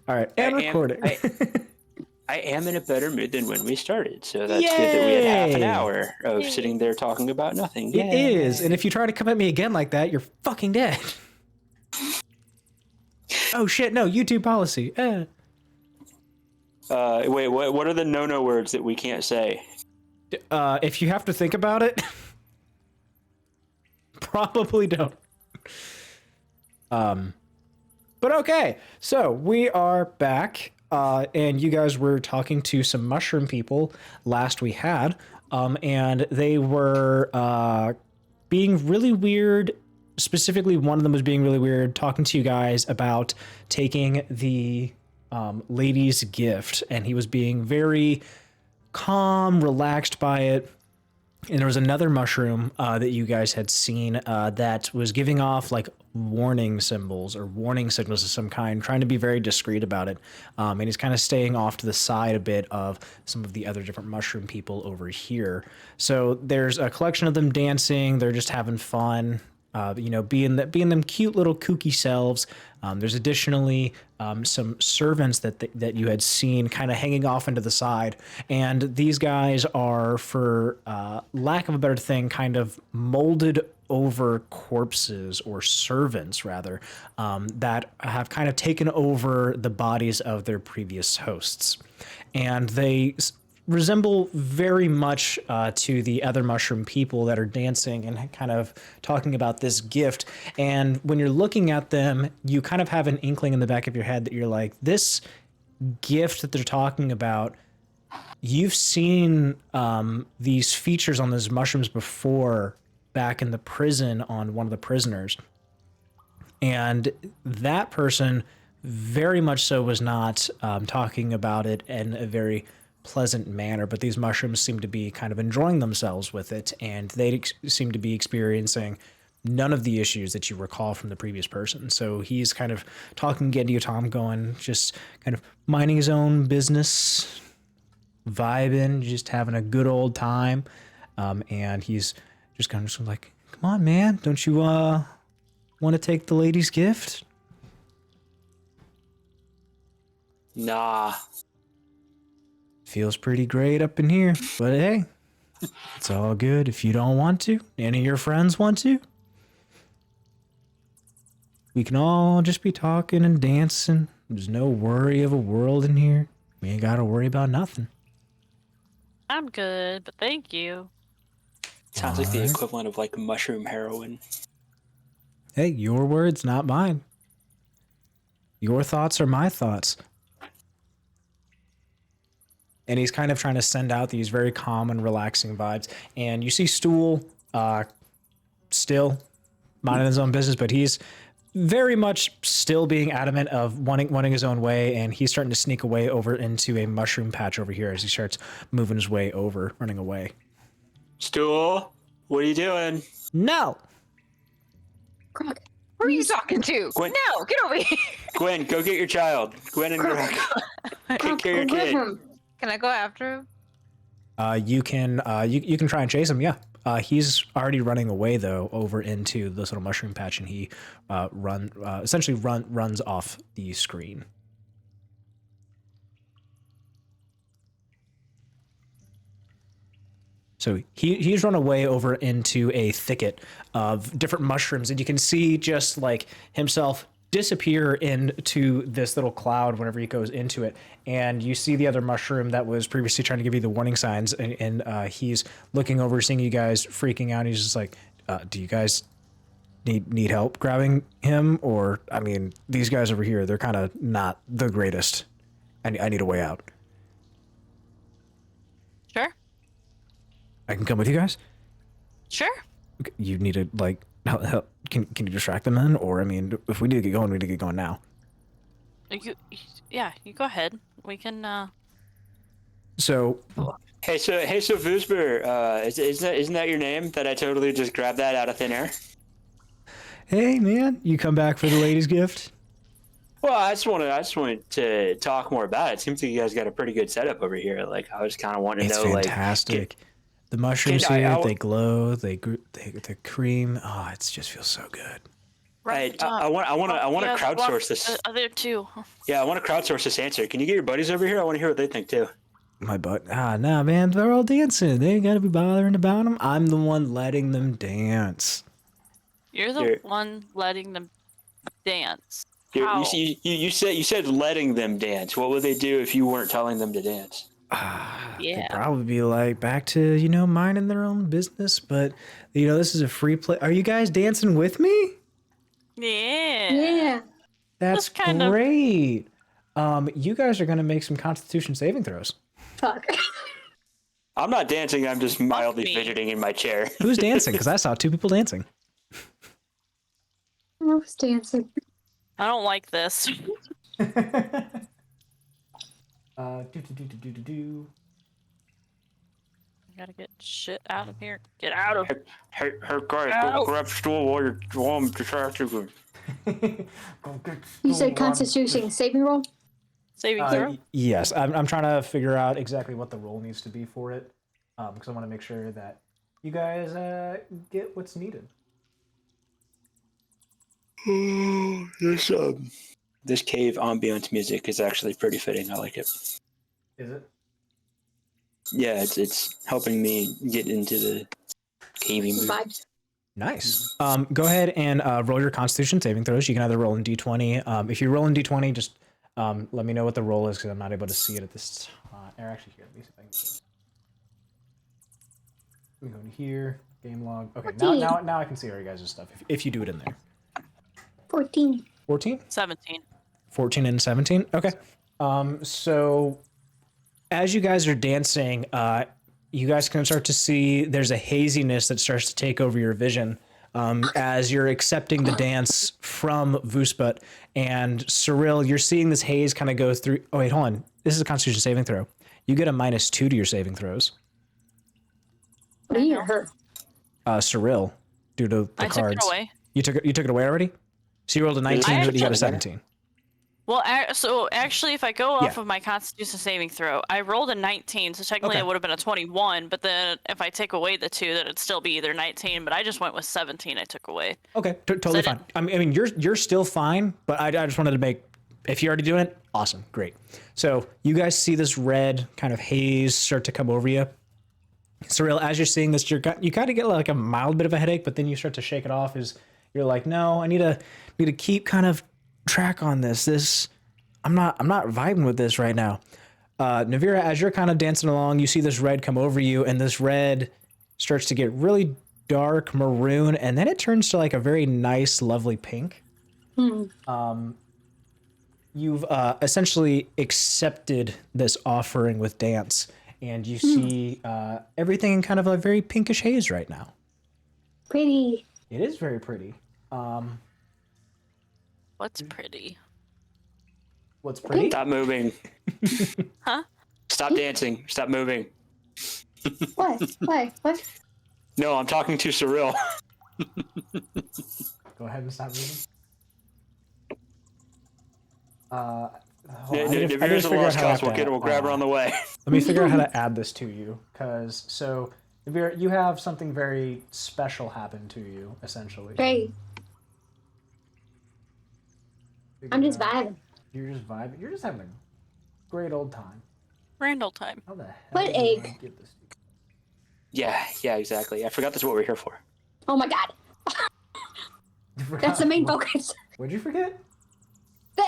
All right, and recording. I am in a better mood than when we started, so that's Yay! good that we had half an hour of sitting there talking about nothing. It is, and if you try to come at me again like that, you're fucking dead. Oh shit, no, YouTube policy. Wait, what are the no-no words that we can't say? If you have to think about it, probably don't. But okay, so we are back, and you guys were talking to some mushroom people last we had, and they were being really weird. Specifically, one of them was being really weird, talking to you guys about taking the lady's gift, and he was being very calm, relaxed by it. And there was another mushroom that you guys had seen that was giving off like warning symbols or warning signals of some kind, trying to be very discreet about it. And he's kind of staying off to the side a bit of some of the other different mushroom people over here. So there's a collection of them dancing. They're just having fun. Being them cute little kooky selves. There's additionally some servants that you had seen kind of hanging off into the side, and these guys are, for lack of a better thing, kind of molded over corpses, or servants rather, that have kind of taken over the bodies of their previous hosts, and they resemble very much to the other mushroom people that are dancing and kind of talking about this gift. And when you're looking at them, you kind of have an inkling in the back of your head that you're like, this gift that they're talking about, you've seen these features on those mushrooms before back in the prison on one of the prisoners. And that person very much so was not talking about it in a very pleasant manner, but these mushrooms seem to be kind of enjoying themselves with it, and they seem to be experiencing none of the issues that you recall from the previous person. So he's kind of talking again to you, Tom, going, just kind of minding his own business, vibing, just having a good old time. And he's just kind of like, come on, man, don't you want to take the lady's gift? Nah. Feels pretty great up in here, but hey, it's all good if you don't want to. Any of your friends want to? We can all just be talking and dancing. There's no worry of a world in here. We ain't gotta worry about nothing. I'm good, but thank you. Sounds like the equivalent of like mushroom heroin. Hey, your words, not mine. Your thoughts are my thoughts. And he's kind of trying to send out these very calm and relaxing vibes. And you see Stool still minding his own business, but he's very much still being adamant of wanting his own way. And he's starting to sneak away over into a mushroom patch over here as he starts moving his way over, running away. Stool, what are you doing? No. Gruk, who are you talking to? Gwen, no, get over here. Gwen, go get your child. Gwen and Gruk. Take care of your kid. Can I go after him? You can try and chase him. Yeah. He's already running away though over into this little mushroom patch, and he essentially runs off the screen. So he's run away over into a thicket of different mushrooms, and you can see just like himself disappear into this little cloud whenever he goes into it. And you see the other mushroom that was previously trying to give you the warning signs, and he's looking over, seeing you guys freaking out. He's just like, do you guys need help grabbing him? Or, I mean, these guys over here, they're kind of not the greatest. I need a way out. Sure. I can come with you guys? Sure. Okay, you need to, like, help. Can you distract them then? Or, I mean, if we need to get going, we need to get going now. You go ahead. We can, So... Hey, so Vuzber, isn't that your name? That I totally just grabbed that out of thin air? Hey, man, you come back for the lady's gift? Well, I just wanted to talk more about it. Seems like you guys got a pretty good setup over here. Like, I was kind of wanting to know, like... It's fantastic. The mushrooms here, they glow, they cream. Oh, it just feels so good. Hey, Right. I want to crowdsource this. Other two. Yeah, I want to crowdsource this answer. Can you get your buddies over here? I want to hear what they think too. My butt. Nah, man. They're all dancing. They ain't gotta be bothering about them. I'm the one letting them dance. You're the one letting them dance. How? You said letting them dance. What would they do if you weren't telling them to dance? They'd probably be like back to, minding their own business. But, this is a free play. Are you guys dancing with me? Yeah. Yeah. That's kind of- great. You guys are going to make some constitution saving throws. Fuck. I'm not dancing. I'm just mildly me. fidgeting in my chair. Who's dancing? Because I saw 2 people dancing. I was dancing. I don't like this. Gotta get shit out of here. Get out of. Hey guys, go grab stool while you're distracted. You said Constitution saving roll? Saving throw. Yes, I'm trying to figure out exactly what the roll needs to be for it, because I want to make sure that you guys get what's needed. This cave ambiance music is actually pretty fitting. I like it. Is it? Yeah, it's helping me get into the cavey mood. Vibes. Nice. Go ahead and roll your Constitution saving throws. You can either roll in D20. If you roll in D20, just let me know what the roll is because I'm not able to see it at this time. Or actually, here, let me see if I can see it. Let me go to here. Game log. Okay, now I can see all you guys' stuff. If you do it in there. 14. 14? 17. 14 and 17. Okay. So as you guys are dancing, you guys can start to see there's a haziness that starts to take over your vision as you're accepting the dance from Vusput. And Cirella, you're seeing this haze kind of go through. Oh, wait, hold on. This is a Constitution saving throw. You get a -2 to your saving throws. Me or her? Cirella, due to the I cards. took it away. You took it away already? So you rolled a 19, but you got a 17. Well, so actually, if I go off Yeah. of my Constitution saving throw, I rolled a 19, so technically Okay. it would have been a 21. But then if I take away the 2, then it'd still be either 19. But I just went with 17. I took away. Okay, totally fine. I mean, you're still fine, but I just wanted to make. If you're already doing it, awesome, great. So you guys see this red kind of haze start to come over you. Cirella, as you're seeing this, you kind of get like a mild bit of a headache, but then you start to shake it off. As you're like, no, I need to keep kind of track on this. I'm not vibing with this right now. Nevira, as you're kind of dancing along, you see this red come over you, and this red starts to get really dark maroon, and then it turns to like a very nice, lovely pink. You've essentially accepted this offering with dance, and you see everything in kind of a very pinkish haze right now. Pretty. It is very pretty. What's pretty? What's pretty? Stop moving. Huh? Stop dancing. Stop moving. What? Why? What? No, I'm talking to Cirella. Go ahead and stop moving. Nevira's a lost cause. We'll grab her on the way. Let me figure out how to add this to you, because so Nevira, you have something very special happen to you, essentially. Great. I'm just vibing. You're just vibing. You're just having a great old time. Randall time. How the hell? What did I egg? get this? Yeah, exactly. I forgot this is what we're here for. Oh my god. You forgot- That's the main focus. What'd you forget?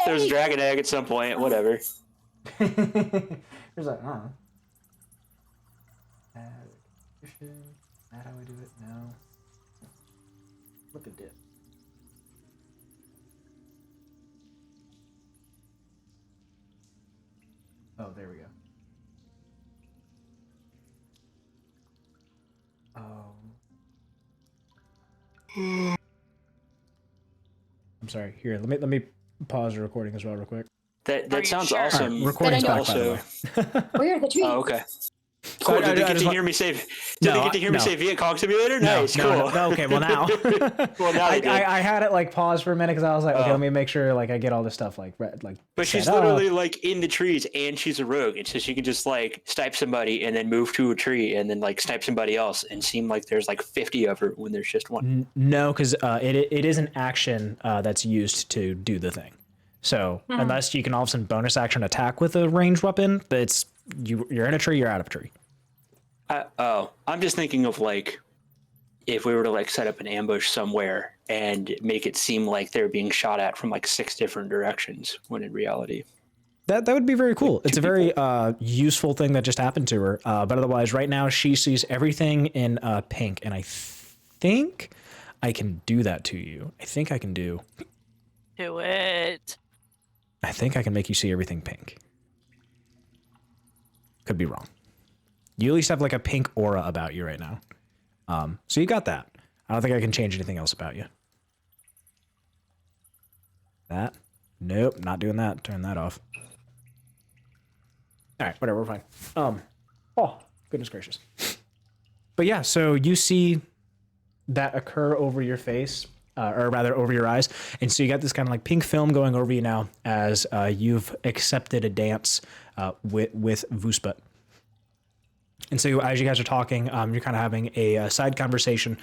There's a dragon egg at some point. Whatever. There's like, Is that how we do it? No. Look at dip. Oh, there we go. I'm sorry. Here, let me pause the recording as well, real quick. That Are you sounds sure? awesome. Recording's Then I back, by the way. Where are the trees? Oh, okay. Cool. Did they get to just hear me say? No, Did they get to hear me no. say Viet Cong Simulator? No, Nice, no, cool. no, okay, well now. Well, now they did. I had it like pause for a minute because I was like, okay, Oh. let me make sure like I get all this stuff like But she's set up. literally like in the trees, and she's a rogue, and so she can just like snipe somebody and then move to a tree and then like snipe somebody else, and seem like there's like 50 of her when there's just one. No, because it is an action that's used to do the thing. So unless you can all of a sudden bonus action attack with a ranged weapon, that's you're in a tree, you're out of a tree. I'm just thinking of like if we were to like set up an ambush somewhere and make it seem like they're being shot at from like 6 different directions, when in reality. That would be very cool. It's a very useful thing that just happened to her. But otherwise, right now she sees everything in pink, and I think I can do that to you. I think I can do. Do it. I think I can make you see everything pink. Could be wrong. You at least have like a pink aura about you right now. So you got that. I don't think I can change anything else about you. That? Nope, not doing that. Turn that off. All right, whatever, we're fine. Oh, goodness gracious. But yeah, so you see that occur over your face, or rather over your eyes. And so you got this kind of like pink film going over you now as you've accepted a dance with Vusput. And so as you guys are talking, you're kind of having a side conversation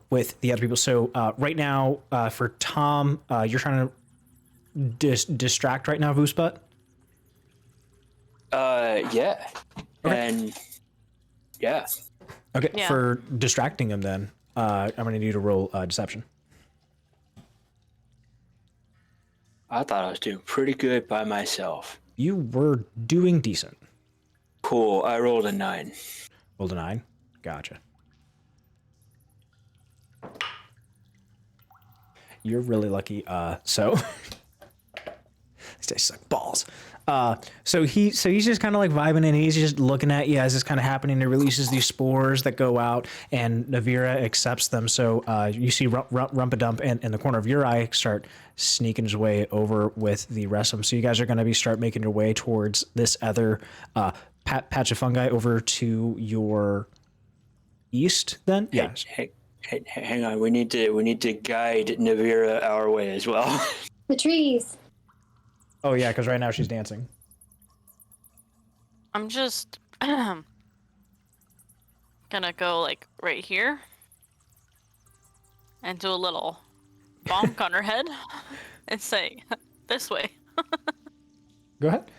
with the other people. So right now, for Tom, you're trying to distract right now, Vusput? Yeah. Okay. And yeah. Yeah. Okay, for distracting him then, I'm going to need you to roll deception. I thought I was doing pretty good by myself. You were doing decent. Cool. I rolled a 9. Rolled a 9? Gotcha. You're really lucky. So these days suck balls. So he's just kind of like vibing and he's just looking at you as it's kind of happening. He releases these spores that go out, and Nevira accepts them. So you see Rumpadump in the corner of your eye start sneaking his way over with the rest of them. So you guys are going to start making your way towards this other patch of fungi over to your east. Then yes. Hey, hang on. We need to guide Nevira our way as well. The trees. Oh yeah, because right now she's dancing. I'm just gonna go like right here and do a little bonk on her head and say, "This way." Go ahead.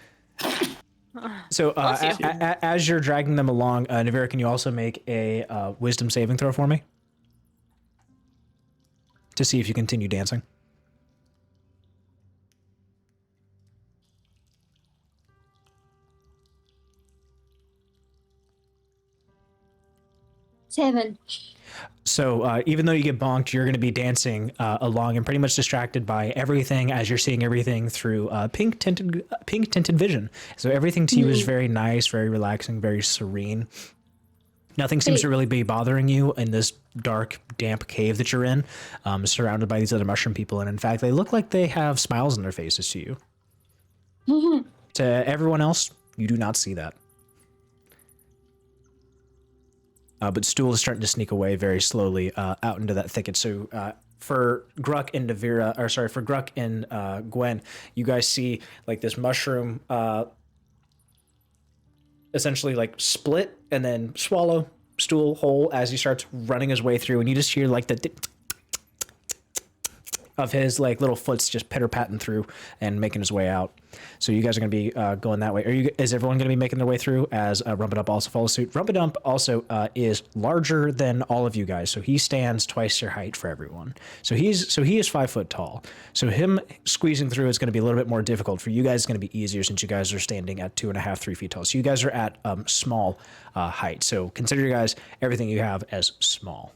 So as you're dragging them along, Nevira, can you also make a wisdom saving throw for me to see if you continue dancing? Seven. So even though you get bonked, you're going to be dancing along and pretty much distracted by everything as you're seeing everything through pink tinted vision. So everything to you is very nice, very relaxing, very serene. Nothing seems to really be bothering you in this dark, damp cave that you're in, surrounded by these other mushroom people. And in fact, they look like they have smiles on their faces to you. To everyone else, you do not see that. But Stool is starting to sneak away very slowly out into that thicket. So for Gruk and Nevira, or sorry, for Gruk and Gwen, you guys see like this mushroom essentially like split and then swallow Stool whole as he starts running his way through, and you just hear like the of his like little foots just pitter-patting through and making his way out. So you guys are going to be going that way. Is everyone going to be making their way through as Rumpadump also follows suit? Rumpadump also is larger than all of you guys, so he stands twice your height for everyone. So he is 5 foot tall. So him squeezing through is going to be a little bit more difficult. For you guys, it's going to be easier since you guys are standing at 2.5, 3 feet tall. So you guys are at small height. So consider you guys everything you have as small.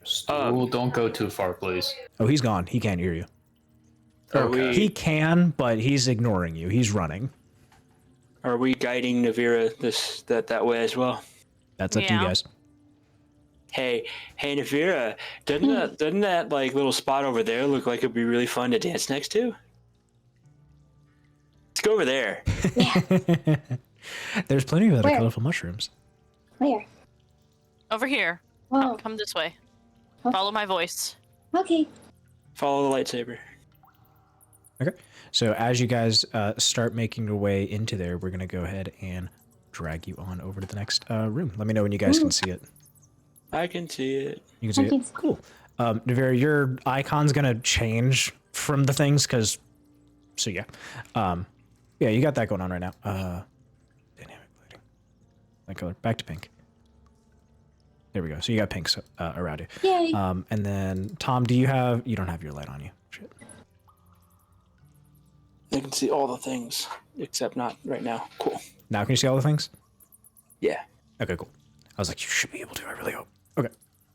Stool, don't go too far, please. Oh, he's gone. He can't hear you. Okay. He can, but he's ignoring you. He's running. Are we guiding Nevira that way as well? That's up to you Yeah. guys. Hey, Nevira, doesn't that like little spot over there look like it'd be really fun to dance next to? Let's go over there. There's plenty of other Where? colorful mushrooms. Where? Over here. Oh, Come this way. Okay. Follow my voice. okay. Follow the lightsaber. Okay. So as you guys start making your way into there, we're gonna go ahead and drag you on over to the next room. Let me know when you guys can see it. I can see it. You can see I can it. see- Cool. Nevira, your icon's gonna change from the things because. So yeah, yeah, you got that going on right now. Dynamic lighting. Light color back to pink. There we go. So you got pinks around you. Yay. And then Tom, do you have? You don't have your light on you. Shit. I can see all the things, except not right now. Cool. Now can you see all the things? Yeah. Okay, cool. I was like, you should be able to. I really hope. Okay.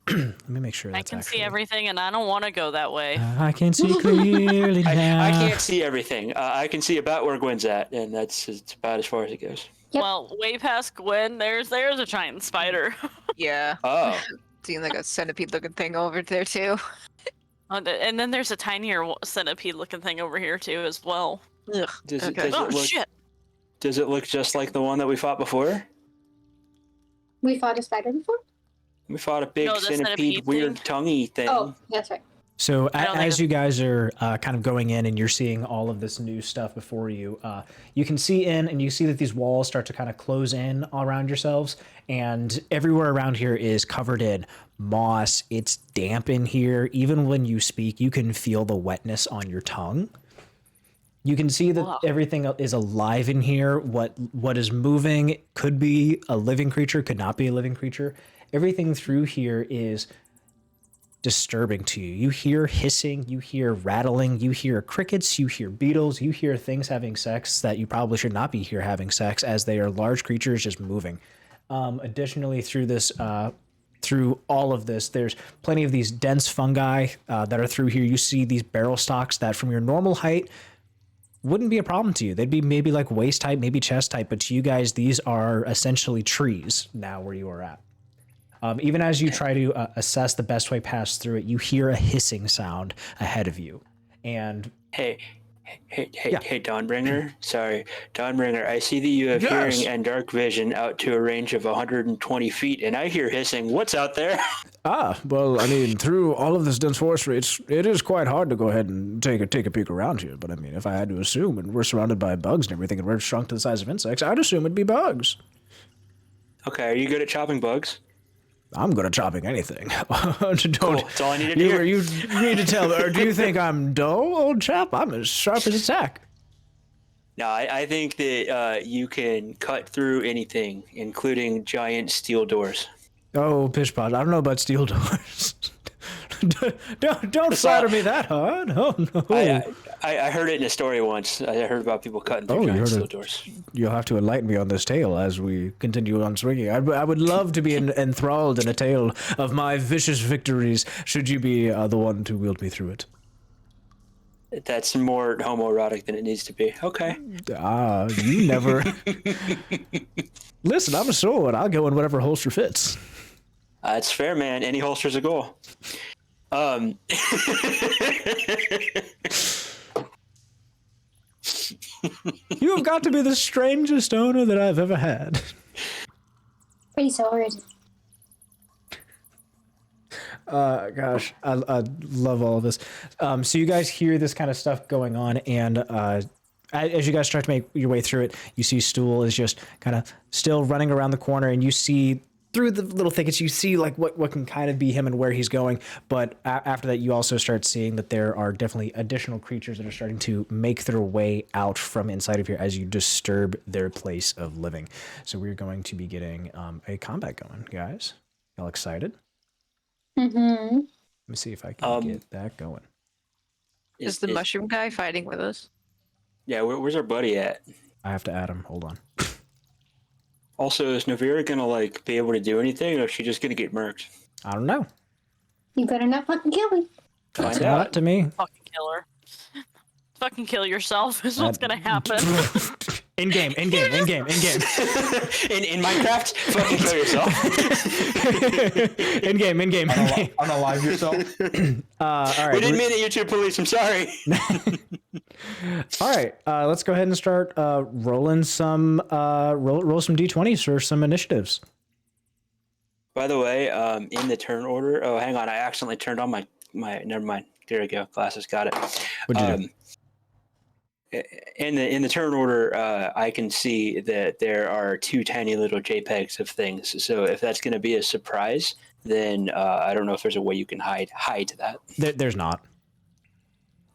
Let me make sure I that's can actually. see everything, and I don't want to go that way. I can see clearly now. I can't see everything. I can see about where Gwen's at, and it's about as far as it goes. Yep. Well, way past Gwen, there's a giant spider. Yeah. Oh. Seeing like a centipede-looking thing over there too. And then there's a tinier centipede-looking thing over here too, as well. Ugh. Does it, Okay. does, Oh it look, shit! does it look just like the one that we fought before? We fought a spider before? We fought a big No, the centipede, centipede weird tonguey thing. Oh, that's right. So I don't think as you guys are kind of going in and you're seeing all of this new stuff before you, you can see in and you see that these walls start to kind of close in all around yourselves, and everywhere around here is covered in moss. It's damp in here. Even when you speak, you can feel the wetness on your tongue. You can see that Wow. everything is alive in here. What is moving could be a living creature, could not be a living creature. Everything through here is disturbing to you. You hear hissing, you hear rattling, you hear crickets, you hear beetles, you hear things having sex that you probably should not be here having sex, as they are large creatures just moving. Additionally, through this, through all of this, there's plenty of these dense fungi that are through here. You see these barrel stalks that from your normal height wouldn't be a problem to you. They'd be maybe like waist height, maybe chest height, but to you guys, these are essentially trees now where you are at. Even as you try to assess the best way past through it, you hear a hissing sound ahead of you. And Hey, Yeah. Dawnbringer. Sorry, Dawnbringer. I see that you have Yes. hearing and dark vision out to a range of 120 feet, and I hear hissing. What's out there? well, I mean, through all of this dense forest, it is quite hard to go ahead and take a peek around here. But I mean, if I had to assume, and we're surrounded by bugs and everything, and we're shrunk to the size of insects, I'd assume it'd be bugs. Okay, are you good at chopping bugs? I'm good at chopping anything. Don't. Cool. That's all I needed to hear. You need to tell me, or do you think I'm dull, old chap? I'm as sharp as a tack. No, I think that you can cut through anything, including giant steel doors. Oh, Pishpot, I don't know about steel doors. don't flatter me that hard. Oh, no. I heard it in a story once. I heard about people cutting through Oh, you giant heard steel it. doors. You'll have to enlighten me on this tale as we continue on swinging. I would love to be enthralled in a tale of my vicious victories, should you be the one to wield me through it. That's more homoerotic than it needs to be. Okay. You never... Listen, I'm a sword. I'll go in whatever holster fits. That's fair, man. Any holster's a goal. You have got to be the strangest owner that I've ever had. Pretty sword. Gosh, I love all of this. So you guys hear this kind of stuff going on, and as you guys start to make your way through it, you see Stool is just kind of still running around the corner, and you see through the little thickets, you see like what can kind of be him and where he's going. But after that, you also start seeing that there are definitely additional creatures that are starting to make their way out from inside of here as you disturb their place of living. So we're going to be getting a combat going, guys. Y'all excited? Mm-hmm. Let me see if I can get that going. Is the mushroom guy fighting with us? Yeah, where's our buddy at? I have to add him. Hold on. Also, is Nevira gonna like be able to do anything, or is she just gonna get murked? I don't know. You better not fucking kill me. That's Find out. not to me. Fucking kill her. Fucking kill yourself is what's gonna happen. In game. In Minecraft, fucking kill yourself. In game. Unalive yourself. All right. We didn't mean it, YouTube police. I'm sorry. All right, let's go ahead and start rolling some roll some d20s for some initiatives. By the way, in the turn order. Oh, hang on. I accidentally turned on my. Never mind. There we go. Glasses got it. What'd you do? In the turn order, I can see that there are 2 tiny little JPEGs of things. So if that's going to be a surprise, then I don't know if there's a way you can hide that. There's not.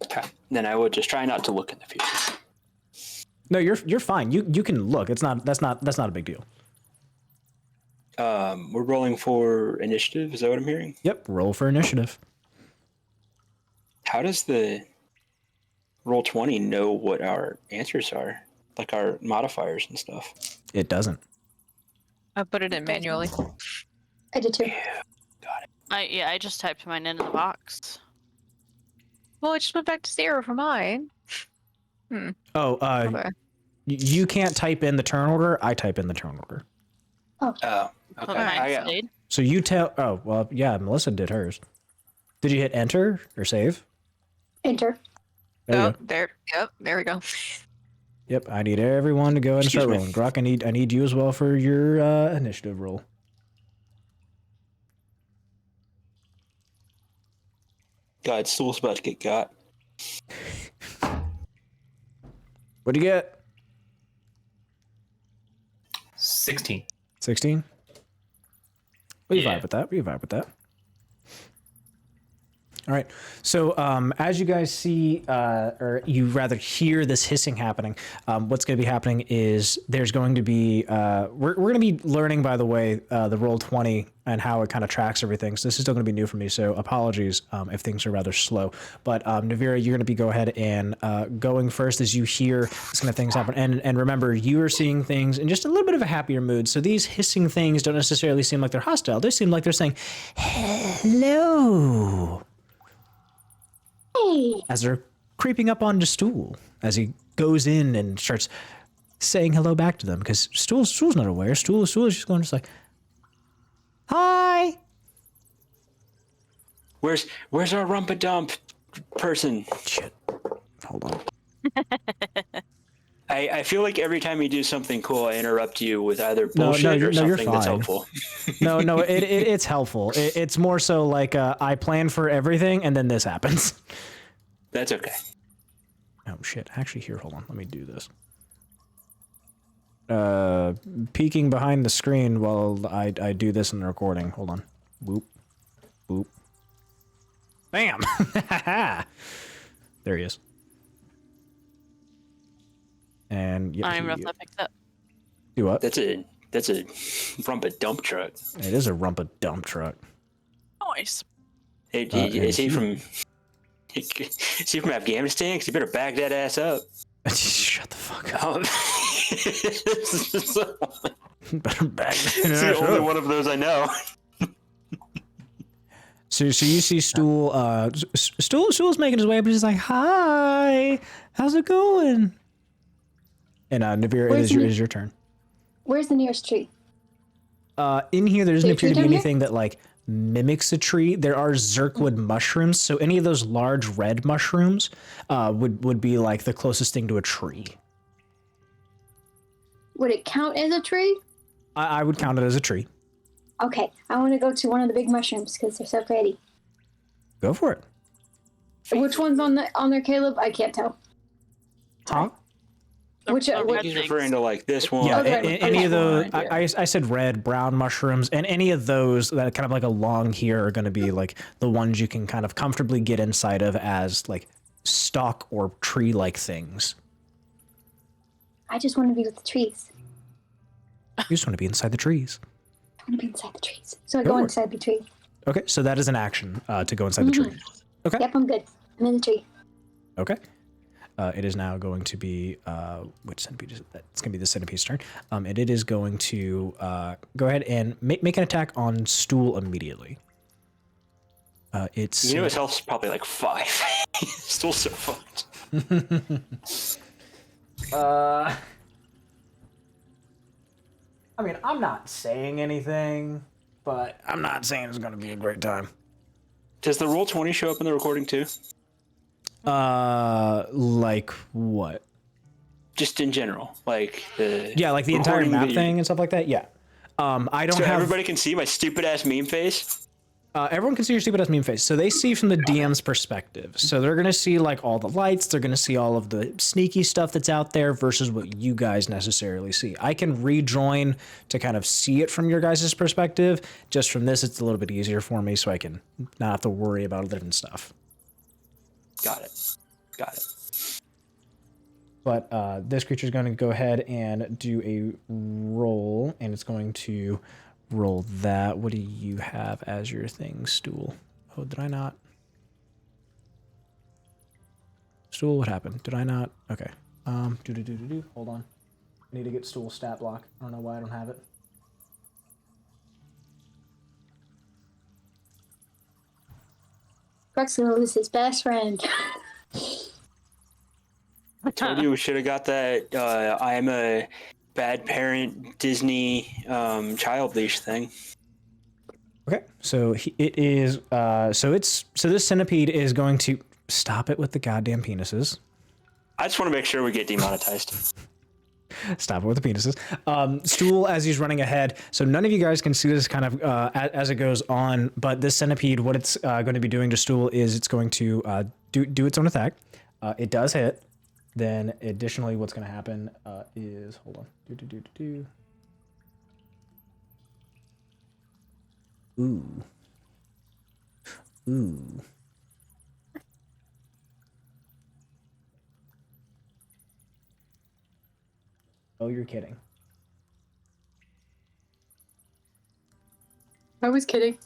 Okay. Then I will just try not to look in the future. No, you're fine. You can look. That's not a big deal. We're rolling for initiative. Is that what I'm hearing? Yep. Roll for initiative. How does the roll 20 know what our answers are, like our modifiers and stuff? It doesn't. I put it in manually. I did too. Got it. I just typed mine into the box. Well, it just went back to 0 for mine. Oh, Okay. you can't type in the turn order. I type in the turn order. Oh, But okay. mine stayed. So you tell. Oh, well, yeah. Melissa did hers. Did you hit enter or save? Enter. There you Oh, go. there. Yep, there we go. Yep. I need everyone to go ahead and Excuse start me. rolling. Grok, I need you as well for your initiative roll. God, Stool's about to get got. What'd you get? 16. 16. We Yeah. vibe with that. We vibe with that. All right. So as you guys see, or you rather hear this hissing happening, what's going to be happening is there's going to be, we're going to be learning, by the way, the roll 20 and how it kind of tracks everything. So this is still going to be new for me. So apologies if things are rather slow. But Nevira, you're going to be go ahead and going first as you hear this kind of things happen. And remember, you are seeing things in just a little bit of a happier mood. So these hissing things don't necessarily seem like they're hostile. They seem like they're saying, hello. Hey. As they're creeping up onto Stool, as he goes in and starts saying hello back to them, because Stool's not aware. Stool is just going just like, hi. Where's our rumpa-dump person? Shit. Hold on. I feel like every time you do something cool, I interrupt you with either No, bullshit or you're something that's fine. helpful. No, it's helpful. It's more so like I plan for everything and then this happens. That's okay. Oh shit! Actually, here, hold on. Let me do this. Peeking behind the screen while I do this in the recording. Hold on. Boop, boop. Bam! There he is. And yeah, I'm rough. I picked up. do what? That's a rumpa-dump truck. It is a rumpa dump truck. Nice. Hey, is he from? Is he from Afghanistan? Because you better back that ass up. Shut the fuck up. Better back It's the only one of those I know. So you see Stool, Stool's making his way, but he's like, hi, how's it going? And Nevira, it is your turn. Where's the nearest tree? In here, there doesn't Is there appear to be tree down here? anything that like mimics a tree. There are zirkwood mushrooms, so any of those large red mushrooms would be like the closest thing to a tree. Would it count as a tree? I would count it as a tree. Okay, I want to go to one of the big mushrooms because they're so pretty. Go for it. Which one's on there, Caleb? I can't tell. Huh? Which He's referring to like this one. Yeah, Okay. any of those. One, yeah. I said red, brown mushrooms, and any of those that are kind of like along here are going to be like the ones you can kind of comfortably get inside of as like stalk or tree-like things. I just want to be with the trees. You just want to be inside the trees. I want to be inside the trees. So I Go go for it. inside the tree. Okay, so that is an action to go inside the tree. Okay. Yep, I'm good. I'm in the tree. Okay. It is now going to be which centipede is it? It's going to be the centipede's turn. And it is going to go ahead and make an attack on Stool immediately. It's You know his health's probably like 5. Still so fucked. I mean, I'm not saying anything, but I'm not saying it's going to be a great time. Does the roll 20 show up in the recording too? Like what? Just in general, like the Yeah, like the entire recording map that you- thing and stuff like that. Yeah. I don't So have. everybody can see my stupid ass meme face. Everyone can see your stupid ass meme face. So they see from the DM's perspective. So they're gonna see like all the lights. They're gonna see all of the sneaky stuff that's out there versus what you guys necessarily see. I can rejoin to kind of see it from your guys' perspective. Just from this, it's a little bit easier for me, so I can not have to worry about different stuff. Got it. Got it. But this creature is going to go ahead and do a roll, and it's going to roll that. What do you have as your thing, Stool? Oh, did I not? Stool, what happened? Did I not? Okay. Hold on. I need to get Stool stat block. I don't know why I don't have it. Gruk's gonna lose his best friend. I told you we should have got that. I am a bad parent Disney child leash thing. Okay, so it is. So this centipede is going to stop it with the goddamn penises. I just want to make sure we get demonetized. Stop it with the penises. Stool, as he's running ahead, so none of you guys can see this kind of as it goes on, but this centipede, what it's going to be doing to Stool is it's going to do its own attack. It does hit. Then additionally, what's going to happen is, hold on. Ooh. Oh, you're kidding. I was kidding.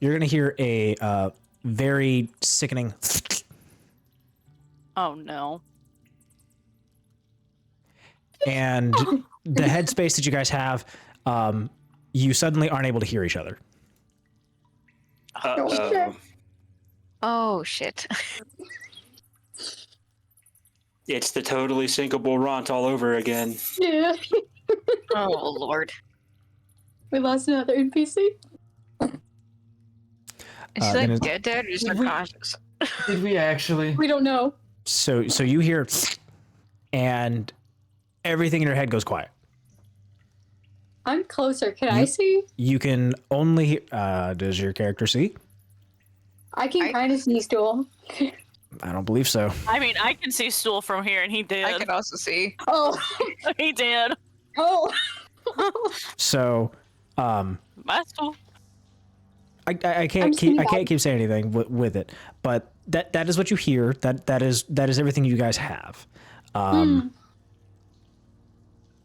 You're going to hear a very sickening. Oh no. And the headspace that you guys have, you suddenly aren't able to hear each other. Uh-oh. Oh shit. It's the totally sinkable Ront all over again. Yeah. Oh lord. We lost another NPC. Is she then like it- dead or just unconscious? Did we actually? We don't know. So you hear, and everything in your head goes quiet. I'm closer. Can I see? You can only hear, does your character see? I can kind of see Stool. I don't believe so. I mean, I can see Stool from here, and he did. I can also see. Oh. He did. Oh. So, My Stool. I can't keep saying anything with it, but that is what you hear. That is everything you guys have.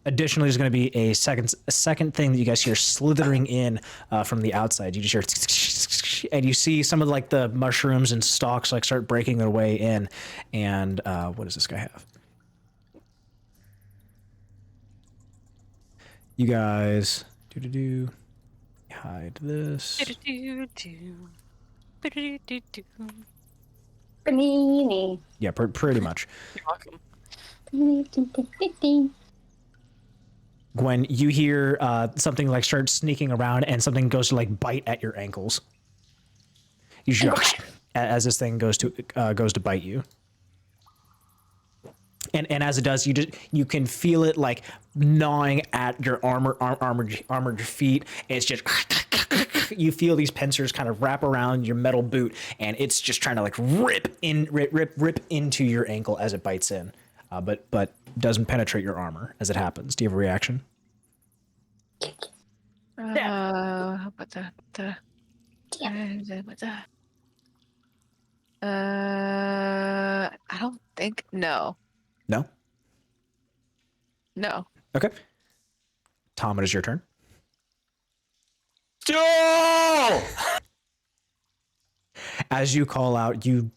Additionally, there's going to be a second thing that you guys hear slithering in from the outside. You just hear, and you see some of like the mushrooms and stalks like start breaking their way in. And what does this guy have? You guys hide this. Panini. Yeah, pretty much. You're welcome. Gwen, you hear something like start sneaking around, and something goes to like bite at your ankles. You just, as this thing goes to bite you, and as it does, you can feel it like gnawing at your armored feet. And it's just you feel these pincers kind of wrap around your metal boot, and it's just trying to like rip into your ankle as it bites in, but doesn't penetrate your armor as it happens. Do you have a reaction? I don't think no. No. Okay. Tom, it is your turn. Joel! As you call out, you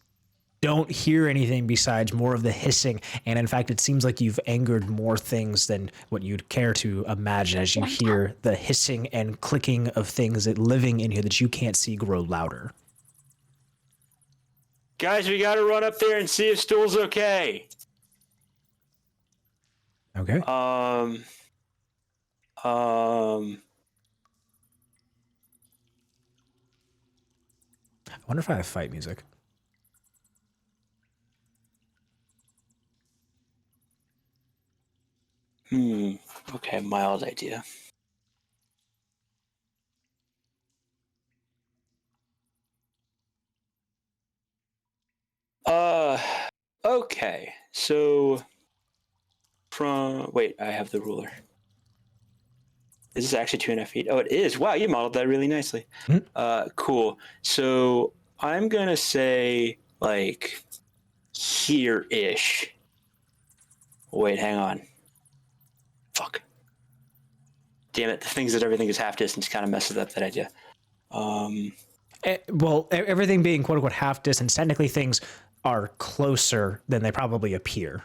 don't hear anything besides more of the hissing, and in fact, it seems like you've angered more things than what you'd care to imagine as you hear the hissing and clicking of things that living in here that you can't see grow louder. Guys, we gotta run up there and see if Stool's okay. Okay. wonder if I have fight music. Okay, mild idea. Okay. So wait, I have the ruler. Is this actually 2.5 feet? Oh, it is. Wow, you modeled that really nicely. Cool. So I'm gonna say like here-ish. Wait, hang on. Fuck. Damn it, the things that everything is half distance kind of messes up that idea. Well, everything being quote unquote half distance, technically things are closer than they probably appear.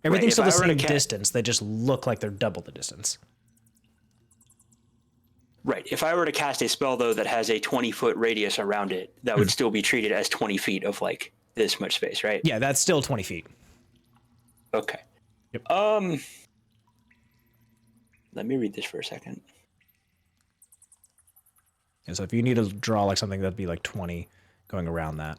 Everything's still the same distance. They just look like they're double the distance. Right. If I were to cast a spell, though, that has a 20-foot radius around it, that would still be treated as 20 feet of like this much space, right? Yeah, that's still 20 feet. Okay. Yep. Let me read this for a second. And so if you need to draw like something that'd be like 20 going around that.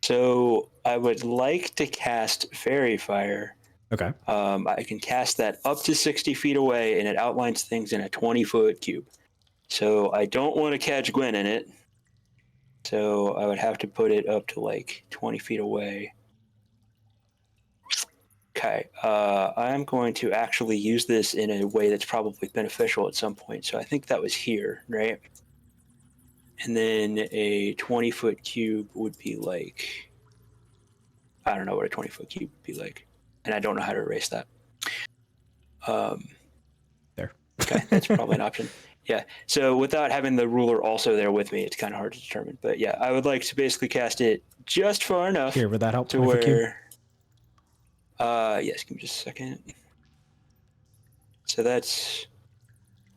So I would like to cast Fairy Fire. Okay. I can cast that up to 60 feet away, and it outlines things in a 20-foot cube. So I don't want to catch Gwen in it. So I would have to put it up to like 20 feet away. Okay. I'm going to actually use this in a way that's probably beneficial at some point. So I think that was here, right? And then a 20-foot cube would be like, I don't know what a 20-foot cube would be like. And I don't know how to erase that. There. Okay, that's probably an option. Yeah. So without having the ruler also there with me, it's kind of hard to determine. But yeah, I would like to basically cast it just far enough Here, would that help? to where. Yes. Give me just a second. So that's.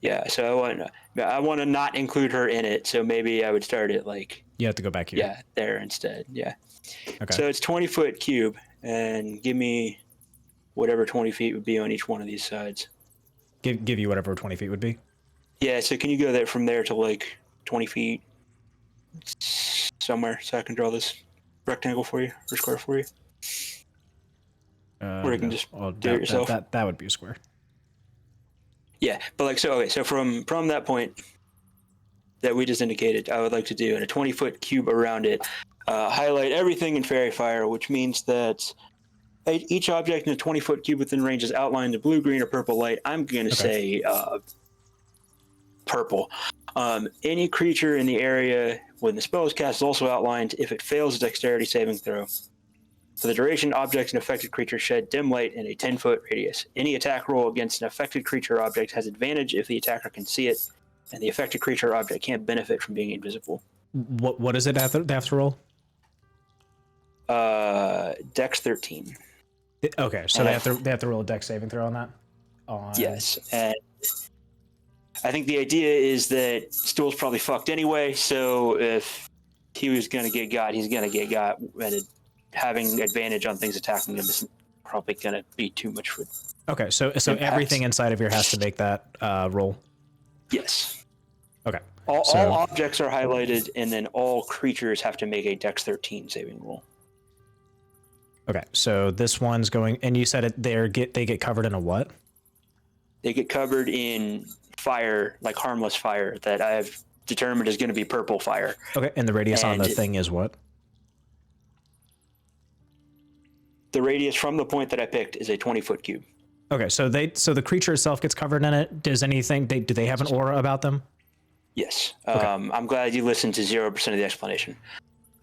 Yeah. So I want to not include her in it. So maybe I would start it like. You have to go back here. Yeah, there instead. Yeah. Okay. So it's 20-foot cube, and give me whatever 20 feet would be on each one of these sides. Give you whatever 20 feet would be. Yeah, so can you go there from there to like 20 feet somewhere so I can draw this rectangle for you or square for you? Or you can just do it yourself. That would be a square. Yeah, but like, so, okay, so from that point that we just indicated, I would like to do in a 20-foot cube around it, highlight everything in Fairy Fire, which means that each object in a 20-foot cube within range is outlined in blue, green, or purple light. I'm going to say purple. Any creature in the area when the spell is cast is also outlined. If it fails a dexterity saving throw. For the duration, objects and affected creatures shed dim light in a 10-foot radius. Any attack roll against an affected creature or object has advantage if the attacker can see it, and the affected creature or object can't benefit from being invisible. What is it they have to roll? Dex 13. Okay, so they have to roll a dex saving throw on that. Yes, and I think the idea is that Stool's probably fucked anyway. So if he was gonna get got, he's gonna get got, and having advantage on things attacking him is probably gonna be too much for. Okay, so everything inside of here has to make that roll. Yes. Okay. All objects are highlighted, and then all creatures have to make a Dex 13 saving roll. Okay, so this one's going, and you said they get covered in a what? They get covered in fire, like harmless fire, that I've determined is going to be purple fire. Okay, and the radius on the thing is what? The radius from the point that I picked is a 20-foot cube. Okay, so the creature itself gets covered in it. Does anything? Do they have an aura about them? Yes. Okay. I'm glad you listened to 0% of the explanation.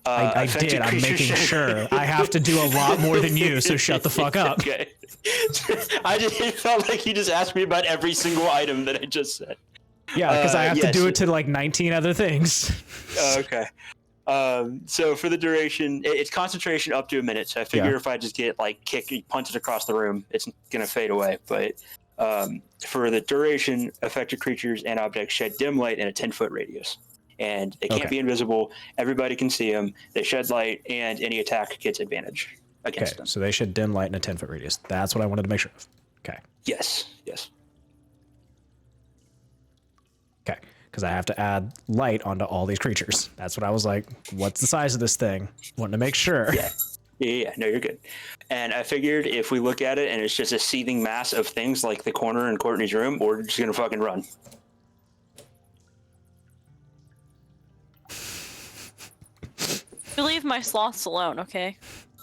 I did. I'm making sure. I have to do a lot more than you, so shut the fuck up. Okay. It felt like you just asked me about every single item that I just said. Yeah, because I have to do it to like 19 other things. Okay. So for the duration, it's concentration up to a minute. So I figure if I just get like punch it across the room, it's gonna fade away. But for the duration, affected creatures and objects shed dim light in a 10-foot radius. And they can't be invisible. Everybody can see them. They shed light, and any attack gets advantage against them. So they shed dim light in a 10-foot radius. That's what I wanted to make sure of. Okay. Yes. Okay. because I have to add light onto all these creatures. That's what I was like, what's the size of this thing? Wanted to make sure. Yeah, no, you're good. And I figured if we look at it and it's just a seething mass of things like the corner in Courtney's room, we're just gonna fucking run. You leave my sloths alone, okay?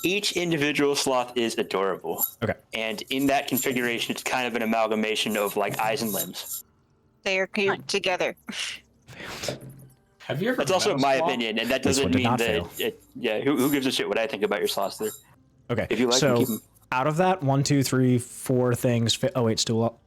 Each individual sloth is adorable. Okay. And in that configuration, it's kind of an amalgamation of like eyes and limbs. They are cute together. Have you ever? That's also met a my sloth? opinion, and that This one doesn't did mean not that. fail. Who gives a shit what I think about your sloths? There. Okay. If you like them, so keep them. out of that, 1, 2, 3, 4 things. Oh wait, stool.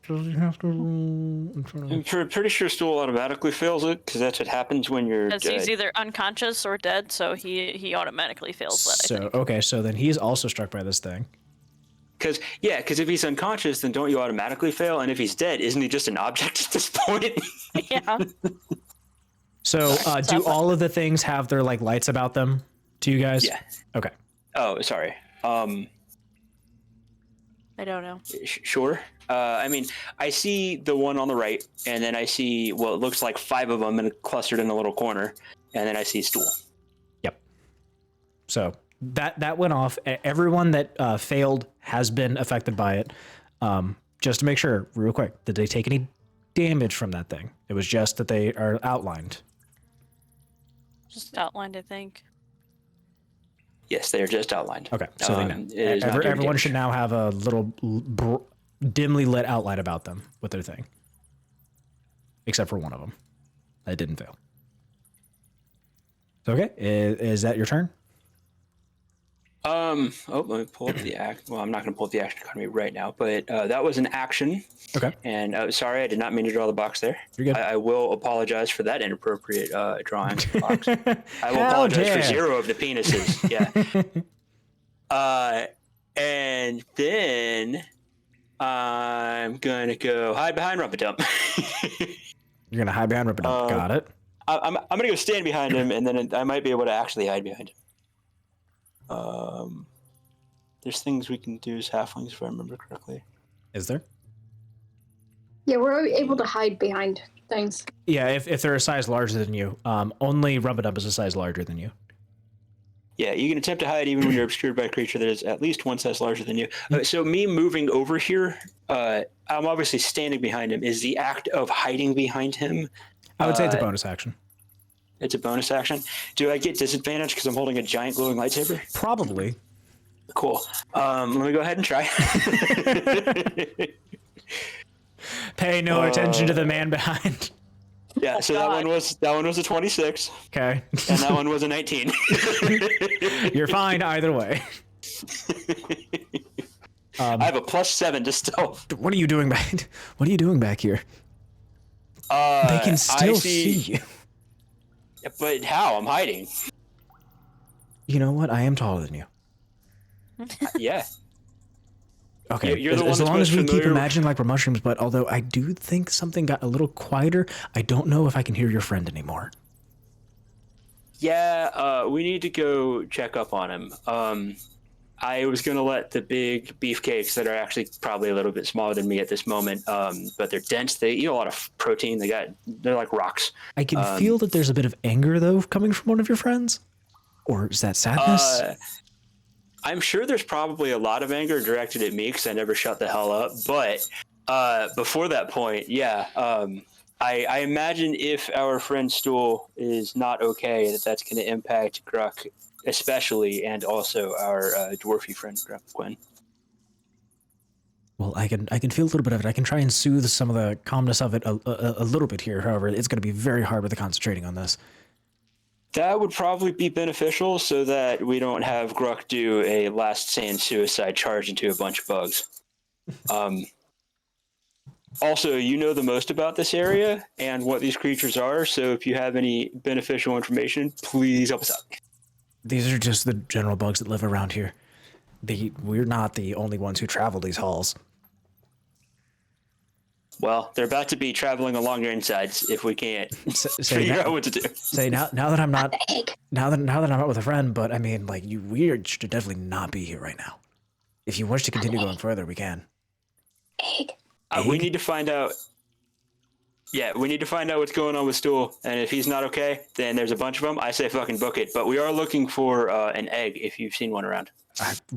Does he have to? I'm trying to... I'm pretty sure stool automatically fails it because that's what happens when you're. Because he's either unconscious or dead, so he automatically fails that. I So think. okay, so then he's also struck by this thing. Because if he's unconscious, then don't you automatically fail? And if he's dead, isn't he just an object at this point? Yeah. So do all of the things have their like lights about them to you guys? Yeah. Okay. Oh, sorry. I don't know. Sure. I mean, I see the one on the right, and then I see it looks like 5 of them clustered in a little corner, and then I see stool. Yep. So that went off. Everyone that failed has been affected by it. Just to make sure, real quick, did they take any damage from that thing? It was just that they are outlined. Just outlined, I think. Yes, they are just outlined. Okay, so they know. It is not doing Everyone damage. should now have a little dimly lit outline about them with their thing. Except for one of them. That didn't fail. Okay, is that your turn? Let me pull up the act. Well, I'm not going to pull up the action economy right now, but that was an action. Okay. And sorry, I did not mean to draw the box there. You're good. I will apologize for that inappropriate drawing of the box. I will How apologize dare. for 0 of the penises. Yeah. And then I'm going to go hide behind Rumpadump. You're going to hide behind Ripper. Got it. I'm going to go stand behind him, and then I might be able to actually hide behind him. There's things we can do as halflings, if I remember correctly. Is there? Yeah, we're able to hide behind things. Yeah, if they're a size larger than you. Only Rumbadump is a size larger than you. Yeah, you can attempt to hide even when you're obscured by a creature that is at least 1 size larger than you. So me moving over here, I'm obviously standing behind him. Is the act of hiding behind him? I would say it's a bonus action. It's a bonus action. Do I get disadvantage because I'm holding a giant glowing lightsaber? Probably. Cool. Let me go ahead and try. Pay no attention to the man behind. Yeah, so that one was a 26, Okay. and that one was a 19. You're fine either way. I have a +7 to stealth. What are you doing back? What are you doing back here? They can still see you. But how? I'm hiding. You know what? I am taller than you. Yeah. Okay. You're the one as that's long as most we keep familiar- imagining like we're mushrooms, but although I do think something got a little quieter, I don't know if I can hear your friend anymore. Yeah, we need to go check up on him. I was going to let the big beefcakes that are actually probably a little bit smaller than me at this moment, but they're dense. They eat a lot of protein. They're like rocks. I can feel that there's a bit of anger though coming from one of your friends, or is that sadness? I'm sure there's probably a lot of anger directed at me because I never shut the hell up. But before that point, yeah, I imagine if our friend Stool is not okay, that's going to impact Gruk especially, and also our dwarfy friend Gwen. Well, I can feel a little bit of it. I can try and soothe some of the calmness of it a little bit here. However, it's going to be very hard with the concentrating on this. That would probably be beneficial so that we don't have Gruk do a last stand suicide charge into a bunch of bugs. Also, you know the most about this area and what these creatures are, so if you have any beneficial information, please help us out. These are just the general bugs that live around here. We're not the only ones who travel these halls. Well, they're about to be traveling along your insides if we can't figure out what to do. Say now that I'm not now that I'm not with a friend, but I mean like we should definitely not be here right now. If you wish to continue going further, we can. Egg. We need to find out. Yeah, we need to find out what's going on with Stool, and if he's not okay, then there's a bunch of them. I say fucking book it. But we are looking for an egg if you've seen one around.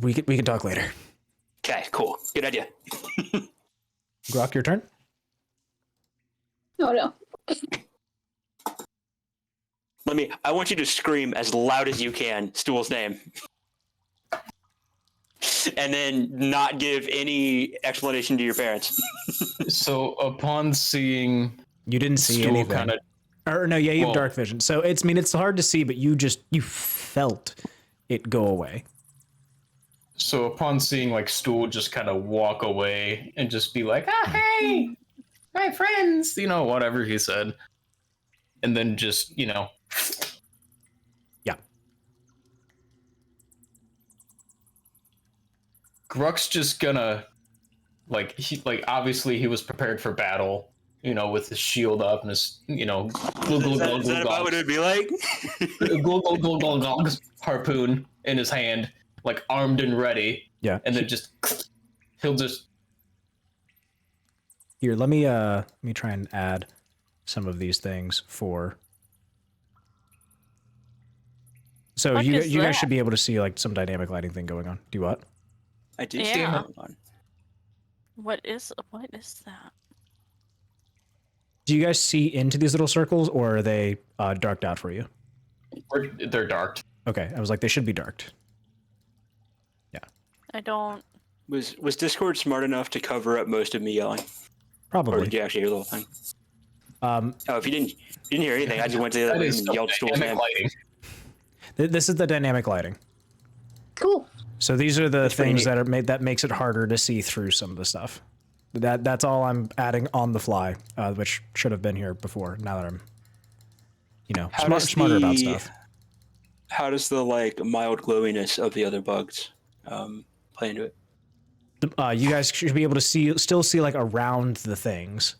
We can talk later. Okay, cool. Good idea. Grok, your turn. Oh no. I want you to scream as loud as you can Stool's name. And then not give any explanation to your parents. So upon seeing You didn't see Stool anything. kind of, Or no, yeah, you have dark vision. So it's hard to see, but you felt it go away. so upon seeing like Stool just kind of walk away and just be like, ah, hey, my friends, you know, whatever he said, and then just, you know, Yeah. Gruk's just gonna obviously he was prepared for battle, you know, with his shield up and his, you know, Is that about what it would be like? harpoon in his hand, like armed and ready. Yeah. And then he'll just Here, let me try and add some of these things for. So What you is guys that? should be able to see like some dynamic lighting thing going on. Do what? I do see Yeah. one. What is that? Do you guys see into these little circles, or are they darked out for you? they're dark. Okay, I was like, they should be darked. I don't. Was Discord smart enough to cover up most of me yelling? Or Probably. did you actually hear the whole thing? If you didn't hear anything, I just went to the other That room is and yelled Stool's dynamic name. lighting. This is the dynamic lighting. Cool. So these are the That's pretty things neat. that makes it harder to see through some of the stuff. That's all I'm adding on the fly, which should have been here before. Now that I'm, smarter about stuff. How does the like mild glowiness of the other bugs play into it? You guys should be able to still see like around the things.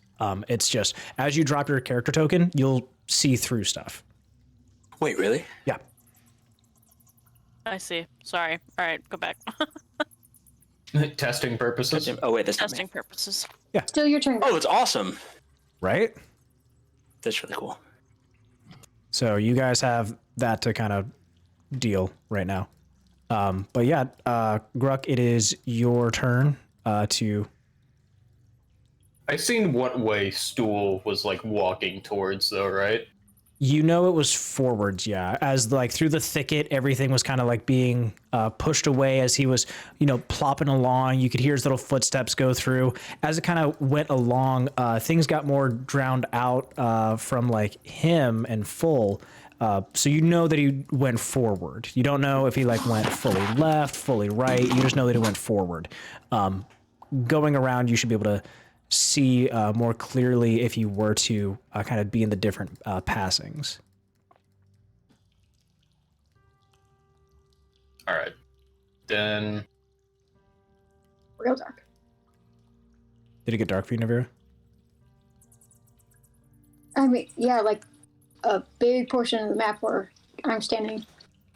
It's just as you drop your character token, you'll see through stuff. Wait, really? Yeah. I see. Sorry. All right, go back. Testing purposes. Oh wait, that's not Testing me. purposes. Still your turn. Oh, it's awesome. Right? That's really cool. So you guys have that to kind of deal right now. But yeah, Gruk, it is your turn to. I seen what way Stool was like walking towards, though, right? You know it was forwards, yeah. As like through the thicket, everything was kind of like being pushed away as he was, plopping along. You could hear his little footsteps go through. As it kind of went along, things got more drowned out from like him and full. So you know that he went forward. You don't know if he like went fully left, fully right. You just know that he went forward. Going around, you should be able to see more clearly if you were to kind of be in the different passings. All right. Then Real dark. Did it get dark for you, Nevira? I mean, yeah, like a big portion of the map where I'm standing.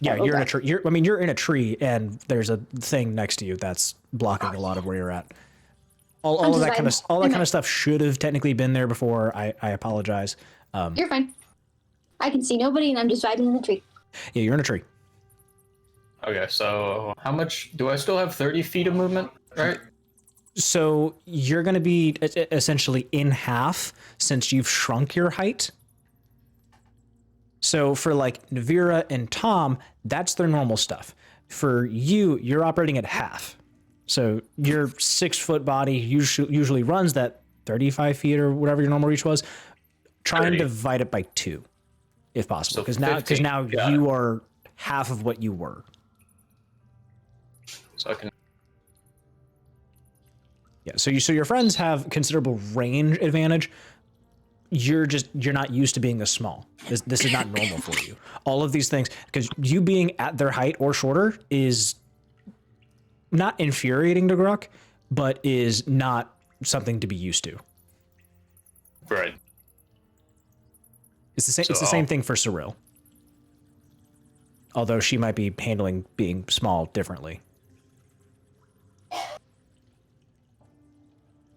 Yeah, Oh, you're in a okay. tree. You're in a tree, and there's a thing next to you that's blocking a lot of where you're at. All of that kind of stuff should have technically been there before. I apologize. You're fine. I can see nobody, and I'm just vibing in the tree. Yeah, you're in a tree. okay, so how much do I still have? 30 feet of movement, right? So you're going to be essentially in half since you've shrunk your height. So for like Nevira and Tom, that's their normal stuff. For you, you're operating at half. So your 6 foot body usually runs that 35 feet or whatever your normal reach was. Try and 30. divide it by 2, if possible, So because now 15. Got you are half of what you were. So I can. Yeah. So your friends have considerable range advantage. You're not used to being this small. This is not normal for you. All of these things, because you being at their height or shorter is not infuriating to Gruk, but is not something to be used to. Right. It's the same. So It's the same thing for Cirella. Although she might be handling being small differently.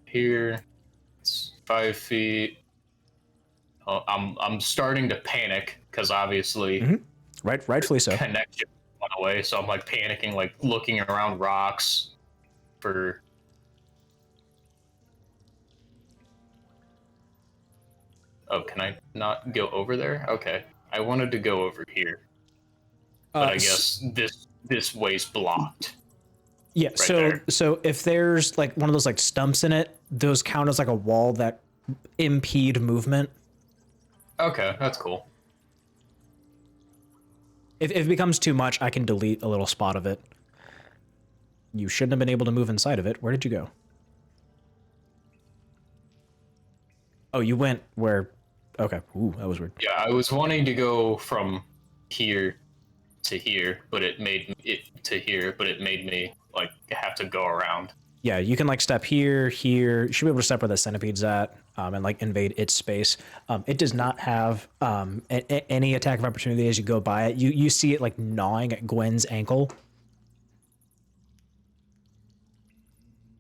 Here, it's 5 feet. I'm starting to panic because obviously Rightfully so. connection went away, so I'm like panicking, like looking around rocks for. Oh, can I not go over there? Okay, I wanted to go over here, but I guess this way's blocked. Yeah. Right So there. so if there's like one of those like stumps in it, those count as like a wall that impede movement. Okay, that's cool. If it becomes too much, I can delete a little spot of it. You shouldn't have been able to move inside of it. Where did you go? Oh, you went where? Okay. Ooh, that was weird. Yeah, I was wanting to go from here to here, but it made me like have to go around. Yeah, you can like step here, here. You should be able to step where the centipede's at, and like invade its space. It does not have any attack of opportunity as you go by it. You see it like gnawing at Gwen's ankle.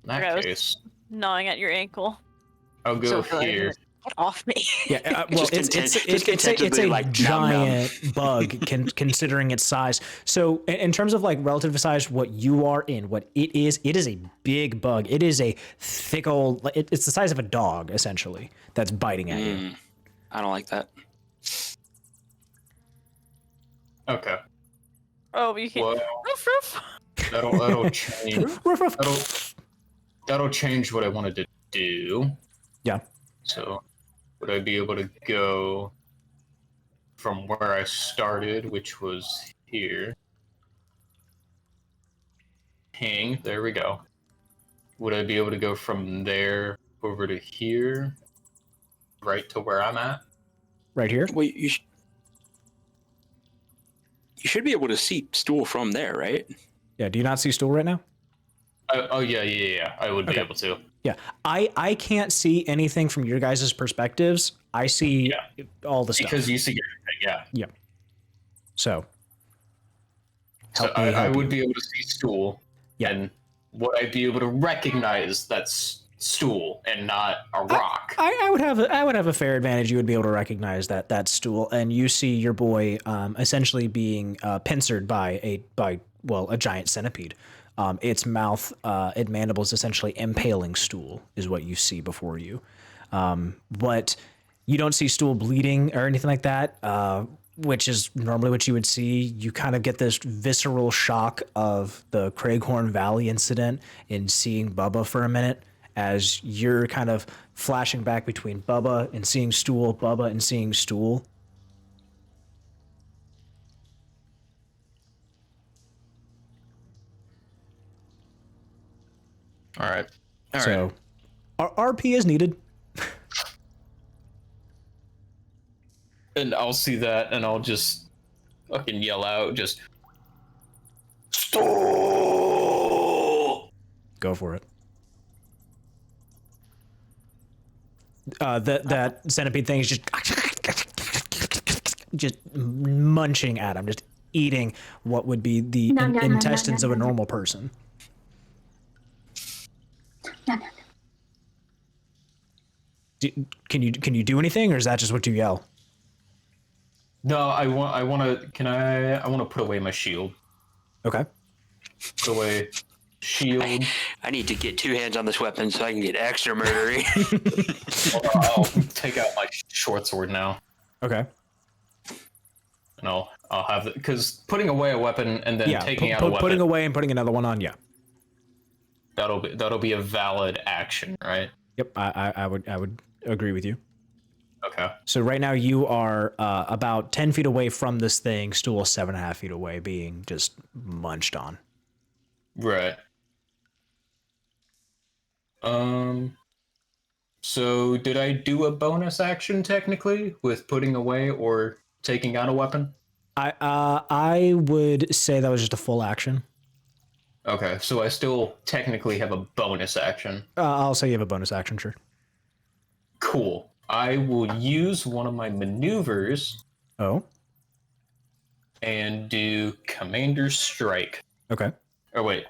In that Gross. case, Gnawing at your ankle. I'll go So here. Get off me. Yeah, well, Just it's contentedly, a like, nom nom. giant bug considering its size. So in terms of like relative size, what you are in, what it is a big bug. It is a thick old. It's the size of a dog essentially that's biting at you. I don't like that. Okay. Oh, you can't. Well, Roof, roof. that'll change. Ruff, ruff. That'll change what I wanted to do. Yeah. So, would I be able to go from where I started, which was here? Hang. There we go. Would I be able to go from there over to here, right to where I'm at? Right here. Well, you should be able to see stool from there, right? Yeah. Do you not see stool right now? Oh yeah. I would be Okay. able to. Yeah. I can't see anything from your guys' perspectives. I see all the stuff. Because you see everything, yeah. So. So Help me I help would you. be able to see stool. Yeah. And would I be able to recognize that's stool and not a rock? I would have a fair advantage. You would be able to recognize that stool, and you see your boy essentially being pincered by a giant centipede. Its mouth, its mandibles essentially impaling stool is what you see before you. But you don't see stool bleeding or anything like that, which is normally what you would see. You kind of get this visceral shock of the Craighorn Valley incident in seeing Bubba for a minute as you're kind of flashing back between Bubba and seeing stool, Bubba and seeing stool. All right. So RP is needed. And I'll see that, and I'll just fucking yell out, just stool. Go for it. That centipede thing is just munching at him, just eating what would be the Nom, nom, nom, intestines nom, of a nom, normal person. No, no. Can you do anything, or is that just what you yell? No, I want to put away my shield. Okay. Put away shield. I need to get two hands on this weapon so I can get extra murdery. I'll take out my short sword now, Okay. and I'll have it, because putting away a weapon and then Yeah. taking out a weapon, Putting away and putting another one on. Yeah. that'll be a valid action, right? Yep. I would agree with you. Okay. So right now you are about 10 feet away from this thing, stool 7.5 feet away, being just munched on. Right. So did I do a bonus action technically with putting away or taking out a weapon? I would say that was just a full action. Okay, so I still technically have a bonus action. I'll say you have a bonus action, sure. Cool. I will use one of my maneuvers Oh, and do Commander Strike. okay. Oh, wait.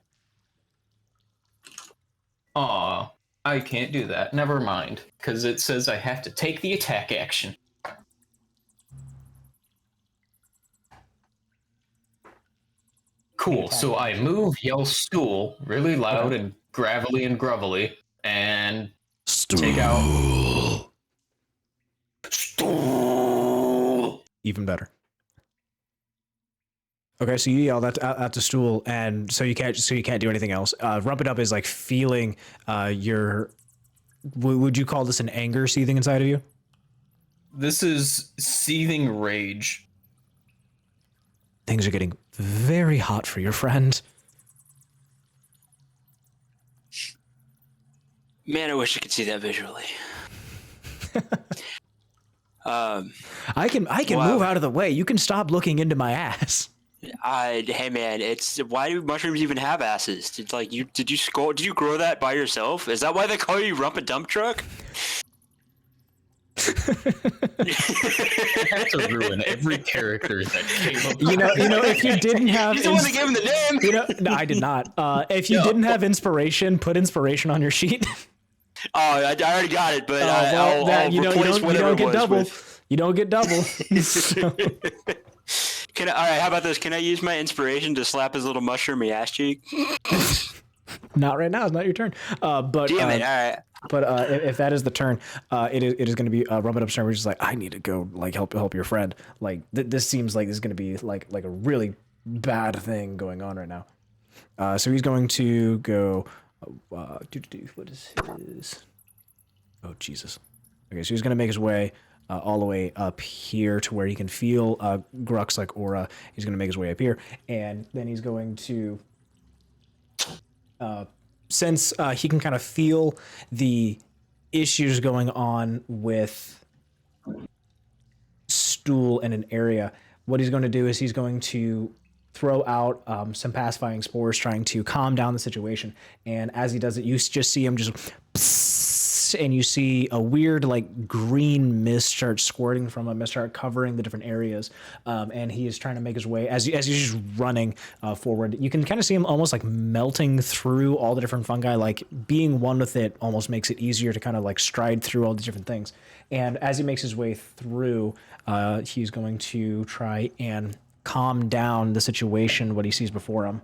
Aw, I can't do that. Never mind, because it says I have to take the attack action. Cool. So I move, yell stool really loud and gravelly and grovelly, and take out stool. Even better. Okay, so you yell that at the stool, and so you can't do anything else. Rump It Up is like feeling your. Would you call this an anger seething inside of you? This is seething rage. Things are getting very hot for your friend. Man, I wish I could see that visually. I can move out of the way. You can stop looking into my ass. Hey man, it's why do mushrooms even have asses? Did you grow that by yourself? Is that why they call you Rump a Dump Truck? I had to ruin every character that came up. You know, if you didn't have, He's the one that gave him the name. You know, no, I did not. If you didn't have inspiration, put inspiration on your sheet. Oh, I already got it, but you don't get double. You don't get double. So. All right, how about this? Can I use my inspiration to slap his little mushroomy ass cheek? Not right now. It's not your turn. But damn it! All right. But if that is the turn, it is going to be Rump It Up's turn. We're just like, I need to go like help your friend. Like this seems like this is going to be like a really bad thing going on right now. So he's going to go. What is his? Oh Jesus. Okay, so he's going to make his way all the way up here to where he can feel Gruk's like aura. He's going to make his way up here, and then he's going to. Since he can kind of feel the issues going on with stool in an area, what he's going to do is he's going to throw out some pacifying spores, trying to calm down the situation. And as he does it, you just see him just psst, and you see a weird like green mist start squirting from him and start covering the different areas. And he is trying to make his way as he's just running forward. You can kind of see him almost like melting through all the different fungi, like being one with it almost makes it easier to kind of like stride through all the different things. And as he makes his way through, he's going to try and calm down the situation, what he sees before him.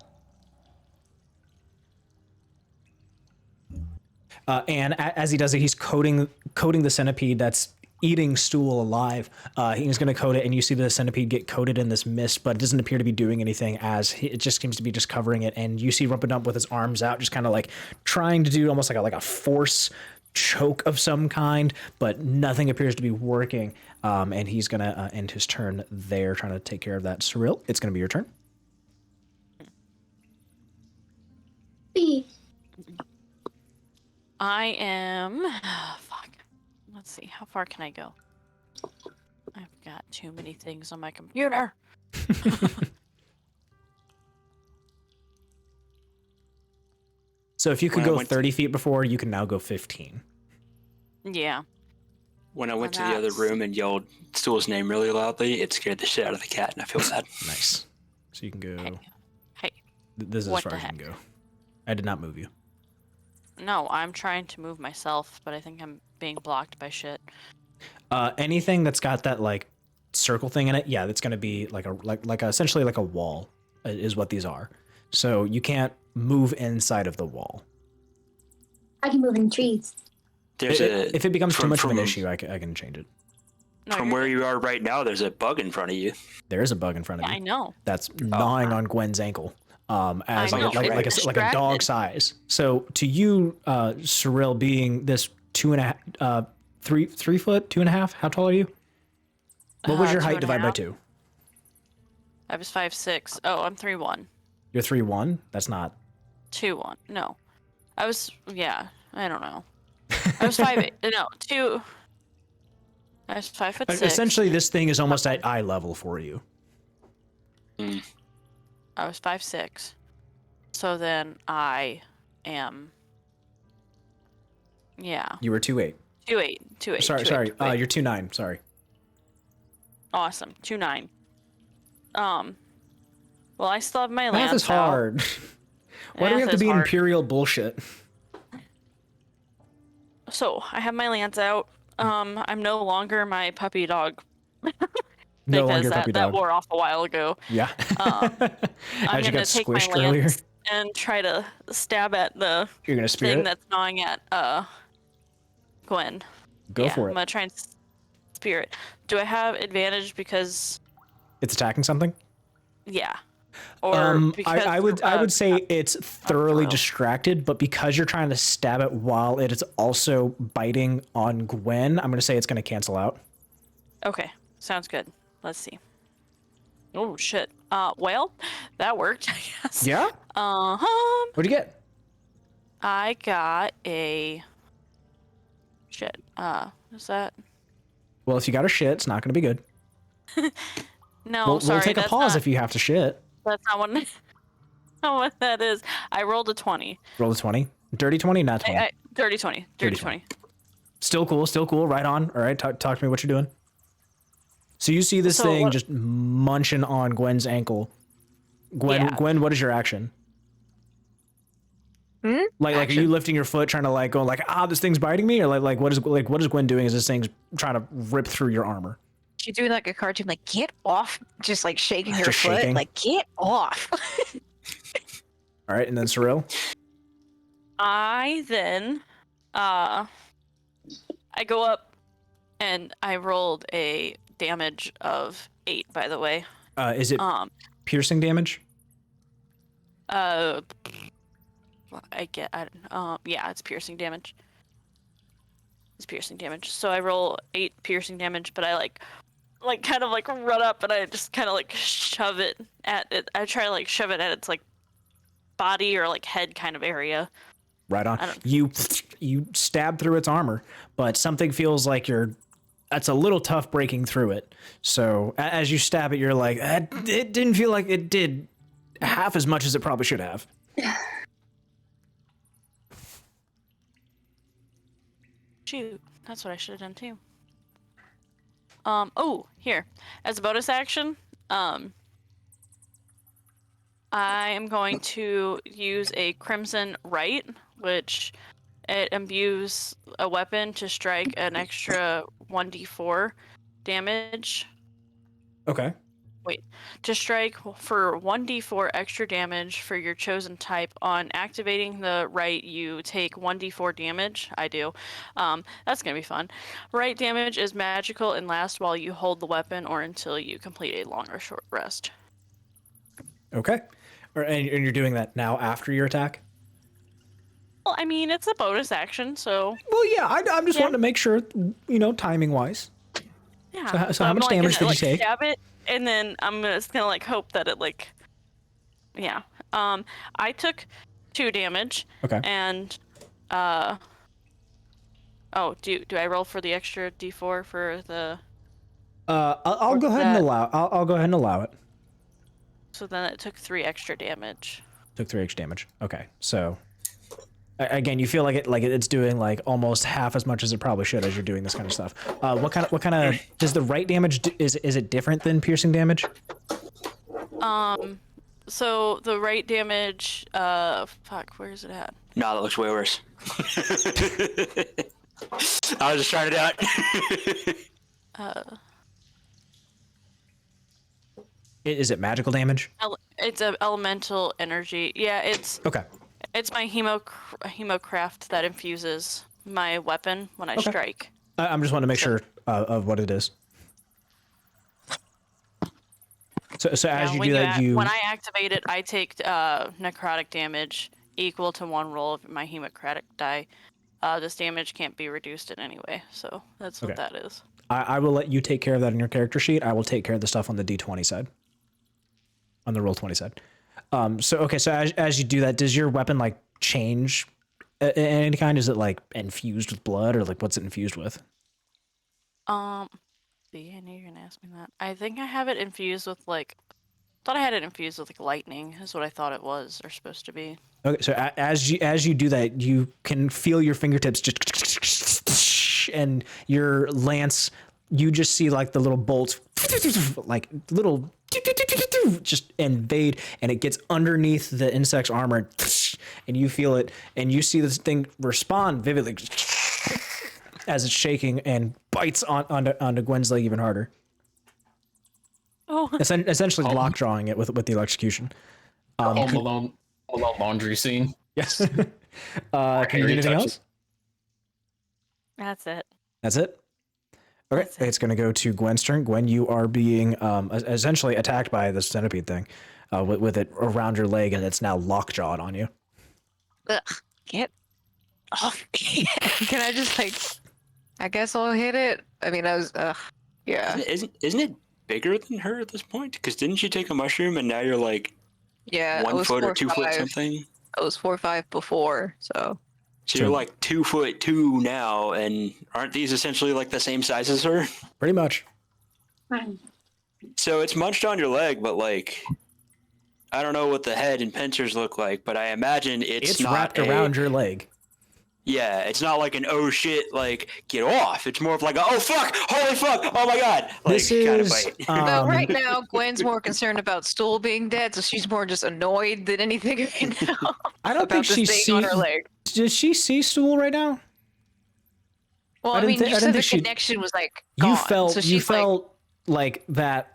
And as he does it, he's coating the centipede that's eating stool alive. He's going to coat it, and you see the centipede get coated in this mist, but it doesn't appear to be doing anything, as it just seems to be just covering it. And you see Rump It Up with his arms out, just kind of like trying to do almost like a force choke of some kind, but nothing appears to be working. And he's going to end his turn there, trying to take care of that. Cirella, it's going to be your turn. B. I am. Fuck. Let's see. How far can I go? I've got too many things on my computer. So if you could go 30 feet before, you can now go 15. Yeah. When I went to the other room and yelled Stool's name really loudly, it scared the shit out of the cat, and I feel bad. Nice. So you can go. Hey. This is as What far the as you can heck? go. I did not move you. No, I'm trying to move myself, but I think I'm being blocked by shit. Anything that's got that like circle thing in it, yeah, that's going to be essentially like a wall is what these are. So you can't move inside of the wall. I can move in trees. If it becomes too much of an issue, I can change it. No, From where you are right now, there's a bug in front of you. There is a bug in front of Yeah, you. I know. That's gnawing on Gwen's ankle. As I know, like a distracted. dog size. So to you, Cirella, being this 2.5, 3 foot, 2.5, how tall are you? What was your height divided by 2? I was 5'6". Oh, I'm 3'1". You're 3'1"? That's not. 2'1". No. I was, yeah, I don't know. I was 5'8". No, 2. I was 5'6". Essentially, this thing is almost at eye level for you. I was 5'6". So then I am. Yeah. You were 2'8". 2'8". Sorry. 2'8". You're 2'9". Sorry. Awesome. 2'9". Well, I still have my Math lance is hard. Why do we have to be imperial bullshit? So I have my lance out. I'm no longer my puppy dog. No because longer a puppy that dog. wore off a while ago. Yeah. I'm As you gonna got take my squished earlier. lance and try to stab at the You're gonna spear thing it. that's gnawing at Gwen. Go yeah, for I'm it. gonna try and spear it. Do I have advantage because It's attacking something. yeah, or because I would say it's thoroughly throw. distracted, but because you're trying to stab it while it is also biting on Gwen, I'm gonna say it's gonna cancel out. Okay, sounds good. Let's see. Oh shit. Well, that worked, I guess. Yeah. What'd you get? I got a shit. Is that? Well, if you got a shit, it's not gonna be good. No, sorry. We'll take a that's pause not, if you have to shit. That's not what. Not what that is. I rolled a 20. Roll a 20. Dirty 20, not 20. Dirty 20. Dirty 20. Still cool. Still cool. Right on. All right. Talk to me what you're doing. So you see this thing just munching on Gwen's ankle. Gwen, what is your action? Like, are you lifting your foot, trying to like go like, this thing's biting me, or like what is Gwen doing? As this thing's trying to rip through your armor? She's doing like a cartoon, like get off, just like shaking her Just foot, shaking. like get off. All right, and then Cirella. I then, I go up, and I rolled a damage of 8. By the way. Is it piercing damage? Yeah, it's piercing damage. It's piercing damage. So I roll 8 piercing damage, but I like kind of like run up and I just kind of like shove it at it. I try to like shove it at its like body or like head kind of area. Right on. You stab through its armor, but something feels like that's a little tough breaking through it. So as you stab it, you're like, it didn't feel like it did half as much as it probably should have. Shoot, that's what I should have done too. Oh, here. As a bonus action, I am going to use a Crimson Right, which it imbues a weapon to strike an extra 1d4 damage. Okay. Wait, to strike for 1d4 extra damage for your chosen type. On activating the right, you take 1d4 damage. I do. That's gonna be fun. Right damage is magical and lasts while you hold the weapon or until you complete a long or short rest. Okay. And you're doing that now after your attack? Well, I mean, it's a bonus action, so... Well, yeah, I'm just wanting to make sure, timing-wise. Yeah. So how much damage did you take? Stab it, and then I'm just gonna like hope that it like... Yeah. I took 2 damage. Okay. And, oh, do I roll for the extra d4 for the... I'll go ahead and allow. I'll go ahead and allow it. So then it took 3 extra damage. Took 3 extra damage. Okay, so again, you feel like it's doing like almost half as much as it probably should as you're doing this kind of stuff. What kind of does the right damage is it different than piercing damage? So the right damage, fuck, where is it at? No, that looks way worse. I was just trying it out. Is it magical damage? It's an elemental energy. Yeah, it's Okay. It's my hemocraft that infuses my weapon when I strike. I'm just wanting to make sure of what it is. So as you do that, when I activate it, I take necrotic damage equal to 1 roll of my hemocratic die. This damage can't be reduced in any way, so that's what that is. I will let you take care of that in your character sheet. I will take care of the stuff on the D20 side. On the Roll20 side. So as you do that, does your weapon like change in any kind? Is it like infused with blood, or like what's it infused with? I knew you were gonna ask me that. I think I have it infused with like, thought I had it infused with like lightning. Is what I thought it was or supposed to be. Okay, so as you do that, you can feel your fingertips just, and your lance. You just see like the little bolts, like little, just invade, and it gets underneath the insect's armor, and you feel it, and you see this thing respond vividly as it's shaking and bites onto Gwen's leg even harder. Oh, Essentially lock drawing it with the electrocution. Home Alone laundry scene. Yes. Can you do anything else? that's it. That's it? Okay, That's it. it's going to go to Gwen's turn. Gwen, you are being essentially attacked by the centipede thing with it around your leg, and it's now lockjawed on you. Ugh, get off me. Can I just like? I guess I'll hit it. I mean, yeah. Isn't it bigger than her at this point? Because didn't she take a mushroom and now you're like Yeah, 1 it was foot or 4 2 foot 5. something? I was 4 5 before, so. So you're like 2'2" now, and aren't these essentially like the same size as her? Pretty much. Fine. So it's munched on your leg, but like, I don't know what the head and pincers look like, but I imagine it's not wrapped around your leg. Yeah, it's not like an oh shit, like get off. It's more of like a, oh fuck, holy fuck, oh my god, like This kind of is bite. But right now, Gwen's more concerned about Stool being dead, so she's more just annoyed than anything right now. I don't think about she this thing on her sees. leg. Does she see Stool right now? Well, I I didn't mean, thi- I you didn't said the think she- connection was like gone. You felt so you she's like, felt like that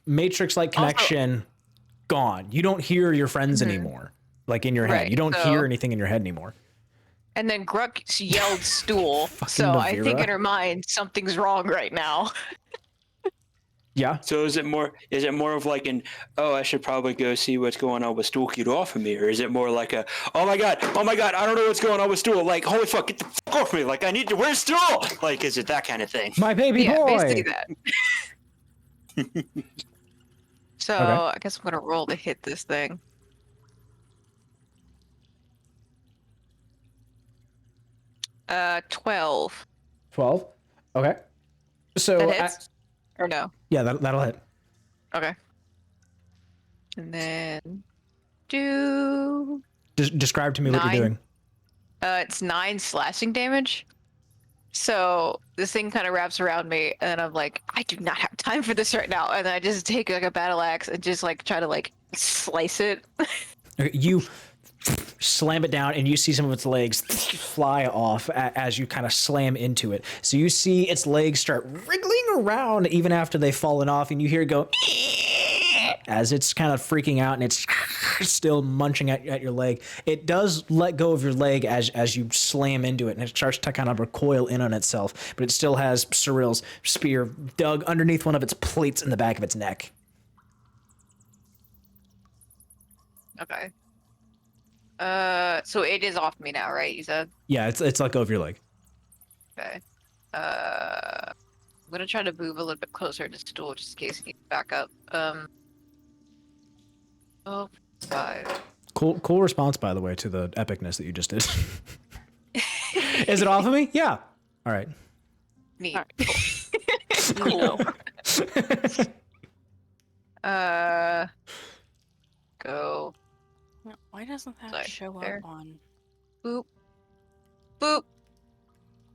matrix like Also- connection gone. You don't hear your friends anymore. Like in your head. Right, You don't so- hear anything in your head anymore. and then Gruk yelled stool. Fucking So I think Nevira. in her mind, something's wrong right now. Yeah. So is it more of like an, oh, I should probably go see what's going on with Stool, get off of me, or is it more like a, oh my god, I don't know what's going on with Stool, like holy fuck, get the fuck off me, like I need to, where's Stool? Like, is it that kind of thing? My baby Yeah, boy. basically that. So Okay. I guess I'm gonna roll to hit this thing. 12. 12. Okay. So That hits? Or no? yeah, that'll hit. Okay. And then do Describe to me what 9. you're doing. It's 9 slashing damage. So this thing kind of wraps around me, and I'm like, I do not have time for this right now. And then I just take like a battle axe and just like try to like slice it. Okay, you slam it down, and you see some of its legs fly off as you kind of slam into it. So you see its legs start wriggling around even after they've fallen off, and you hear it go as it's kind of freaking out, and it's still munching at your leg. It does let go of your leg as you slam into it, and it starts to kind of recoil in on itself, but it still has Cirella's spear dug underneath one of its plates in the back of its neck. Okay. So it is off me now, right? You said? Yeah, it's let go of your leg. Okay. I'm gonna try to move a little bit closer to Stool just in case he needs back up. Oh, 5. Cool response, by the way, to the epicness that you just did. Is it off of me? Yeah. All right. Neat. Cool. Go. Why doesn't that Sorry, show there. up on? Boop. Boop.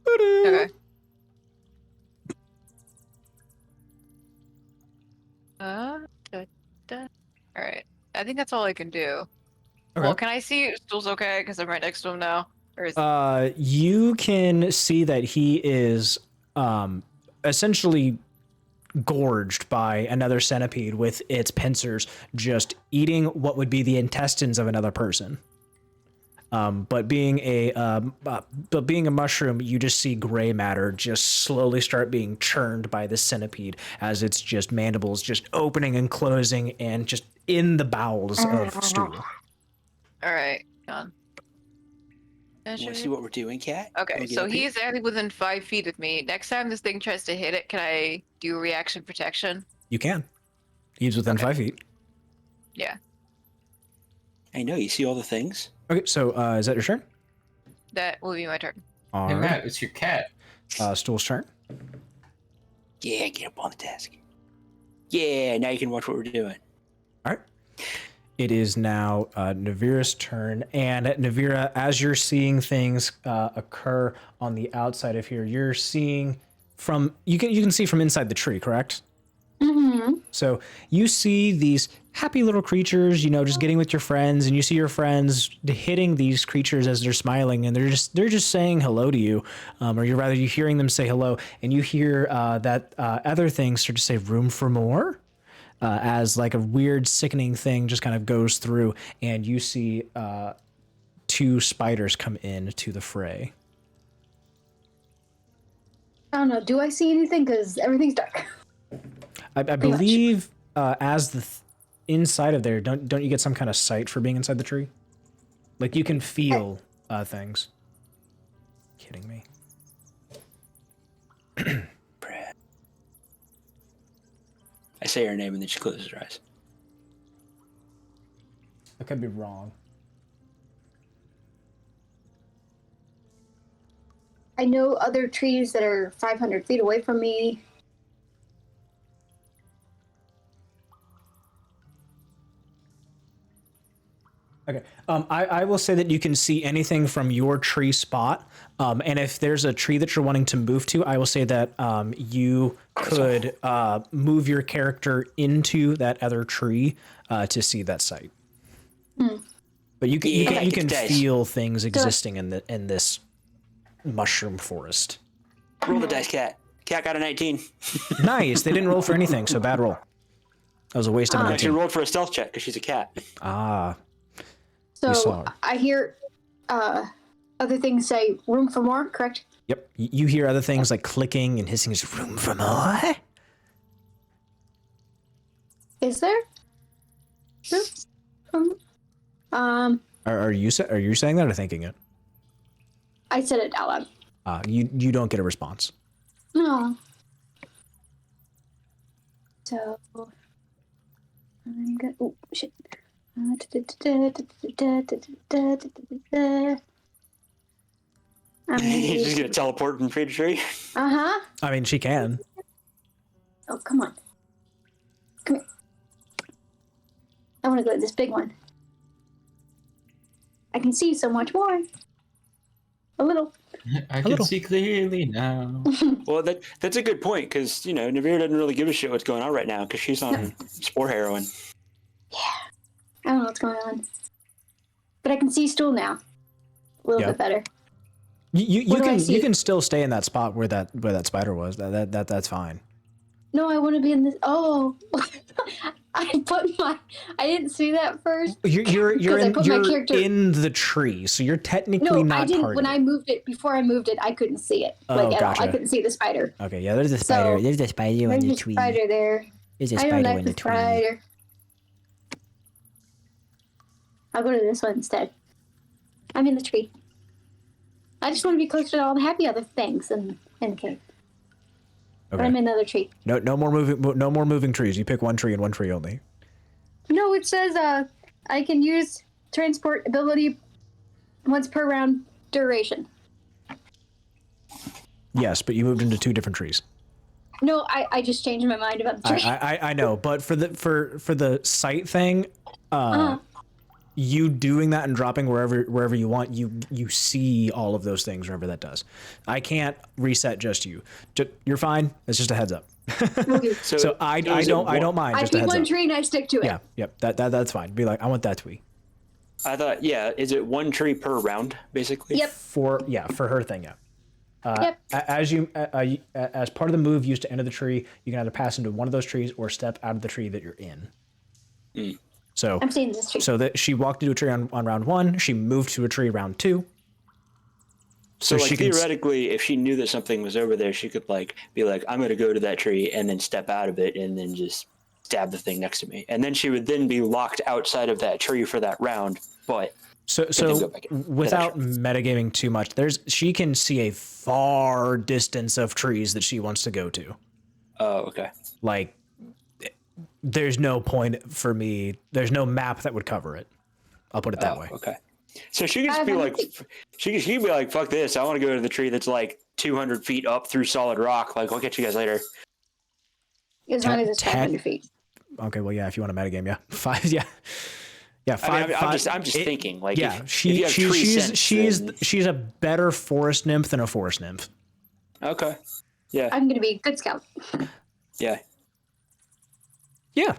Okay. All right. I think that's all I can do. Okay. Well, can I see if Stool's okay? Because I'm right next to him now. Or is You can see that he is essentially gorged by another centipede with its pincers, just eating what would be the intestines of another person. But being a mushroom, you just see gray matter just slowly start being churned by the centipede as its just mandibles just opening and closing and just in the bowels of Stool. all right. Done. Want to see what we're doing, Cat? Okay, Wanna get so up here? he's exactly within 5 feet of me. Next time this thing tries to hit it, can I do reaction protection? You can. He's within 5 feet. Yeah. I know, you see all the things? Okay, so is that your turn? That will be my turn. All Hey right. Matt, it's your cat. Stool's turn. Yeah, get up on the desk. Yeah, now you can watch what we're doing. All right. It is now Nevira's turn, and Nevira, as you're seeing things occur on the outside of here, you're seeing from you can see from inside the tree, correct? Mm-hmm. So you see these happy little creatures, just getting with your friends, and you see your friends hitting these creatures as they're smiling, and they're just saying hello to you, or you're hearing them say hello, and you hear that other things start to say room for more. as like a weird sickening thing just kind of goes through, and you see 2 spiders come in to the fray. I don't know. Do I see anything? Because everything's dark. I believe as the inside of there, don't you get some kind of sight for being inside the tree? Like you can feel things. Kidding me? I say her name and then she closes her eyes. I could be wrong. I know other trees that are 500 feet away from me. Okay. I will say that you can see anything from your tree spot. And if there's a tree that you're wanting to move to, I will say that you could move your character into that other tree to see that site. But you can feel things existing in this mushroom forest. Roll the dice, cat. Cat got a 19. Nice. They didn't roll for anything, so bad roll. That was a waste of a She 19. rolled for a stealth check because she's a cat. Ah. So I hear other things say room for more, correct? Yep. You hear other things like clicking and hissing. Is room for more? Is there? Are you saying that or thinking it? I said it out loud. You don't get a response. No. So I'm good. Oh shit. She's just gonna teleport from tree to tree. Uh-huh. I mean, she can. Oh, come on. Come here. I want to go to this big one. I can see so much more. A little. I can see clearly now. Well, that's a good point because Nevira doesn't really give a shit what's going on right now because she's on spore heroin. Yeah. I don't know what's going on. But I can see stool now. A little bit better. You can still stay in that spot where that spider was. That's fine. No, I want to be in this. Oh, I didn't see that first. You're in the tree, so you're technically not. No, I didn't. Party. When I moved it, before I moved it, I couldn't see it. At all. I couldn't see the spider. Okay, yeah, there's a spider. So, there's a spider in the tree. There's a spider there. There's a I spider don't like in the the tree. spider. I'll go to this one instead. I'm in the tree. I just want to be closer to all the happy other things in the cave. Okay. But I'm in another tree. No more moving trees. You pick one tree and one tree only. No, it says I can use transport ability once per round duration. Yes, but you moved into 2 different trees. No, I just changed my mind about the tree. I know, but for the sight thing, you doing that and dropping wherever you want, you see all of those things wherever that does. I can't reset just you. You're fine. It's just a heads up. Okay. So I don't mind. I just a pick heads one up. tree and I stick to it. Yeah, yep. That's fine. Be like, I want that tree. I thought, is it 1 tree per round, basically? Yep. For her thing, yeah. Yep. As part of the move used to enter the tree, you can either pass into one of those trees or step out of the tree that you're in. So I'm seeing this tree. So that she walked into a tree on round 1, she moved to a tree round 2. So like theoretically, if she knew that something was over there, she could be like, I'm going to go to that tree and then step out of it and then just stab the thing next to me. And then she would then be locked outside of that tree for that round. But so without metagaming too much, she can see a far distance of trees that she wants to go to. Oh, okay. Like, there's no point for me. There's no map that would cover it. I'll put it that way. Okay. So she could just be like, she could be like, fuck this. I want to go to the tree that's like 200 feet up through solid rock. Like, I'll catch you guys later. As long as it's 500 feet. Okay, well, yeah, if you want to metagame, yeah. 5, yeah. Yeah, 5. I mean, I'm just thinking, like, yeah, she's a better forest nymph than a forest nymph. Okay. Yeah. I'm going to be a good scout. Yeah. Yeah.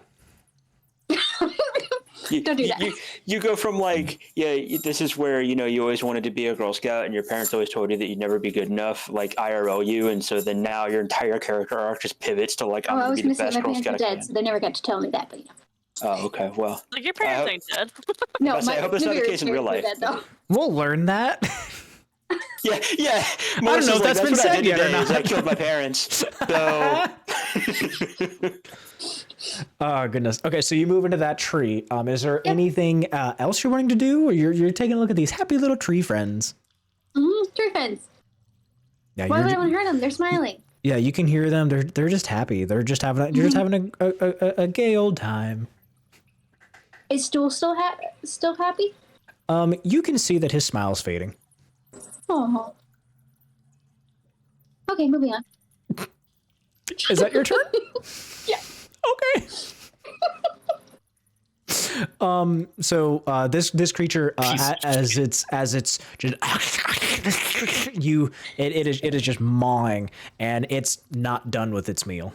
Don't do that. You go from like, this is where, you always wanted to be a Girl Scout and your parents always told you that you'd never be good enough, like IRL you. And so then now your entire character arc just pivots to like, I'm I going was to be going the to say best my Girl parents are Scout I dead, can. so they never got to tell me that. But Oh, okay. Well, Like your parents ain't dead. no, I hope that's not the Nevira's case in real parents life. are dead, though. We'll learn that. yeah. I don't know if that's been said yet or not. I killed my parents. So. Oh goodness. Okay, so you move into that tree. Is there anything else you're wanting to do, or you're taking a look at these happy little tree friends? Tree friends. Yeah, Why would I want to hurt them? They're smiling. Yeah, you can hear them. They're just happy. They're just having you're just having a gay old time. Is Stool still happy? You can see that his smile's fading. Oh. Okay, moving on. Is that your turn? Yeah. Okay. So this creature as it's just it is just mawing, and it's not done with its meal.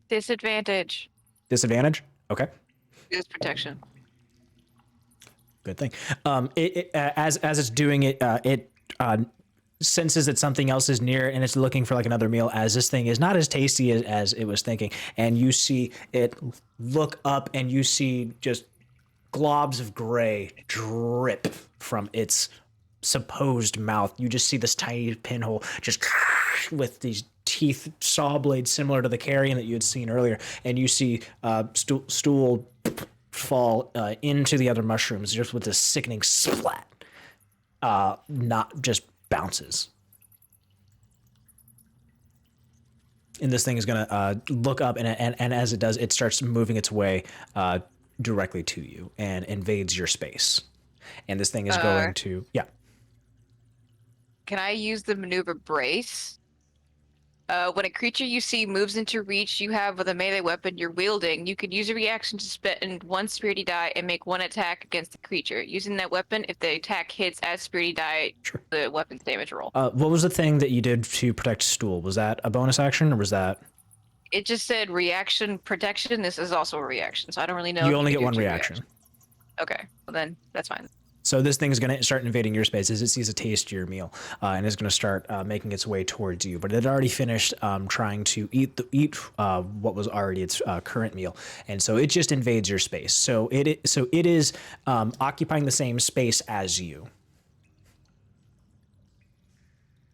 Disadvantage. Disadvantage? Okay. Use protection. Good thing. As it's doing it, it senses that something else is near, and it's looking for like another meal, as this thing is not as tasty as it was thinking. And you see it look up, and you see just globs of gray drip from its supposed mouth. You just see this tiny pinhole just with these teeth, saw blades similar to the carrion that you had seen earlier, and you see stool fall into the other mushrooms just with this sickening splat. Not just bounces. And this thing is going to look up, and as it does, it starts moving its way directly to you and invades your space. And this thing is going to... Yeah. Can I use the maneuver brace? When a creature you see moves into reach you have with a melee weapon you're wielding, you can use a reaction to spend one spirity die and make one attack against the creature. Using that weapon, if the attack hits as spirity die, the weapon's damage roll. What was the thing that you did to protect Stool? Was that a bonus action, or was that... It just said reaction protection. This is also a reaction, so I don't really know. You only get one reaction. Okay, well then, that's fine. So this thing is going to start invading your space as it sees a taste your meal, and is going to start making its way towards you. But it had already finished trying to eat what was already its current meal, and so it just invades your space. So it is occupying the same space as you.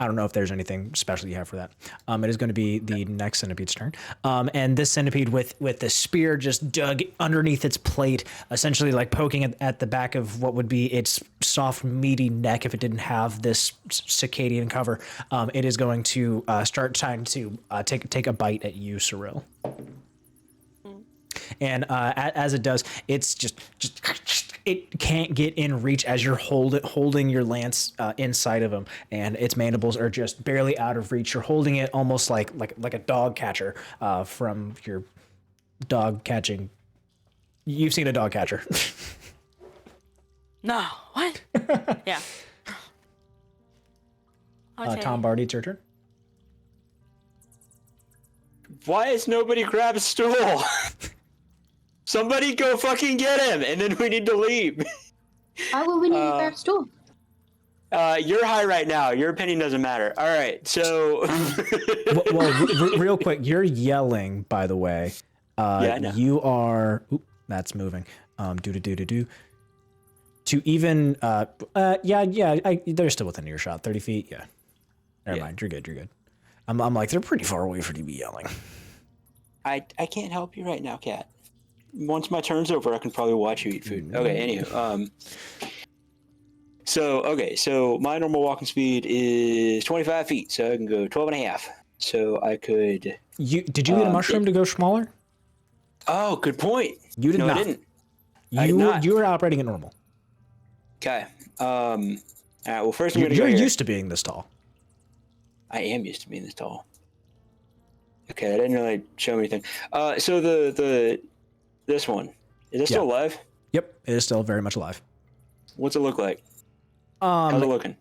I don't know if there's anything special you have for that. It is going to be the next centipede's turn. And this centipede with the spear just dug underneath its plate, essentially like poking at the back of what would be its soft, meaty neck if it didn't have this circadian cover. It is going to start trying to take a bite at you, Cirella. And as it does, it's just it can't get in reach as you're holding your lance inside of him, and its mandibles are just barely out of reach. You're holding it almost like a dog catcher from your dog catching. You've seen a dog catcher. No, what? Yeah. Okay. Tom Bardy, it's your turn. Why is nobody grabbed Stool? Somebody go fucking get him, and then we need to leave. Why would we need to grab Stool? You're high right now. Your opinion doesn't matter. All right, so... real quick, you're yelling, by the way. Yeah, I know. You are... Oop, that's moving. To even... they're still within earshot. 30 feet, yeah. Never mind, you're good. I'm like, they're pretty far away for you to be yelling. I can't help you right now, Cat. Once my turn's over, I can probably watch you eat food. Okay, anywho. So my normal walking speed is 25 feet, so I can go 12 and a half. So I could... Did you eat a mushroom to go smaller? Oh, good point. You did not. I didn't. You were operating at normal. Okay. All right, well, first I'm going to go You're here. used to being this tall. I am used to being this tall. Okay, that didn't really show me anything. So this one, is it still alive? Yep, it is still very much alive. What's it look like? How's it looking?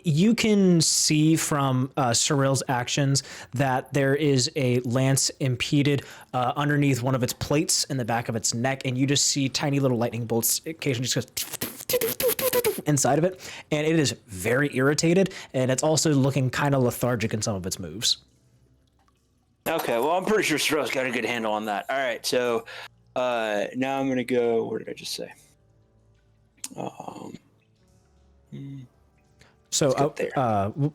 you can see from Cirella's actions that there is a lance impeded underneath one of its plates in the back of its neck, and you just see tiny little lightning bolts occasionally just goes inside of it, and it is very irritated, and it's also looking kind of lethargic in some of its moves. Okay, well, I'm pretty sure Cirella's got a good handle on that. All right, so now I'm gonna go. Where did I just say? So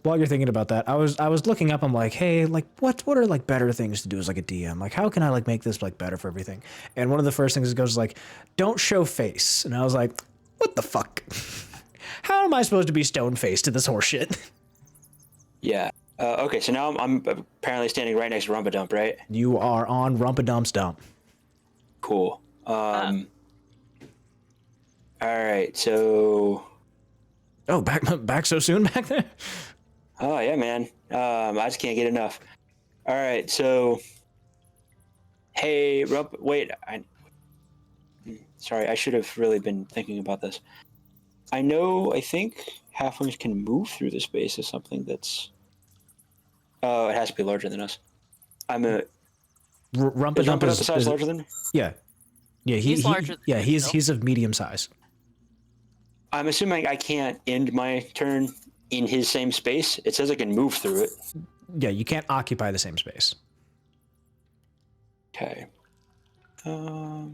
while you're thinking about that, I was looking up. I'm like, hey, like what are like better things to do as like a DM? Like, how can I like make this like better for everything? And one of the first things it goes is like, don't show face. And I was like, what the fuck? How am I supposed to be stone faced to this horseshit? Yeah. Okay, so now I'm apparently standing right next to Rumpadump, right? You are on Rumpadump's dump. Cool. All right, so. Oh, back so soon back there? Oh yeah, man. I just can't get enough. All right, so. Hey, wait. Sorry, I should have really been thinking about this. I think halflings can move through the space as something that's. Oh, it has to be larger than us. I'm a. Rumpadump is the size larger than me? Yeah. Yeah, He's larger than you, he's of medium size. I'm assuming I can't end my turn in his same space. It says I can move through it. Yeah, you can't occupy the same space. Okay. No,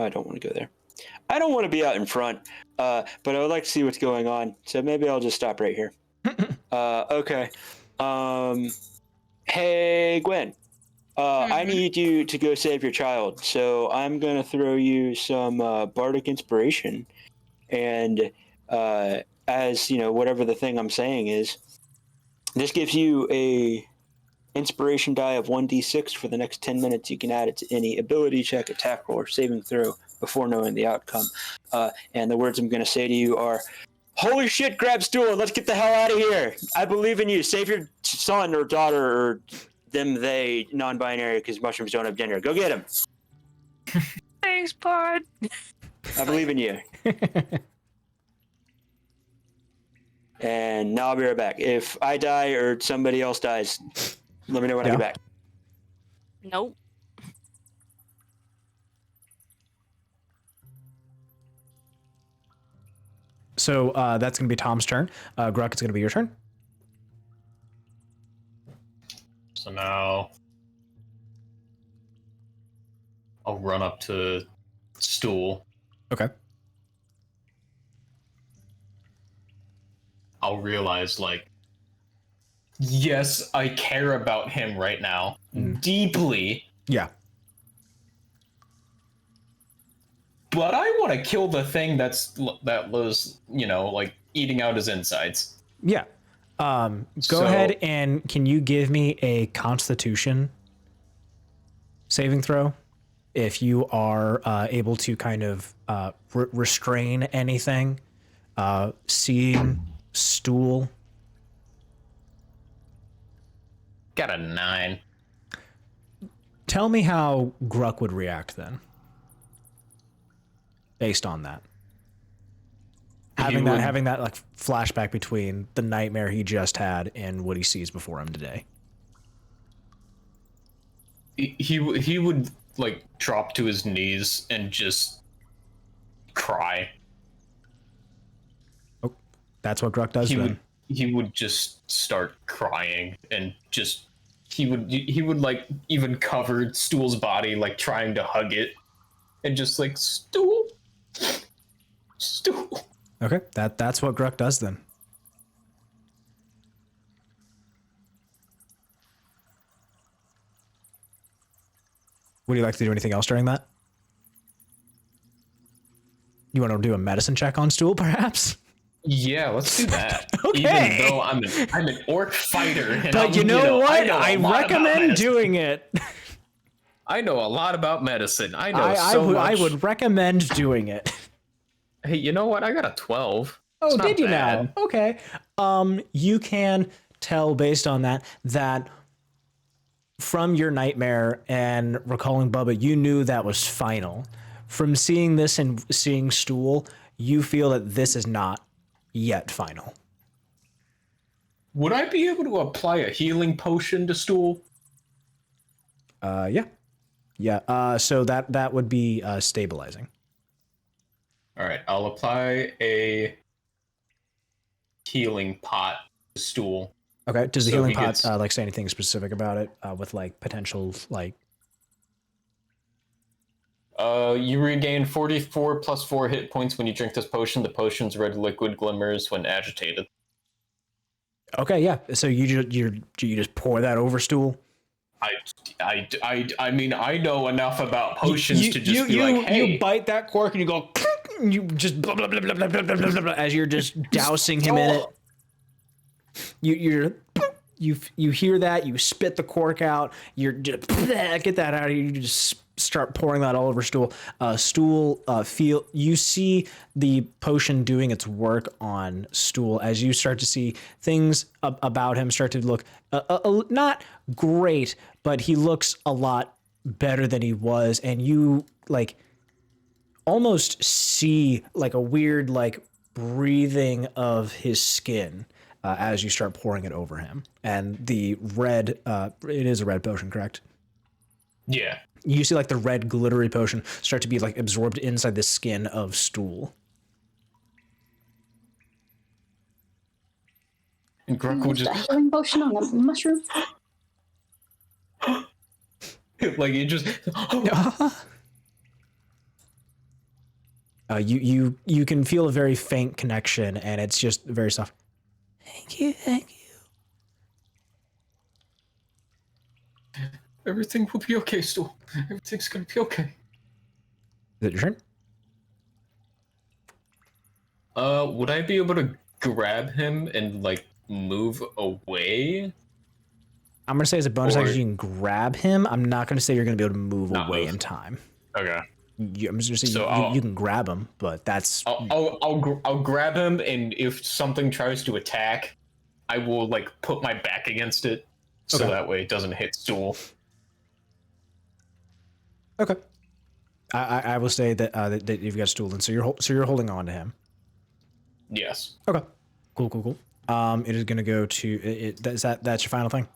I don't want to go there. I don't want to be out in front, but I would like to see what's going on. So maybe I'll just stop right here. Okay. Hey, Gwen. I need you to go save your child. So I'm going to throw you some bardic inspiration. And as, whatever the thing I'm saying is, this gives you a inspiration die of 1d6 for the next 10 minutes. You can add it to any ability check, attack roll, or saving throw before knowing the outcome. And the words I'm going to say to you are, holy shit, grab stool and let's get the hell out of here. I believe in you. Save your son or daughter or them, they, non-binary, because mushrooms don't have gender. Go get him. Thanks, Bard. I believe in you. And now I'll be right back. If I die or somebody else dies, let me know when I get back. Nope. So that's going to be Tom's turn. Gruk, it's going to be your turn. So now I'll run up to Stool. Okay. I'll realize, like, yes, I care about him right now. Deeply. Yeah. But I want to kill the thing that was, like, eating out his insides. Yeah. Go ahead and can you give me a Constitution saving throw? If you are able to kind of restrain anything, seeing stool. Got a 9. Tell me how Gruk would react then. Based on that. Having that like flashback between the nightmare he just had and what he sees before him today. He would like drop to his knees and just cry. Oh, that's what Gruk does He would just start crying and just he would like even cover Stool's body, like trying to hug it, and just like Stool. Okay, that's what Gruk does then. Would you like to do anything else during that? You want to do a medicine check on Stool, perhaps? Yeah, let's do that. Okay. Even though I'm an orc fighter, and but you know what? I recommend doing it. I know a lot about medicine. I would recommend doing it. Hey, you know what? I got a 12. Oh, did you now? Okay. You can tell based on that from your nightmare and recalling Bubba, you knew that was final. From seeing this and seeing Stool, you feel that this is not yet final. Would I be able to apply a healing potion to Stool? Yeah. So that would be stabilizing. All right, I'll apply a healing pot to Stool. Okay. Does the So healing he pot gets- like say anything specific about it with like potential like? You regain 44 plus 4 hit points when you drink this potion. The potion's red liquid glimmers when agitated. Okay, yeah. So you just pour that over Stool. I mean, I know enough about potions to just be like, hey. You bite that cork and you go, and you just blah, blah, blah, blah, blah, blah, blah, blah, blah, as you're just dousing him in it. You hear that, you spit the cork out, you're just get that out of you, you just start pouring that all over Stool. You see the potion doing its work on Stool as you start to see things about him start to look not great, but he looks a lot better than he was, and you like almost see like a weird like breathing of his skin as you start pouring it over him. And the red, it is a red potion, correct? Yeah. You see like the red glittery potion start to be like absorbed inside the skin of Stool. And Gruk will Just a just healing potion on a mushroom. like it just You can feel a very faint connection, and it's just very soft. Thank you. everything will be okay, Stool. Everything's gonna be okay. Is it your turn? Would I be able to grab him and like move away? I'm gonna say as a bonus Or- action you can grab him. I'm not gonna say you're gonna be able to move Not away move. in time. Okay. I'm just gonna say So you can grab him, but that's I'll grab him, and if something tries to attack, I will like put my back against it, so Okay. that way it doesn't hit Stool. okay. I will say that that you've got Stool, and so you're holding on to him. Yes. Okay. Cool. It is gonna go to that's your final thing.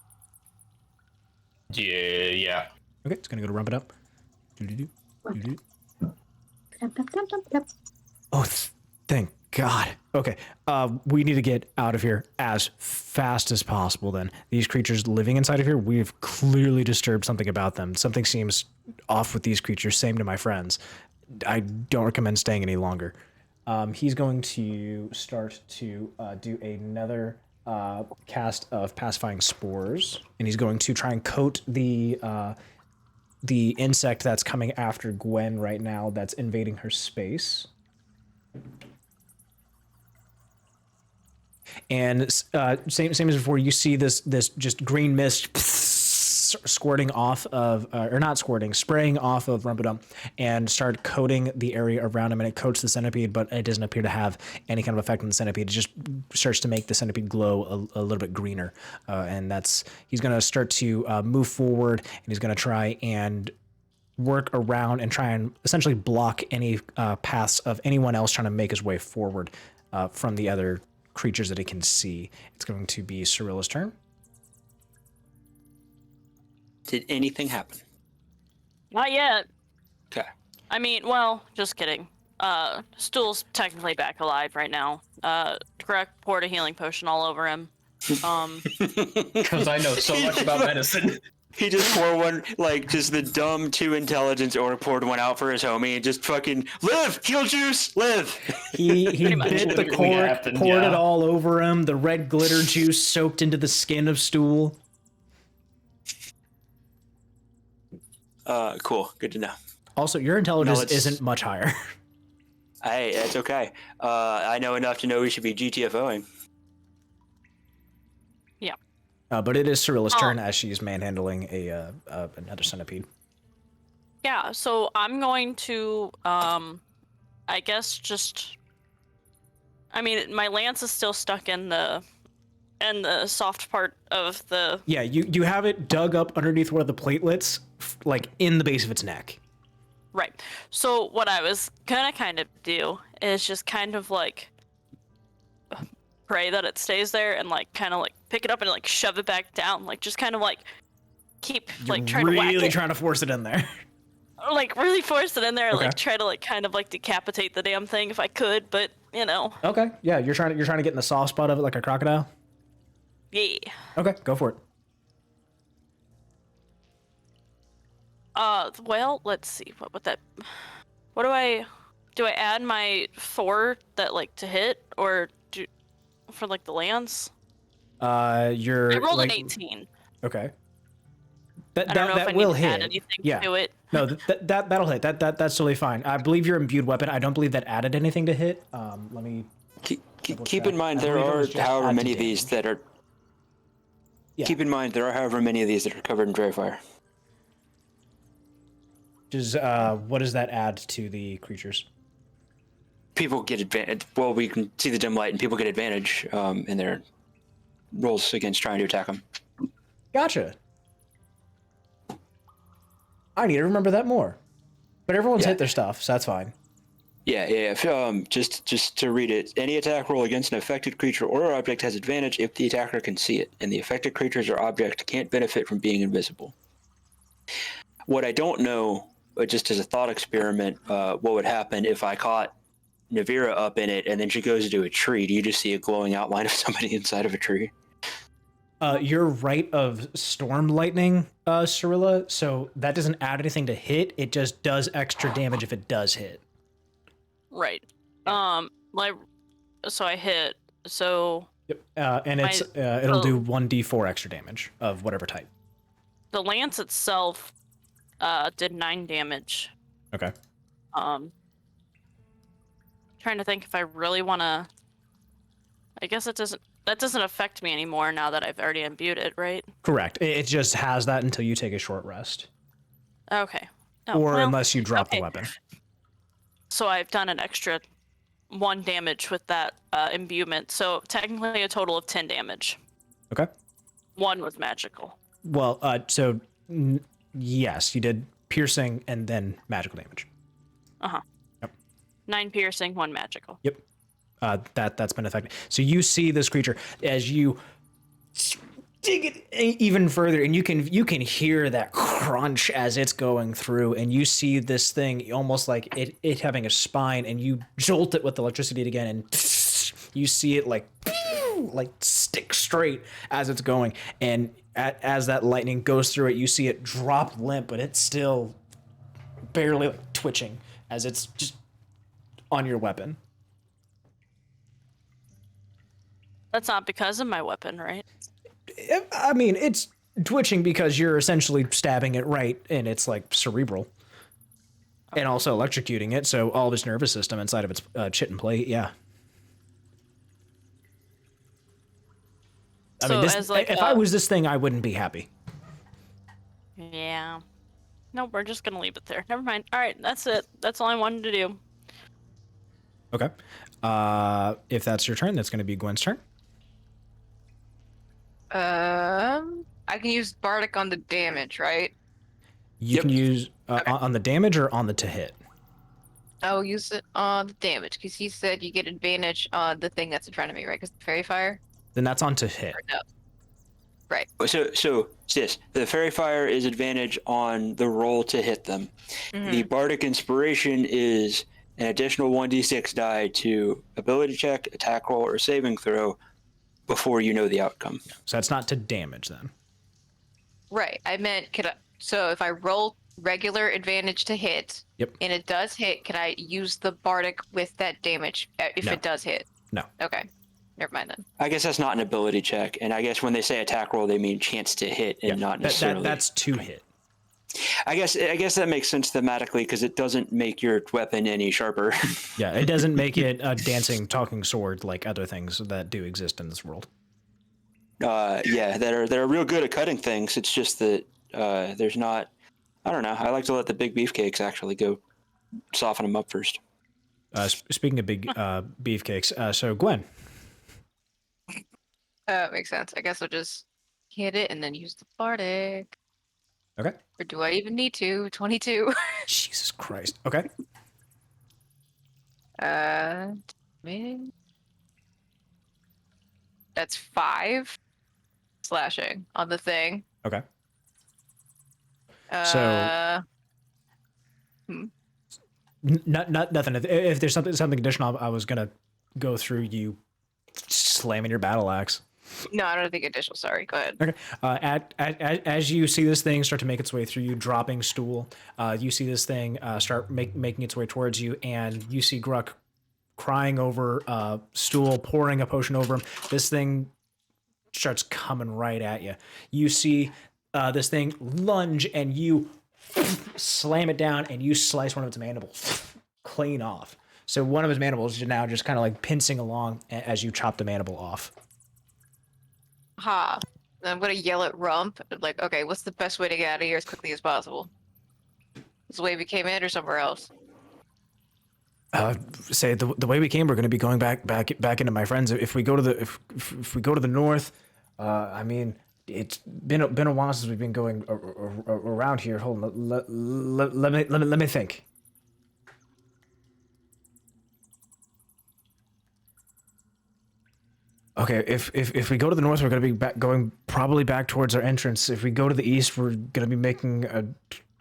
Yeah. Okay, it's gonna go to rump it up. Doo-doo-doo. Oh, thank God. Okay, we need to get out of here as fast as possible then. These creatures living inside of here, we've clearly disturbed something about them. Something seems off with these creatures, same to my friends. I don't recommend staying any longer. He's going to start to do another cast of pacifying spores, and he's going to try and coat the insect that's coming after Gwen right now that's invading her space. And same as before, you see this just green mist squirting off of, or not squirting, spraying off of Rumpedump and start coating the area around him, and it coats the centipede, but it doesn't appear to have any kind of effect on the centipede. It just starts to make the centipede glow a little bit greener, and he's going to start to move forward, and he's going to try and work around and try and essentially block any paths of anyone else trying to make his way forward from the other creatures that he can see. It's going to be Cirella's turn. Did anything happen? Not yet. Okay. I mean, well, just kidding. Stool's technically back alive right now. Gruk poured a healing potion all over him. Because I know so much about medicine. He just poured one, like, just the dumb 2 intelligence order poured one out for his homie and just fucking, live! Heal juice! Live! He much. bit the Literally cork, happened, poured yeah. it all over him. The red glitter juice soaked into the skin of Stool. Cool. Good to know. Also, your intelligence it's- isn't much higher. Hey, that's okay. I know enough to know we should be GTFOing. But it is Cirella's turn as she's manhandling another centipede. Yeah, so I'm going to, I guess just, I mean, my lance is still stuck in the soft part of the. Yeah, you have it dug up underneath one of the platelets, like in the base of its neck. Right. So what I was gonna kind of do is just kind of like pray that it stays there and like kind of like pick it up and like shove it back down, like just kind of like keep You're like trying to whack really it, trying to force it in there. like really force it in there, Okay. like try to like kind of like decapitate the damn thing if I could, but you know. Okay. Yeah, you're trying to get in the soft spot of it like a crocodile. Yeah. Okay, go for it. Well, let's see. What do I add my 4 that like to hit or do for like the lands? You're I rolled like, an 18. Okay. I don't know if I will need to hit. add anything Yeah. to it. No, that'll hit. That's totally fine. I believe your imbued weapon. I don't believe that added anything to hit. Let me Keep in mind I there believe it are was just however add to many of these damage. that are. Yeah. Keep in mind there are however many of these that are covered in Dry Fire. What does that add to the creatures? People get advantage. Well, we can see the dim light, and people get advantage in their rolls against trying to attack them. Gotcha. I need to remember that more. But everyone's hit their stuff, so that's fine. Yeah. Just to read it, any attack roll against an affected creature or object has advantage if the attacker can see it, and the affected creatures or object can't benefit from being invisible. What I don't know, but just as a thought experiment, what would happen if I caught Nevira up in it and then she goes into a tree? Do you just see a glowing outline of somebody inside of a tree? You're right of storm lightning, Cirella, so that doesn't add anything to hit. It just does extra damage if it does hit. Right. So I hit. So Yep. And it'll do 1d4 extra damage of whatever type. the lance itself did 9 damage. Okay. Trying to think if I really want to. I guess that doesn't affect me anymore now that I've already imbued it, right? Correct. It just has that until you take a short rest. Okay. Oh, Or well, unless you drop the okay. weapon. So I've done an extra 1 damage with that imbuement. So technically a total of 10 damage. Okay. 1 was magical. Well, yes, you did piercing and then magical damage. Uh-huh. Yep. 9 piercing, 1 magical. Yep. That's been effective. So you see this creature as you dig it even further, and you can hear that crunch as it's going through, and you see this thing almost like it having a spine, and you jolt it with electricity again, and you see it like stick straight as it's going, and as that lightning goes through it, you see it drop limp, but it's still barely like twitching as it's just on your weapon. That's not because of my weapon, right? I mean, it's twitching because you're essentially stabbing it right, and it's like cerebral. And also electrocuting it, so all of its nervous system inside of its chit and plate, yeah. I mean, So as like if I was this thing, I wouldn't be happy. Yeah. No, we're just gonna leave it there. Never mind. All right, that's it. That's all I wanted to do. Okay. If that's your turn, that's going to be Gwen's turn. I can use Bardic on the damage, right? You can use on the damage or on the to hit. I'll use it on the damage because he said you get advantage on the thing that's in front of me, right? Because the fairy fire. Then that's on to hit. Or no. Right. So this the fairy fire is advantage on the roll to hit them. Mm-hmm. The bardic inspiration is an additional 1d6 die to ability check, attack roll, or saving throw before you know the outcome. So that's not to damage then. Right. I meant so if I roll regular advantage to hit, Yep. and it does hit, can I use the Bardic with that damage if No. it does hit? No. Okay. Never mind then. I guess that's not an ability check, and I guess when they say attack roll, they mean chance to hit and not necessarily. That's to hit. I guess that makes sense thematically because it doesn't make your weapon any sharper. Yeah, it doesn't make it a dancing, talking sword like other things that do exist in this world. Yeah, that are real good at cutting things. It's just that there's not. I don't know. I like to let the big beefcakes actually go soften them up first. Speaking of big beefcakes, so Gwen. Makes sense. I guess I'll just hit it and then use the Bardic. Okay. Or do I even need to? 22. Jesus Christ. Okay. Man. That's 5 slashing on the thing. Okay. Uh, Nothing. If there's something additional, I was gonna go through you slamming your battle axe. no, I don't think additional. Sorry, go ahead. Okay. As you see this thing start to make its way through you, dropping stool, you see this thing start making its way towards you, and you see Gruk crying over stool, pouring a potion over him. This thing starts coming right at you. You see this thing lunge, and you slam it down, and you slice one of its mandibles clean off. So one of his mandibles is now just kind of like pincing along as you chop the mandible off. Ha. Then I'm gonna yell at Rump, like, okay, what's the best way to get out of here as quickly as possible? Is the way we came in or somewhere else? Say the way we came, we're going to be going back into my friends. If we go to the if we go to the north, I mean, it's been a while since we've been going around here. Hold on, let me think. Okay, if we go to the north, we're going to be going probably back towards our entrance. If we go to the east, we're going to be making a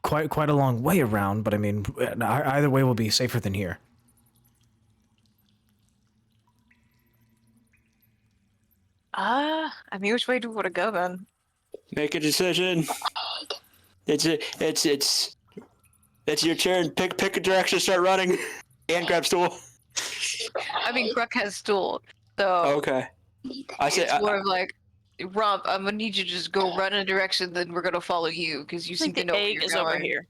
quite a long way around. But I mean, either way will be safer than here. I mean, which way do we want to go then? Make a decision. It's your turn. Pick a direction. Start running, and grab stool. I mean, Gruk has stool, so Okay. I said it's more of like, Rump, I'm gonna need you to just go run in a direction, then we're gonna follow you because you I seem think to the know where egg you're is going. over here.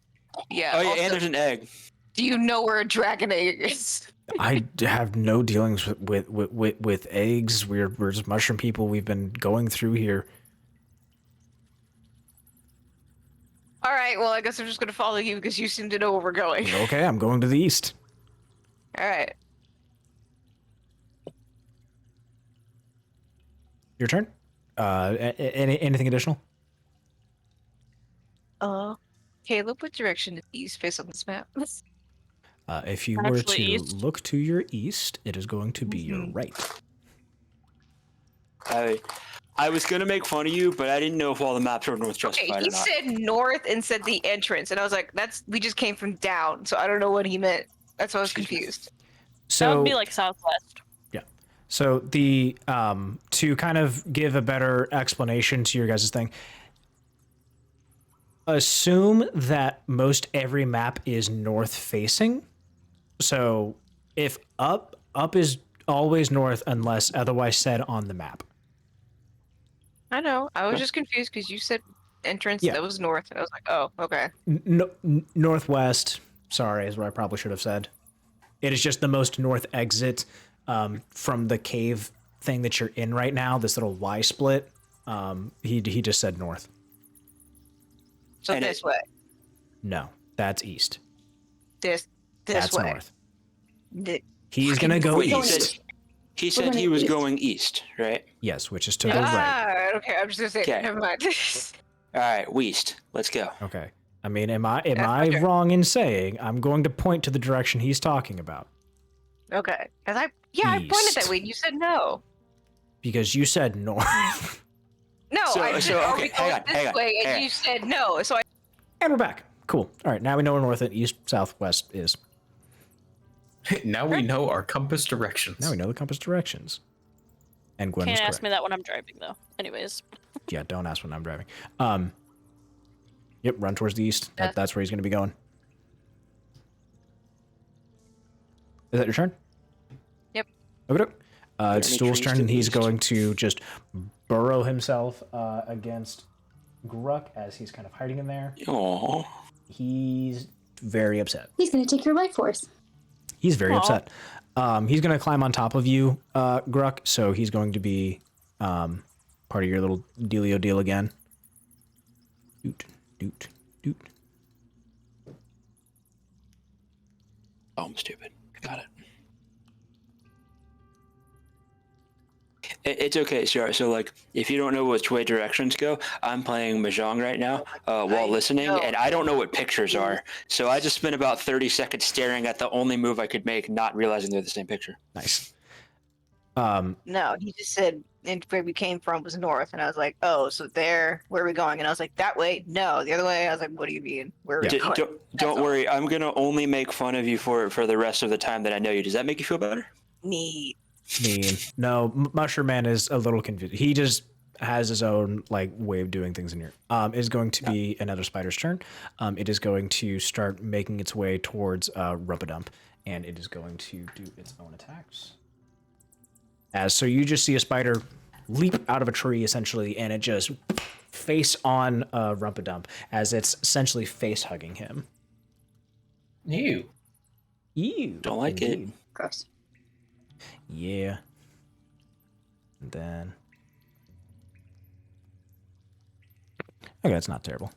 Yeah. Oh yeah, also, and there's an egg. do you know where a dragon egg is? I have no dealings with eggs. We're just mushroom people. We've been going through here. All right. Well, I guess I'm just gonna follow you because you seem to know where we're going. Okay, I'm going to the east. All right. Your turn. Anything additional? Caleb, what direction is east face on this map? If you were Actually, to east. look to your east, it is going to be your right. I was gonna make fun of you, but I didn't know if all the maps were north Okay, justified he or not. said north and said the entrance, and I was like, we just came from down, so I don't know what he meant. That's why I was confused. So That would be like southwest. So the to kind of give a better explanation to your guys' thing, assume that most every map is north facing. So if up is always north unless otherwise said on the map. I know. I was just confused because you said entrance Yeah. that was north, and I was like, oh, okay. Northwest, sorry, is what I probably should have said. It is just the most north exit from the cave thing that you're in right now, this little Y split. He just said north. So And this way. No, that's east. This That's way. north. Th- He's gonna go Wait, east. he said he was going east, right? Yes, which is to the right. Okay, I'm just gonna say, Okay. never mind. All right, west. Let's go. Okay. I mean, am I my turn. wrong in saying I'm going to point to the direction he's talking about? Okay. Cause I pointed that East. way, and you said no. Because you said north. No, So- I said, so, are okay, we hang going on, this hang on, way, and hang on. you said no. So I And we're back. Cool. All right, now we know where north and east, southwest is. Now we know our compass directions. Now we know the compass directions. And Gwen was Can't correct. ask me that when I'm driving, though. Anyways, Yeah, don't ask when I'm driving. Yep, run towards the east. That's where he's going to be going. Is that your turn? Yep. Okay. It's any Stool's trees turn, to and the he's east? going to just burrow himself against Gruk as he's kind of hiding in there. Oh, He's very upset. He's gonna take your life force. He's very Aw. upset. He's going to climb on top of you, Gruk, so he's going to be part of your little dealio deal again. Doot, doot, doot. I'm stupid. Got it. It's okay, sure. So, like, if you don't know which way directions go, I'm playing Mahjong right now while listening, and I don't know what pictures are. So I just spent about 30 seconds staring at the only move I could make, not realizing they're the same picture. Nice. No, he just said and where we came from was north, and I was like, oh, so there, where are we going? And I was like, that way? No, the other way. I was like, what do you mean? Where are we going? Don't worry, I'm gonna only make fun of you for the rest of the time that I know you. Does that make you feel better? Neat. Mean. No, Mushroom Man is a little confused. He just has his own like way of doing things in here. It is going to be another spider's turn. It is going to start making its way towards Rumpadump, and it is going to do its own attacks. So you just see a spider leap out of a tree essentially, and it just face on Rumpadump as it's essentially face hugging him. Ew. Ew. Don't like it. Gross. Yeah. And then. Okay, that's not terrible.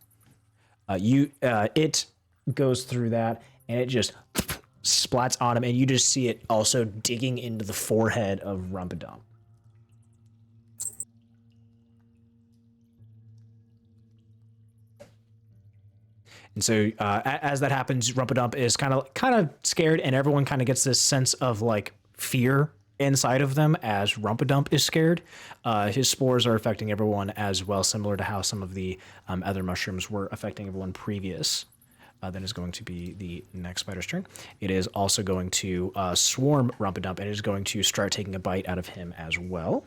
It goes through that, and it just splats on him, and you just see it also digging into the forehead of Rumpadump. And so as that happens, Rumpadump is kind of scared, and everyone kind of gets this sense of like fear inside of them as Rumpadump is scared. His spores are affecting everyone as well, similar to how some of the other mushrooms were affecting everyone previous. Then is going to be the next spider's turn. It is also going to swarm Rumpadump, and it is going to start taking a bite out of him as well.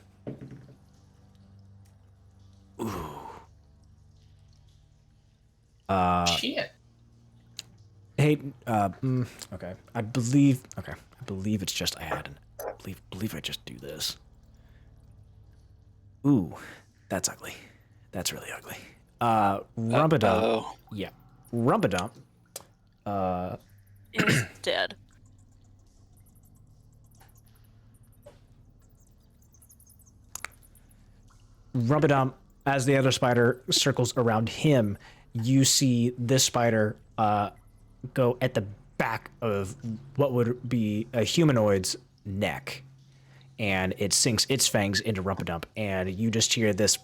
Ooh. Shit. Hey, okay. I believe it's just I believe I just do this. Ooh, that's ugly. That's really ugly. Rumpadump. Yeah. Rumpadump. Is dead. Rumpadump, as the other spider circles around him, you see this spider go at the back of what would be a humanoid's neck, and it sinks its fangs into Rumpadump, and you just hear this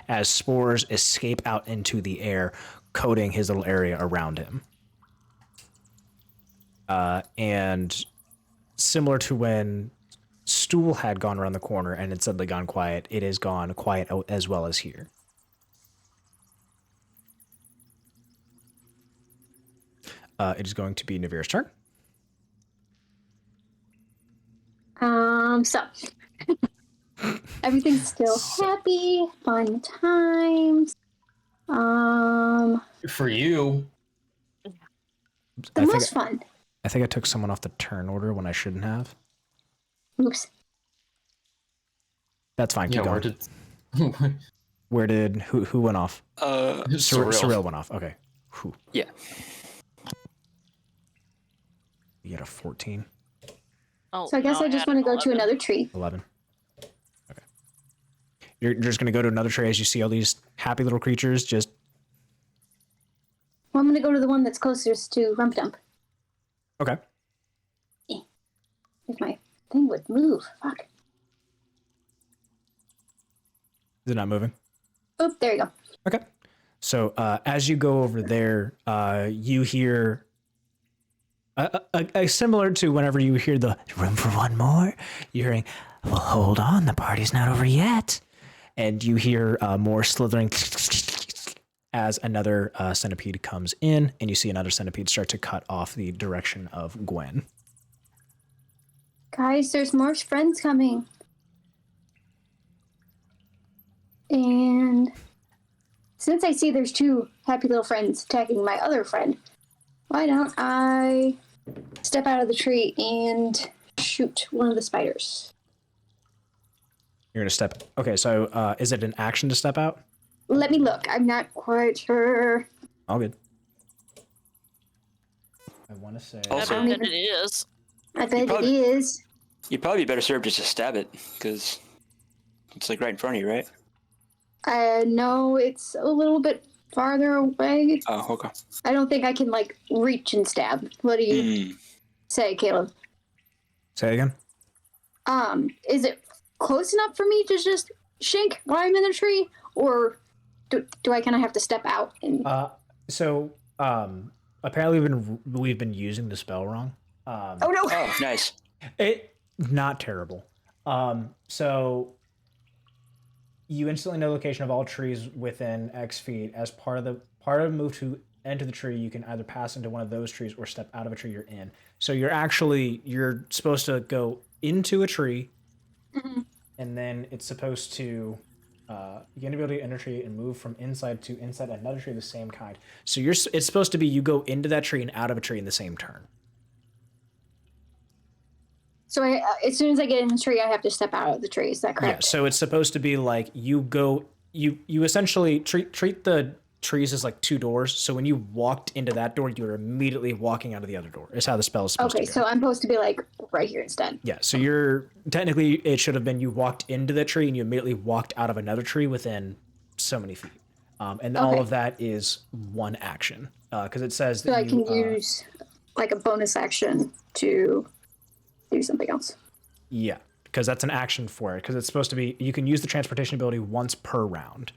as spores escape out into the air, coating his little area around him. And similar to when Stool had gone around the corner and had suddenly gone quiet, it has gone quiet as well as here. It is going to be Nevira's turn. So everything's still happy, fun times. For you. The most fun. I think I took someone off the turn order when I shouldn't have. Oops. That's fine. Keep going. Where did Who went off? Cirella went off. Okay. Whew. Yeah. You got a 14. Oh, So I guess no, I just had want to an go to 11. another tree. 11. Okay. You're just going to go to another tree as you see all these happy little creatures just... Well, I'm going to go to the one that's closest to Rumpadump. Okay. If my thing would move. Fuck. Is it not moving? Oh, there you go. Okay. So as you go over there, you hear... similar to whenever you hear the room for one more, you're hearing, well, hold on, the party's not over yet. And you hear more slithering as another centipede comes in, and you see another centipede start to cut off the direction of Gwen. Guys, there's more friends coming. And since I see there's two happy little friends attacking my other friend, why don't I step out of the tree and shoot one of the spiders? You're going to step... Okay, so is it an action to step out? Let me look. I'm not quite sure. All good. I want to say... I Also- bet it is. I bet probably- it is. You'd probably be better served just to stab it, because it's like right in front of you, right? No, it's a little bit farther away. Oh, okay. I don't think I can, like, reach and stab. What do you say, Caleb? Say it again? Is it close enough for me to just shink while I'm in the tree, or do I kind of have to step out? And Apparently we've been using the spell wrong. oh no! Oh, nice. It not terrible. So you instantly know the location of all trees within X feet. As part of the move to enter the tree, you can either pass into one of those trees or step out of a tree you're in. So you're supposed to go into a tree, and then it's supposed to you gain the ability to enter a tree and move from inside to inside another tree of the same kind. So it's supposed to be you go into that tree and out of a tree in the same turn. So as soon as I get in the tree, I have to step out of the tree. Is that correct? Yeah. So it's supposed to be like you essentially treat the trees as like two doors. So when you walked into that door, you're immediately walking out of the other door. Is how the spell is supposed to go. Okay, so I'm supposed to be like right here instead. Yeah. So it should have been you walked into the tree and you immediately walked out of another tree within so many feet. And all of that is one action because it says that I can use like a bonus action to do something else. Yeah, because that's an action for it. Because it's supposed to be you can use the transportation ability once per round.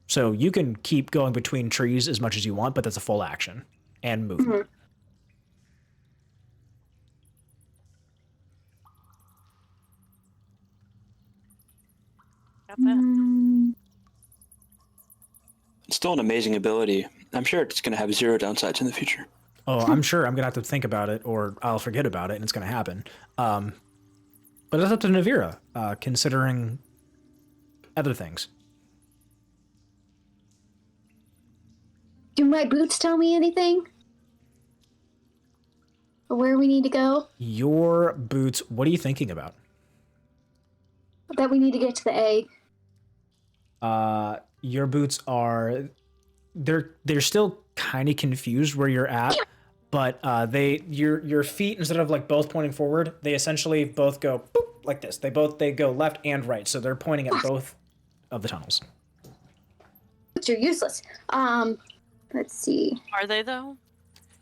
So you can keep going between trees as much as you want, but that's a full action and movement. Got that. It's still an amazing ability. I'm sure it's going to have zero downsides in the future. Oh, I'm sure I'm going to have to think about it or I'll forget about it and it's going to happen. But it's up to Nevira, considering other things. Do my boots tell me anything? Or where we need to go? Your boots, what are you thinking about? That we need to get to the egg. Your boots are they're still kind of confused where you're at, but your feet, instead of like both pointing forward, they essentially both go boop, like this. They go left and right, so they're pointing at both of the tunnels. Boots are useless. Let's see. Are they though?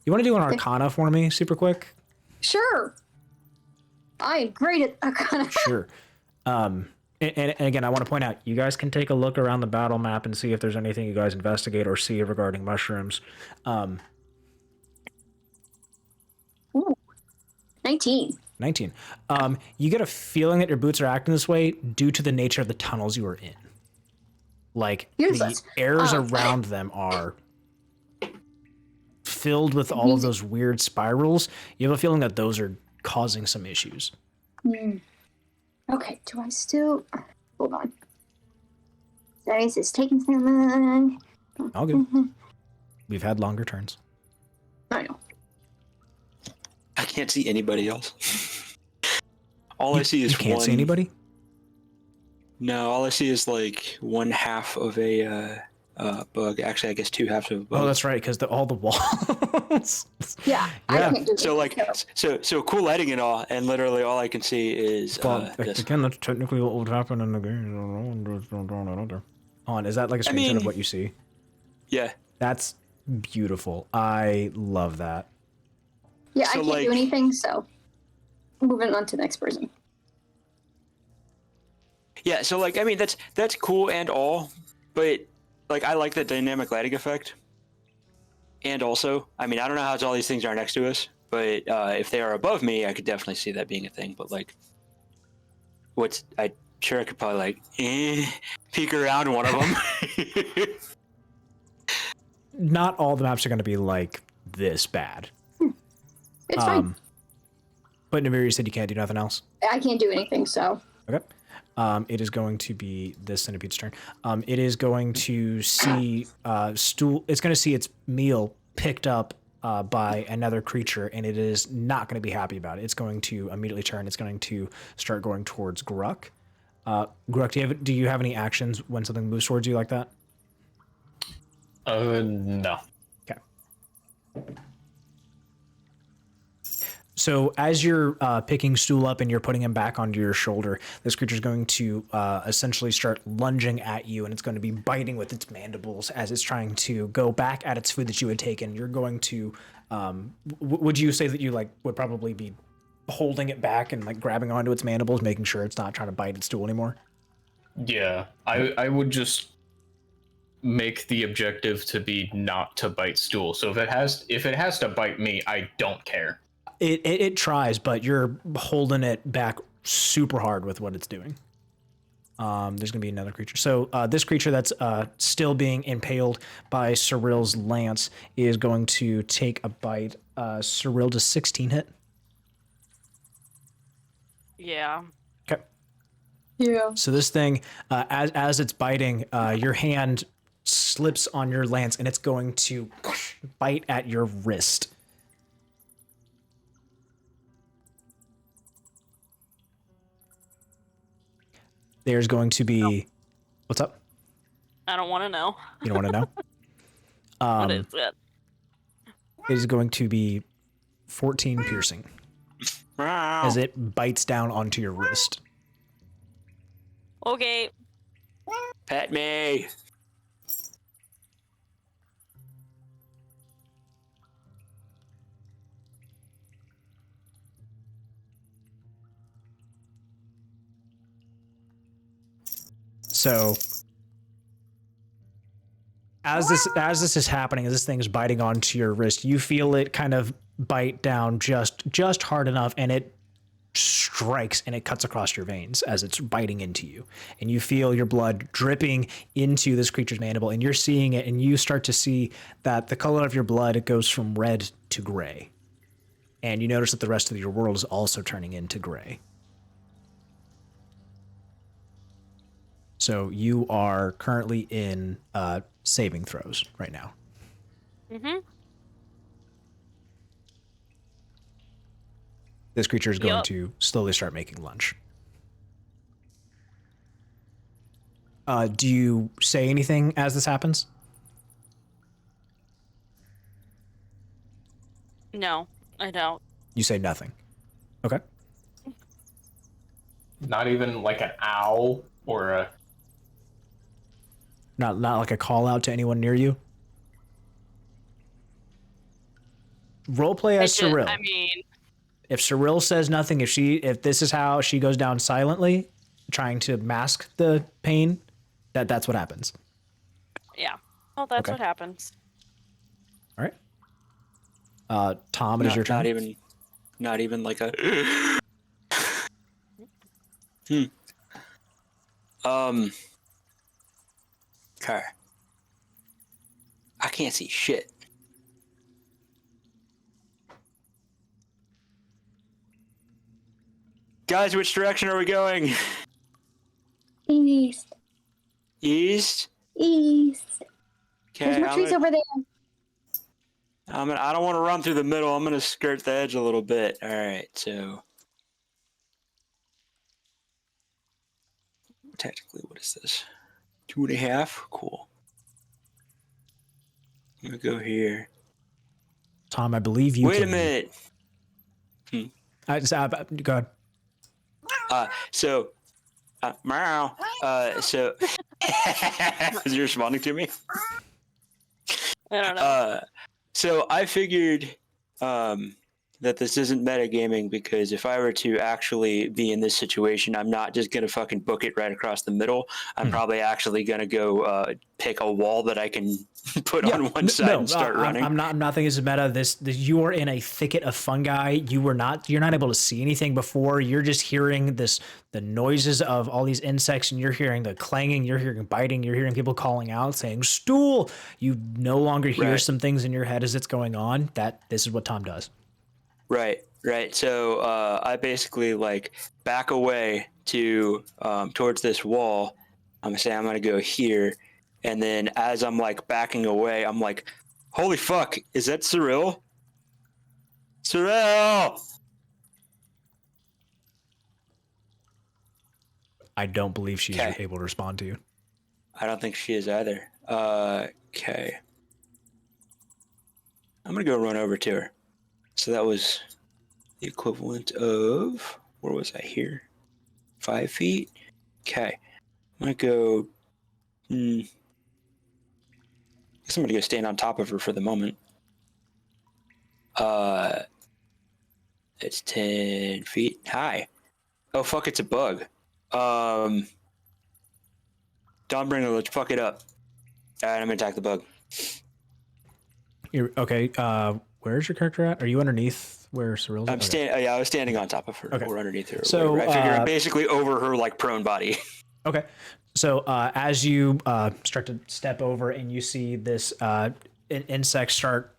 You want to do an Arcana for me, super quick? Sure. I am great at Arcana. Sure. And again, I want to point out, you guys can take a look around the battle map and see if there's anything you guys investigate or see regarding mushrooms. Ooh, 19. 19. You get a feeling that your boots are acting this way due to the nature of the tunnels you were in. Like, Useless. the airs around them are filled with all of those weird spirals. You have a feeling that those are causing some issues. Okay, do I still... Hold on. Sorry, it's taking so long. All good. We've had longer turns. I know. I can't see anybody else. All I see is You can't see anybody? No, all I see is like one half of a bug. Actually, I guess two halves of a bug. Oh, that's right, because all the walls. Yeah, I Yeah. can't do So like, so cool lighting and all, and literally all I can see is Well, this. again, that's technically what would happen in the game. On, is that like a screenshot of what you see? Yeah. That's beautiful. I love that. Yeah, So, I can't like- do anything, so moving on to the next person. Yeah, so like I mean that's cool and all, but like I like the dynamic lighting effect. And also, I mean I don't know how all these things are next to us, but if they are above me, I could definitely see that being a thing. But like, I could probably like peek around one of them. Not all the maps are going to be like this bad. It's fine. But Nevira, you said you can't do nothing else. I can't do anything, so. Okay. It is going to be this centipede's turn. It is going to see stool. It's going to see its meal picked up by another creature, and it is not going to be happy about it. It's going to immediately turn. It's going to start going towards Gruk. Gruk, do you have any actions when something moves towards you like that? No. Okay. So as you're picking Stool up and you're putting him back onto your shoulder, this creature's going to essentially start lunging at you, and it's going to be biting with its mandibles as it's trying to go back at its food that you had taken. You're going to, would you say that you would probably be holding it back and like grabbing onto its mandibles, making sure it's not trying to bite its stool anymore. Yeah, I would just make the objective to be not to bite stool. So if it has to bite me, I don't care. It tries, but you're holding it back super hard with what it's doing. There's gonna be another creature. So this creature that's still being impaled by Cirella's lance is going to take a bite. Cirella, does 16 hit? Yeah. Okay. Yeah. So this thing, as it's biting, your hand slips on your lance and it's going to bite at your wrist. There's going to be... What's up? I don't want to know. You don't want to know? What is it? It is going to be 14 piercing as it bites down onto your wrist. Okay. Pet me. So as this is happening, as this thing is biting onto your wrist, you feel it kind of bite down just hard enough, and it strikes and it cuts across your veins as it's biting into you. And you feel your blood dripping into this creature's mandible, and you're seeing it, and you start to see that the color of your blood, it goes from red to gray. And you notice that the rest of your world is also turning into gray. So you are currently in saving throws right now. Mm-hmm. This creature is going to slowly start making lunch. Do you say anything as this happens? No, I don't. You say nothing. Okay. Not even like an owl or a... Not like a call out to anyone near you? Roleplay as Cirella. I mean... If Cirella says nothing, if this is how she goes down silently, trying to mask the pain, that's what happens. Yeah. Well, that's Okay. what happens. All right. Tom, it is your turn. Not even like a. Okay. I can't see shit. Guys, which direction are we going? East. East? East. Okay. There's more trees over there. I don't want to run through the middle. I'm gonna skirt the edge a little bit. All right, so technically, what is this? 2.5. Cool. I'm gonna go here. Tom, I believe you. Wait a minute. Go ahead. So, is you responding to me? I don't know. So I figured that this isn't metagaming, because if I were to actually be in this situation, I'm not just going to fucking book it right across the middle. I'm probably actually going to go pick a wall that I can put on one side and start running. I'm not thinking it's meta. This you are in a thicket of fungi. You're not able to see anything before. You're just hearing the noises of all these insects, and you're hearing the clanging, you're hearing biting, you're hearing people calling out, saying stool. You no longer hear some things in your head as it's going on. This is what Tom does. Right. So I basically like back away to towards this wall. I'm gonna say I'm gonna go here, and then as I'm like backing away, I'm like, "Holy fuck! Is that Cirella? Cirella!" I don't believe she's able to respond to you. I don't think she is either. Okay. I'm gonna go run over to her. So that was the equivalent of, where was I here? 5 feet? Okay. I'm gonna go, I guess I'm gonna go stand on top of her for the moment. It's 10 feet high. Oh, fuck, it's a bug. Dawnbringer, let's fuck it up. All right, I'm gonna attack the bug. Okay, where's your character at? Are you underneath where Cirella's at? Yeah, I was standing on top of her, or underneath her. So, I figure I'm basically over her, like, prone body. Okay. So as you start to step over and you see this insect start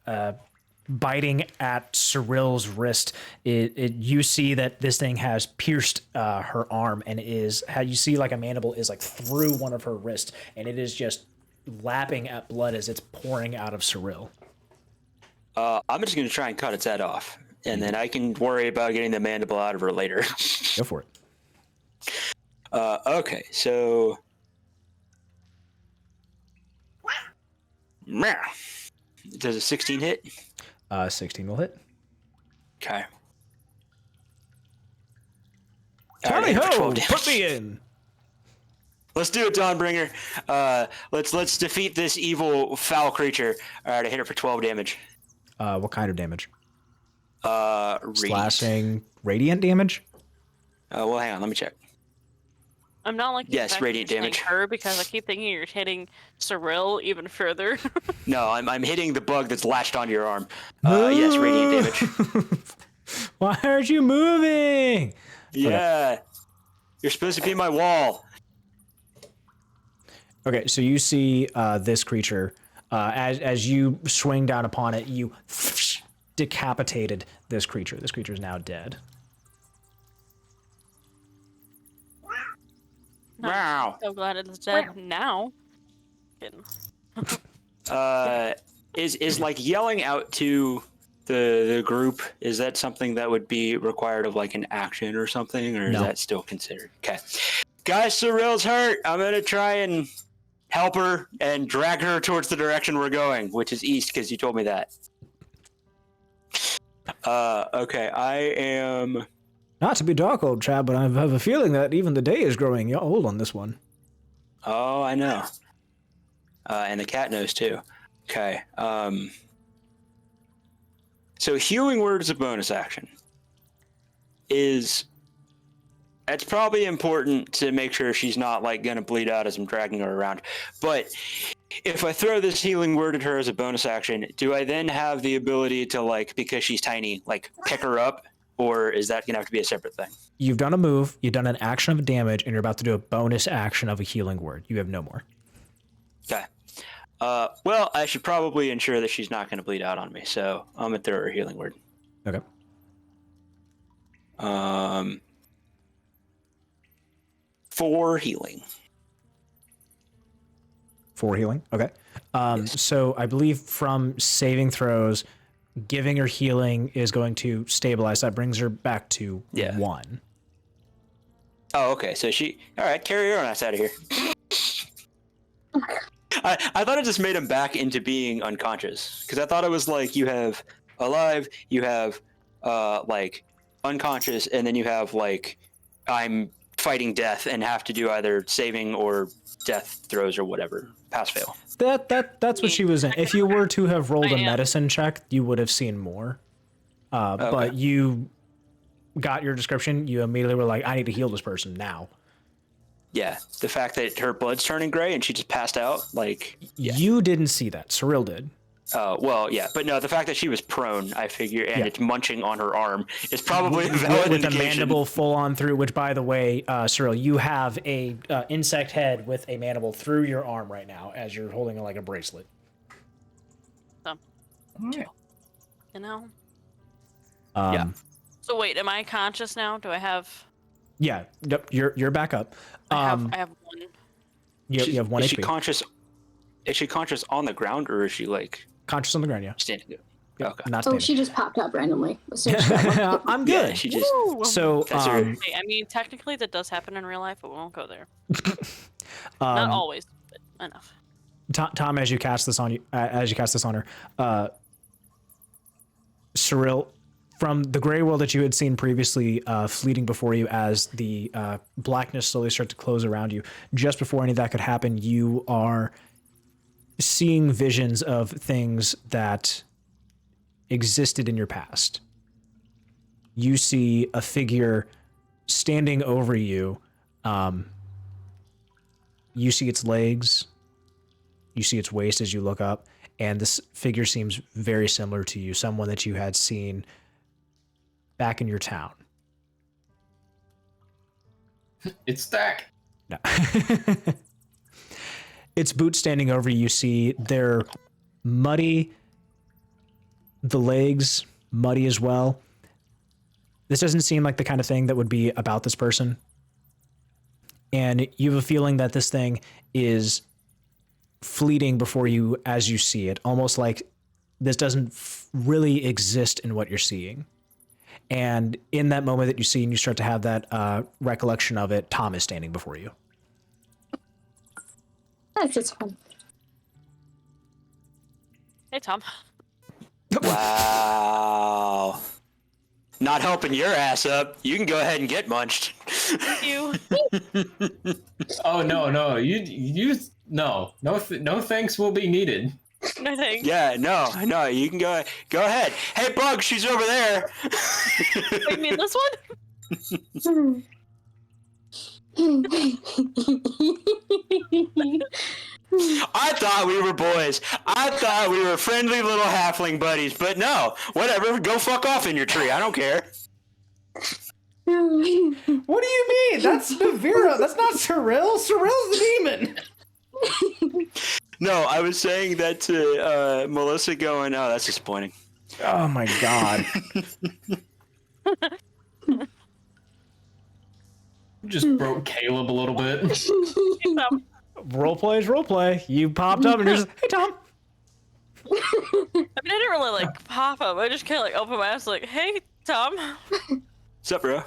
biting at Cyril's wrist, you see that this thing has pierced her arm and is how you see like a mandible is like through one of her wrists, and it is just lapping at blood as it's pouring out of Cirilla. I'm just gonna try and cut its head off, and then I can worry about getting the mandible out of her later. Go for it. Okay, so does a 16 hit? 16 will hit. Okay. Tally ho! Put me in. Let's do it, Dawnbringer. Let's defeat this evil, foul creature. All right, I hit her for 12 damage. What kind of damage? Radiant. Slashing radiant damage? Well, hang on, let me check. I'm not like Yes, radiant damage. her because I keep thinking you're hitting Cirilla even further. No, I'm hitting the bug that's latched onto your arm. Yes, radiant damage. Why aren't you moving? Yeah, okay. You're supposed to be my wall. Okay, so you see this creature as you swing down upon it, you decapitated this creature. This creature is now dead. Wow. So glad it's dead now. Kidding. Is like yelling out to the group, is that something that would be required of like an action or something, or is that still considered? Okay. Guys, Cyril's hurt. I'm gonna try and help her and drag her towards the direction we're going, which is east, because you told me that. Okay, I am... Not to be dark, old chap, but I have a feeling that even the day is growing old on this one. Oh, I know. And the cat knows too. Okay. So healing word is a bonus action. It's probably important to make sure she's not like gonna bleed out as I'm dragging her around. But if I throw this healing word at her as a bonus action, do I then have the ability to, like, because she's tiny, like pick her up? Or is that going to have to be a separate thing? You've done a move, you've done an action of damage, and you're about to do a bonus action of a healing word. You have no more. Okay. Well, I should probably ensure that she's not going to bleed out on me, so I'm going to throw her a healing word. Okay. 4 healing. 4 healing? Okay. Yes. So I believe from saving throws, giving her healing is going to stabilize. That brings her back to 1. Oh, okay. So all right, carry her on us out of here. I thought it just made him back into being unconscious, because I thought it was like you have alive, you have like unconscious, and then you have like I'm fighting death and have to do either saving or death throws or whatever. Pass fail. That's what she was in. If you were to have rolled a medicine check, you would have seen more. Okay. But you got your description. You immediately were like, I need to heal this person now. Yeah, the fact that her blood's turning gray and she just passed out, like... Yeah. You didn't see that. Cirilla did. Oh, well, yeah. But no, the fact that she was prone, I figure, and it's munching on her arm, is probably a valid with indication. the mandible full on through, which, by the way, Cirilla, you have a insect head with a mandible through your arm right now as you're holding it like a bracelet. You know? Yeah. So wait, am I conscious now? Do I have... Yeah, yep, you're back up. I have 1. You have 1 is HP. She conscious? Is she conscious on the ground, or is she, like... Conscious on the ground, yeah. Standing there? Yep, Okay. not Oh, standing. she just popped up randomly. As soon as she got one. I'm good. Yeah, she just... So, That's her- Hey, I mean, technically that does happen in real life, but we won't go there. Not always, but enough. Tom, as you cast this on her, Cirilla, from the gray world that you had seen previously fleeting before you as the blackness slowly started to close around you, just before any of that could happen, you are seeing visions of things that existed in your past. you see a figure standing over you. You see its legs, you see its waist as you look up, and this figure seems very similar to you, someone that you had seen back in your town. It's Stack. No. Its boots standing over you, you see they're muddy, the legs muddy as well. This doesn't seem like the kind of thing that would be about this person. And you have a feeling that this thing is fleeting before you as you see it, almost like this doesn't really exist in what you're seeing. And in that moment that you see and you start to have that recollection of it, Tom is standing before you. That's just fun. Hey, Tom. Wow. Not helping your ass up. You can go ahead and get munched. You. Oh no, no thanks will be needed. No thanks. Yeah, no, you can go ahead. Hey, Bug, she's over there. You mean this one? I thought we were boys. I thought we were friendly little halfling buddies, but no. Whatever, go fuck off in your tree. I don't care. What do you mean? That's Nevira. That's not Cirella. Cirella's the demon. No, I was saying that to Melissa going, oh, that's disappointing. Oh my god. Just broke Caleb a little bit. Hey, Tom. Roleplay is roleplay. You popped up and you're just, hey Tom. I mean, I didn't really like pop up. I just kind of like opened my eyes, like, "Hey, Tom." What's up, bro?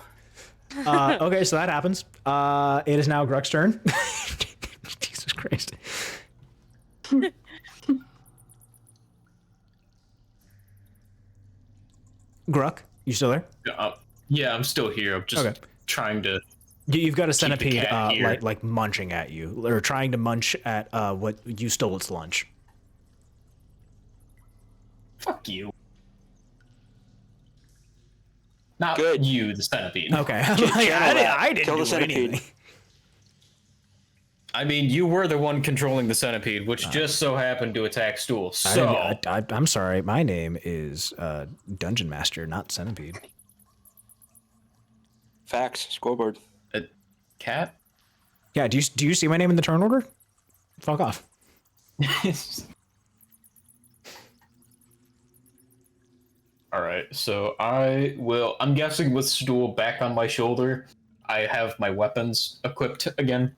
Okay, so that happens. It is now Gruk's turn. Jesus Christ. Gruk, you still there? Yeah, I'm still here. I'm just Okay. trying to. You've got a the centipede cat here. like munching at you, or trying to munch at what you stole its lunch. Fuck you. Not Good. you, the centipede. Okay. Channel that. I didn't Kill the do centipede. anything. I mean, you were the one controlling the centipede, which just so happened to attack Stool. So I'm sorry. My name is Dungeon Master, not Centipede. Facts. Scoreboard. a cat. Yeah. Do you see my name in the turn order? Fuck off. All right, so I will. I'm guessing with Stool back on my shoulder, I have my weapons equipped again.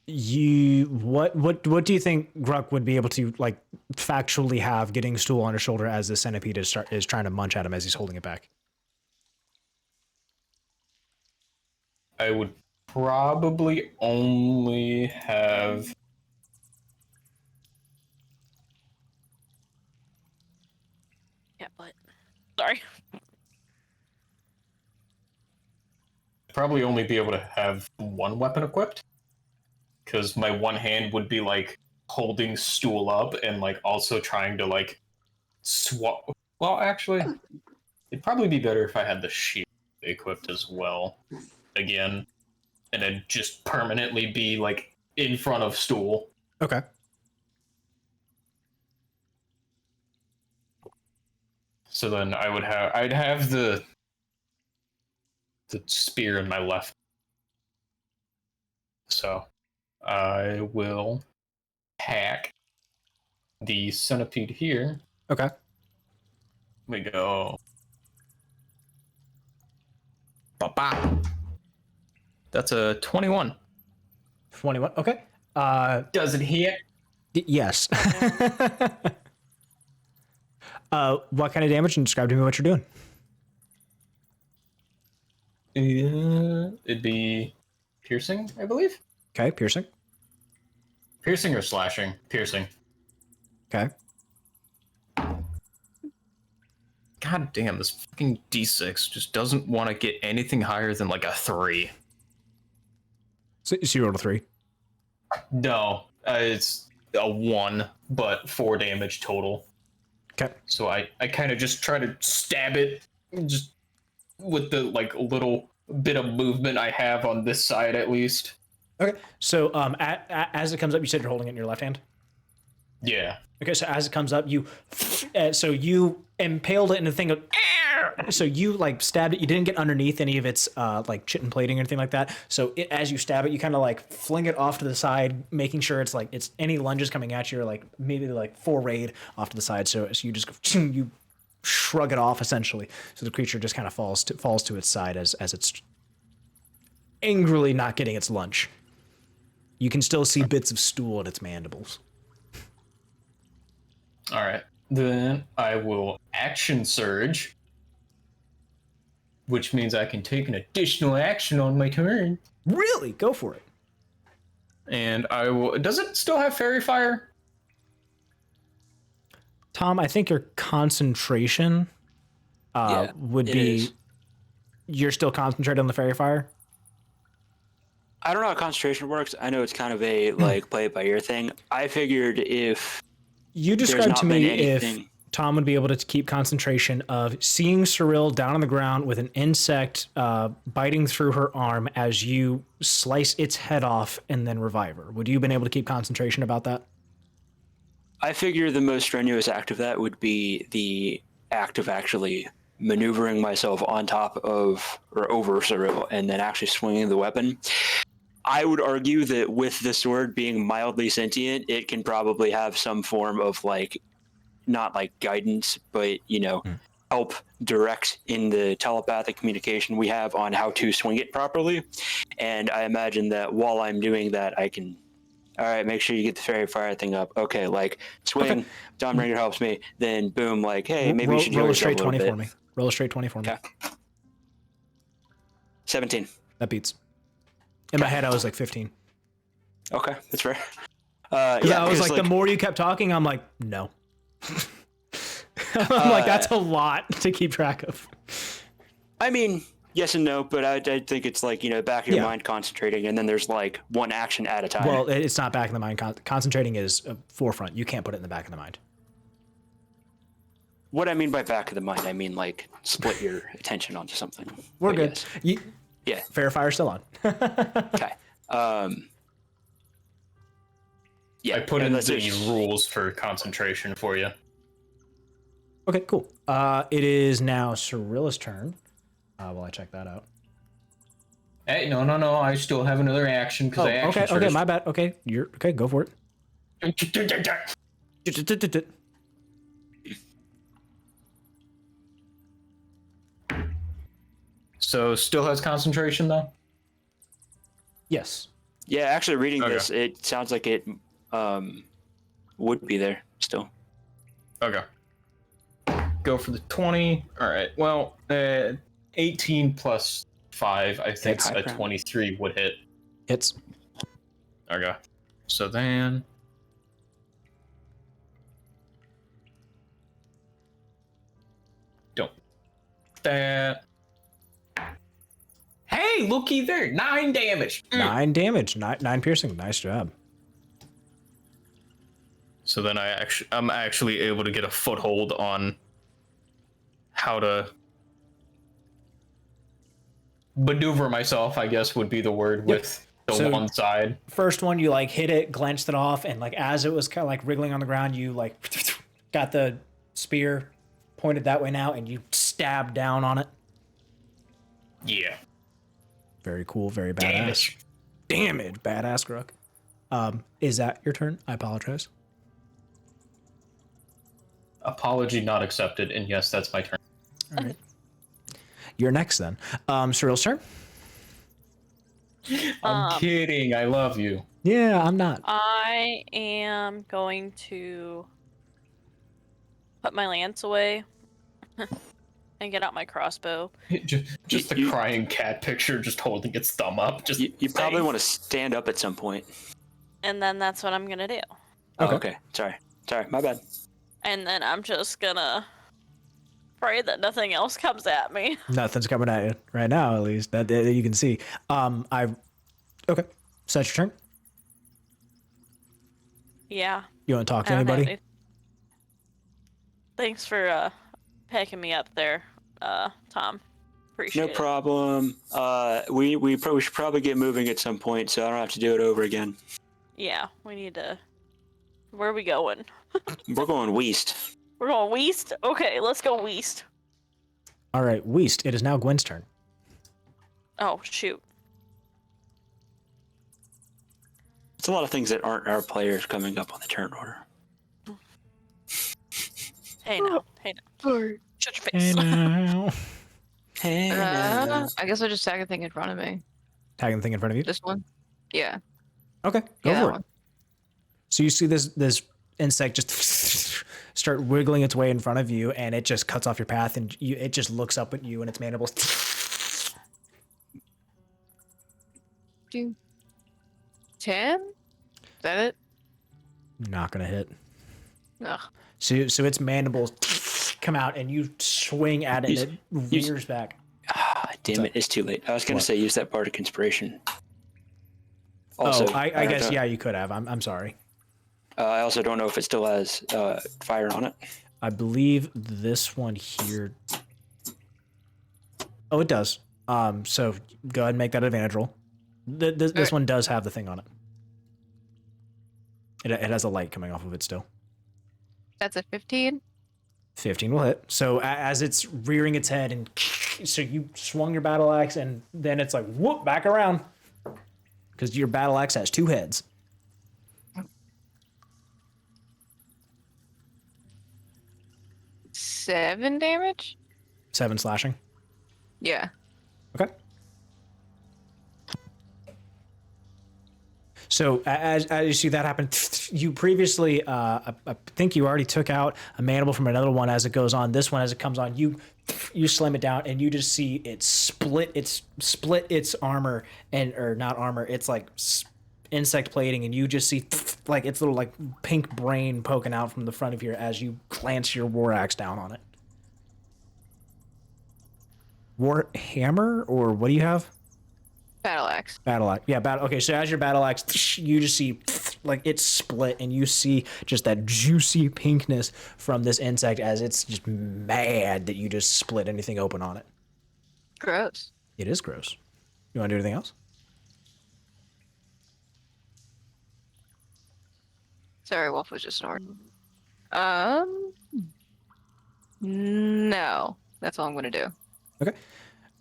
You what do you think Gruk would be able to like factually have getting Stool on his shoulder as the centipede is trying to munch at him as he's holding it back? I would probably only have. Yeah, but sorry. Probably only be able to have one weapon equipped, because my one hand would be like holding Stool up and like also trying to like swap. Well, actually, it'd probably be better if I had the shield equipped as well again, and then just permanently be like in front of Stool. Okay. So then I'd have the spear in my left. So I will hack the centipede here. Okay. We go. Ba-ba. That's a 21. 21. Okay. Does it hit? Yes. What kind of damage? And describe to me what you're doing. It'd be piercing, I believe. Okay, piercing. Piercing or slashing? Piercing. Okay. God damn, this fucking D6 just doesn't want to get anything higher than like a 3. So you rolled a 3. No, it's a 1, but 4 damage total. Okay. So I kind of just try to stab it just with the like little bit of movement I have on this side at least. Okay. So as it comes up, you said you're holding it in your left hand. Yeah. Okay. So as it comes up, you so you impaled it in the thing of. So you like stabbed it. You didn't get underneath any of its like chitin plating or anything like that. So as you stab it, you kind of like fling it off to the side, making sure it's like it's any lunges coming at you are like maybe like forayed off to the side. So you just go, you shrug it off essentially. So the creature just kind of falls to its side as it's angrily not getting its lunch. You can still see bits of stool in its mandibles. All right. Then I will action surge, which means I can take an additional action on my turn. Really? Go for it. And I will. Does it still have fairy fire? Tom, I think your concentration would be. Is. You're still concentrated on the fairy fire? I don't know how concentration works. I know it's kind of a like play it by ear thing. I figured if you described to me if Tom would be able to keep concentration of seeing Cirella down on the ground with an insect biting through her arm as you slice its head off and then revive her. Would you have been able to keep concentration about that? I figure the most strenuous act of that would be the act of actually maneuvering myself on top of or over Cirella and then actually swinging the weapon. I would argue that with the sword being mildly sentient, it can probably have some form of like, not like guidance, but help direct in the telepathic communication we have on how to swing it properly. And I imagine that while I'm doing that, I can, all right, make sure you get the fairy fire thing up. Okay, like swing, okay. Dawnbringer helps me. Then boom, like, hey, maybe you should roll heal a straight 20 bit. for me. Roll a straight 20 for me. Okay. 17. That beats. In my head, I was like 15. Okay, that's fair. Because I was like, the more you kept talking, I'm like, no. I'm like, that's a lot to keep track of. I mean, yes and no, but I think it's like, back of your mind concentrating, and then there's like one action at a time. Well, it's not back in the mind. Concentrating is forefront. You can't put it in the back of the mind. What I mean by back of the mind, I mean like split your attention onto something. We're good. Yes. Yeah. Fair fire's still on. Okay. Yeah. I put in the rules for concentration for you. Okay, cool. It is now Cirella's turn. While I check that out. Hey, no. I still have another action because I action okay, my bad. Okay, you're okay. Go for it. So still has concentration though? Yes. Yeah, actually reading this, it sounds like it would be there still. Okay. Go for the 20. All right. Well, 18 plus 5, I think a 23 would hit. Hits. Okay. So then... Don't. That... Hey, looky there! 9 damage! 9 damage. 9 piercing. Nice job. So then I'm actually able to get a foothold on how to maneuver myself, I guess would be the word, with the one side. First one, you like hit it, glanced it off, and like as it was kind of like wriggling on the ground, you like got the spear pointed that way now, and you stabbed down on it. Yeah. Very cool, very badass. Damage. Badass Gruk. Is that your turn? I apologize. Apology not accepted, and yes, that's my turn. All right. You're next then. Cirella's turn. I'm kidding. I love you. Yeah, I'm not. I am going to put my lance away and get out my crossbow. Just the crying cat picture, just holding its thumb up. Just you probably want to stand up at some point. And then that's what I'm gonna do. Okay. Sorry, my bad. And then I'm just gonna pray that nothing else comes at me. Nothing's coming at you right now, at least that you can see. Okay. So that's your turn. Yeah. You want to talk to anybody? Thanks for picking me up there, Tom. Appreciate No it. problem. We should probably get moving at some point, so I don't have to do it over again. Yeah, we need to. Where are we going? We're going west. We're going west? Okay, let's go west. All right, Weast, it is now Gwen's turn. Oh, shoot. It's a lot of things that aren't our players coming up on the turn order. Hey now. Hey now. Sorry. Shut your Hey face. now. Hey, I guess I'll just tag a thing in front of me. Tagging the thing in front of you. This one? Yeah. Okay, go Yeah, that for it. one. So you see this insect just start wiggling its way in front of you, and it just cuts off your path, and it just looks up at you and its mandibles. 2, 10? Is that it? Not gonna hit. Ugh. So its mandibles come out, and you swing at it, and it rears back. Ah, damn it! It's too late. I was gonna What? say use that bardic inspiration. Also, I guess don't- yeah, you could have. I'm sorry. I also don't know if it still has fire on it. I believe this one here. Oh, it does. So go ahead and make that advantage roll. This one does have the thing on it. It has a light coming off of it still. That's a 15? 15 will hit. So as it's rearing its head, and so you swung your battle axe, and then it's like whoop back around because your battle axe has 2 heads. Seven damage? 7 slashing. Yeah. Okay. So as you see that happen, you previously, I think you already took out a mandible from another one as it goes on. This one, as it comes on, you slam it down, and you just see it split its armor, or not armor. It's like insect plating, and you just see like its little like pink brain poking out from the front of here as you glance your war axe down on it. War hammer, or what do you have? Battle axe. Battle axe. Yeah, battle. Okay, so as your battle axe, you just see like it's split, and you see just that juicy pinkness from this insect as it's just mad that you just split anything open on it. Gross. It is gross. You want to do anything else? Sorry, Wolf was just snoring. No. That's all I'm gonna do. Okay.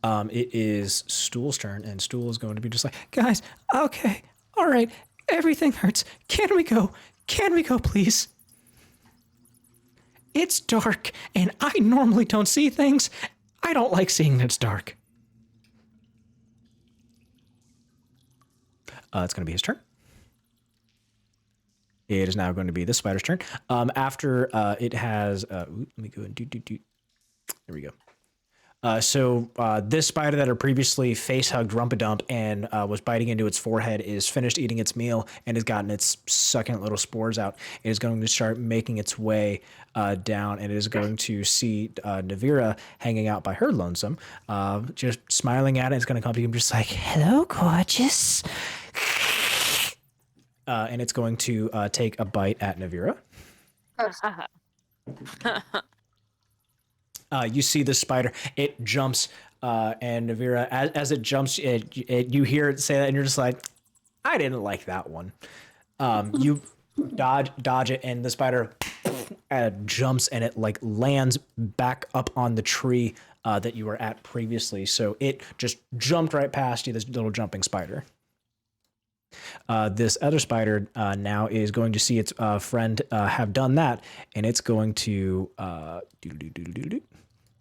It is Stool's turn, and Stool is going to be just like, guys, okay, all right, everything hurts. Can we go? Can we go, please? It's dark, and I normally don't see things. I don't like seeing that it's dark. It's going to be his turn. It is now going to be this spider's turn. After it has, let me go and do. There we go. So this spider that had previously face-hugged Rumpadump and was biting into its forehead is finished eating its meal and has gotten its succulent little spores out. It is going to start making its way down, and it is going to see Nevira hanging out by her lonesome, just smiling at it. It's going to come to you and just like, hello, gorgeous. And it's going to take a bite at Nevira. You see the spider, it jumps, and Nevira, as it jumps, you hear it say that, and you're just like, I didn't like that one. You dodge it, and the spider jumps, and it like lands back up on the tree that you were at previously. So it just jumped right past you, this little jumping spider. This other spider now is going to see its friend have done that, and it's going to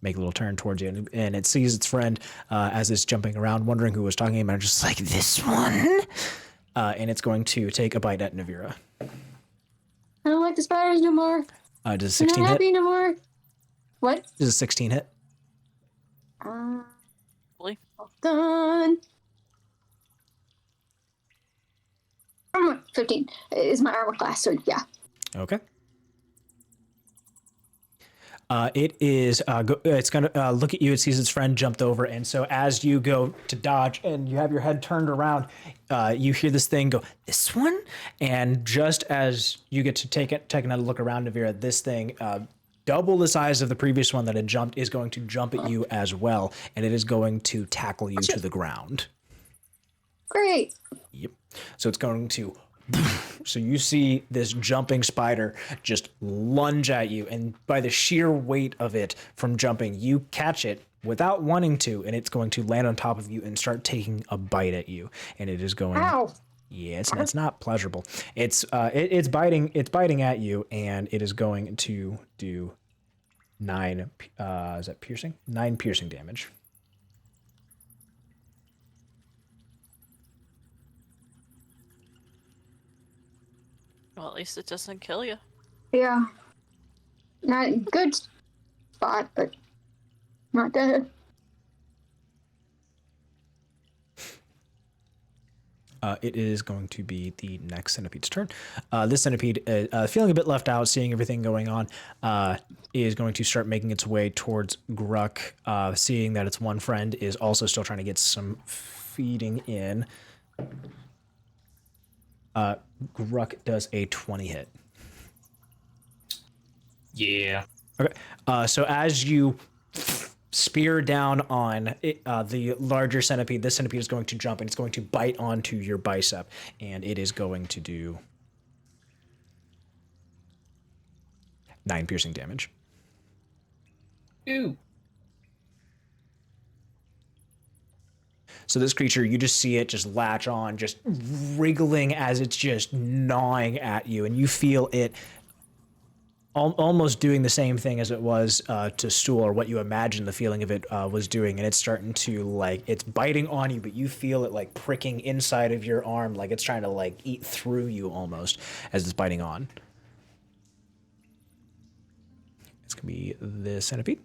make a little turn towards you, and it sees its friend as it's jumping around, wondering who was talking about, just like, this one? And it's going to take a bite at Nevira. I don't like the spiders no more. Does a I'm 16 not hit? happy no more. What? Does a 16 hit? Really? Done. 15 is my armor class, so yeah. Okay. It is. It's gonna look at you. It sees its friend jumped over, and so as you go to dodge and you have your head turned around, you hear this thing go, "This one," and just as you get to take another look around, Nevira, this thing double the size of the previous one that had jumped is going to jump at you as well, and it is going to tackle you to the ground. Great. Yep. So it's going to. So you see this jumping spider just lunge at you, and by the sheer weight of it from jumping, you catch it without wanting to, and it's going to land on top of you and start taking a bite at you. And it is going. Ow. Yeah, it's not pleasurable. It's biting at you, and it is going to do 9. Is that piercing? 9 piercing damage. Well, at least it doesn't kill you. Yeah. Not a good spot, but not dead. It is going to be the next centipede's turn. This centipede, feeling a bit left out, seeing everything going on, is going to start making its way towards Gruk, seeing that its one friend is also still trying to get some feeding in. Gruk does a 20 hit. Yeah. Okay. So as you spear down on the larger centipede, this centipede is going to jump and it's going to bite onto your bicep, and it is going to do 9 piercing damage. Ew. So this creature, you just see it just latch on, just wriggling as it's just gnawing at you, and you feel it almost doing the same thing as it was to Stool, or what you imagine the feeling of it was doing, and it's starting to, like, it's biting on you, but you feel it, like, pricking inside of your arm, like it's trying to, like, eat through you almost as it's biting on. It's going to be the centipede.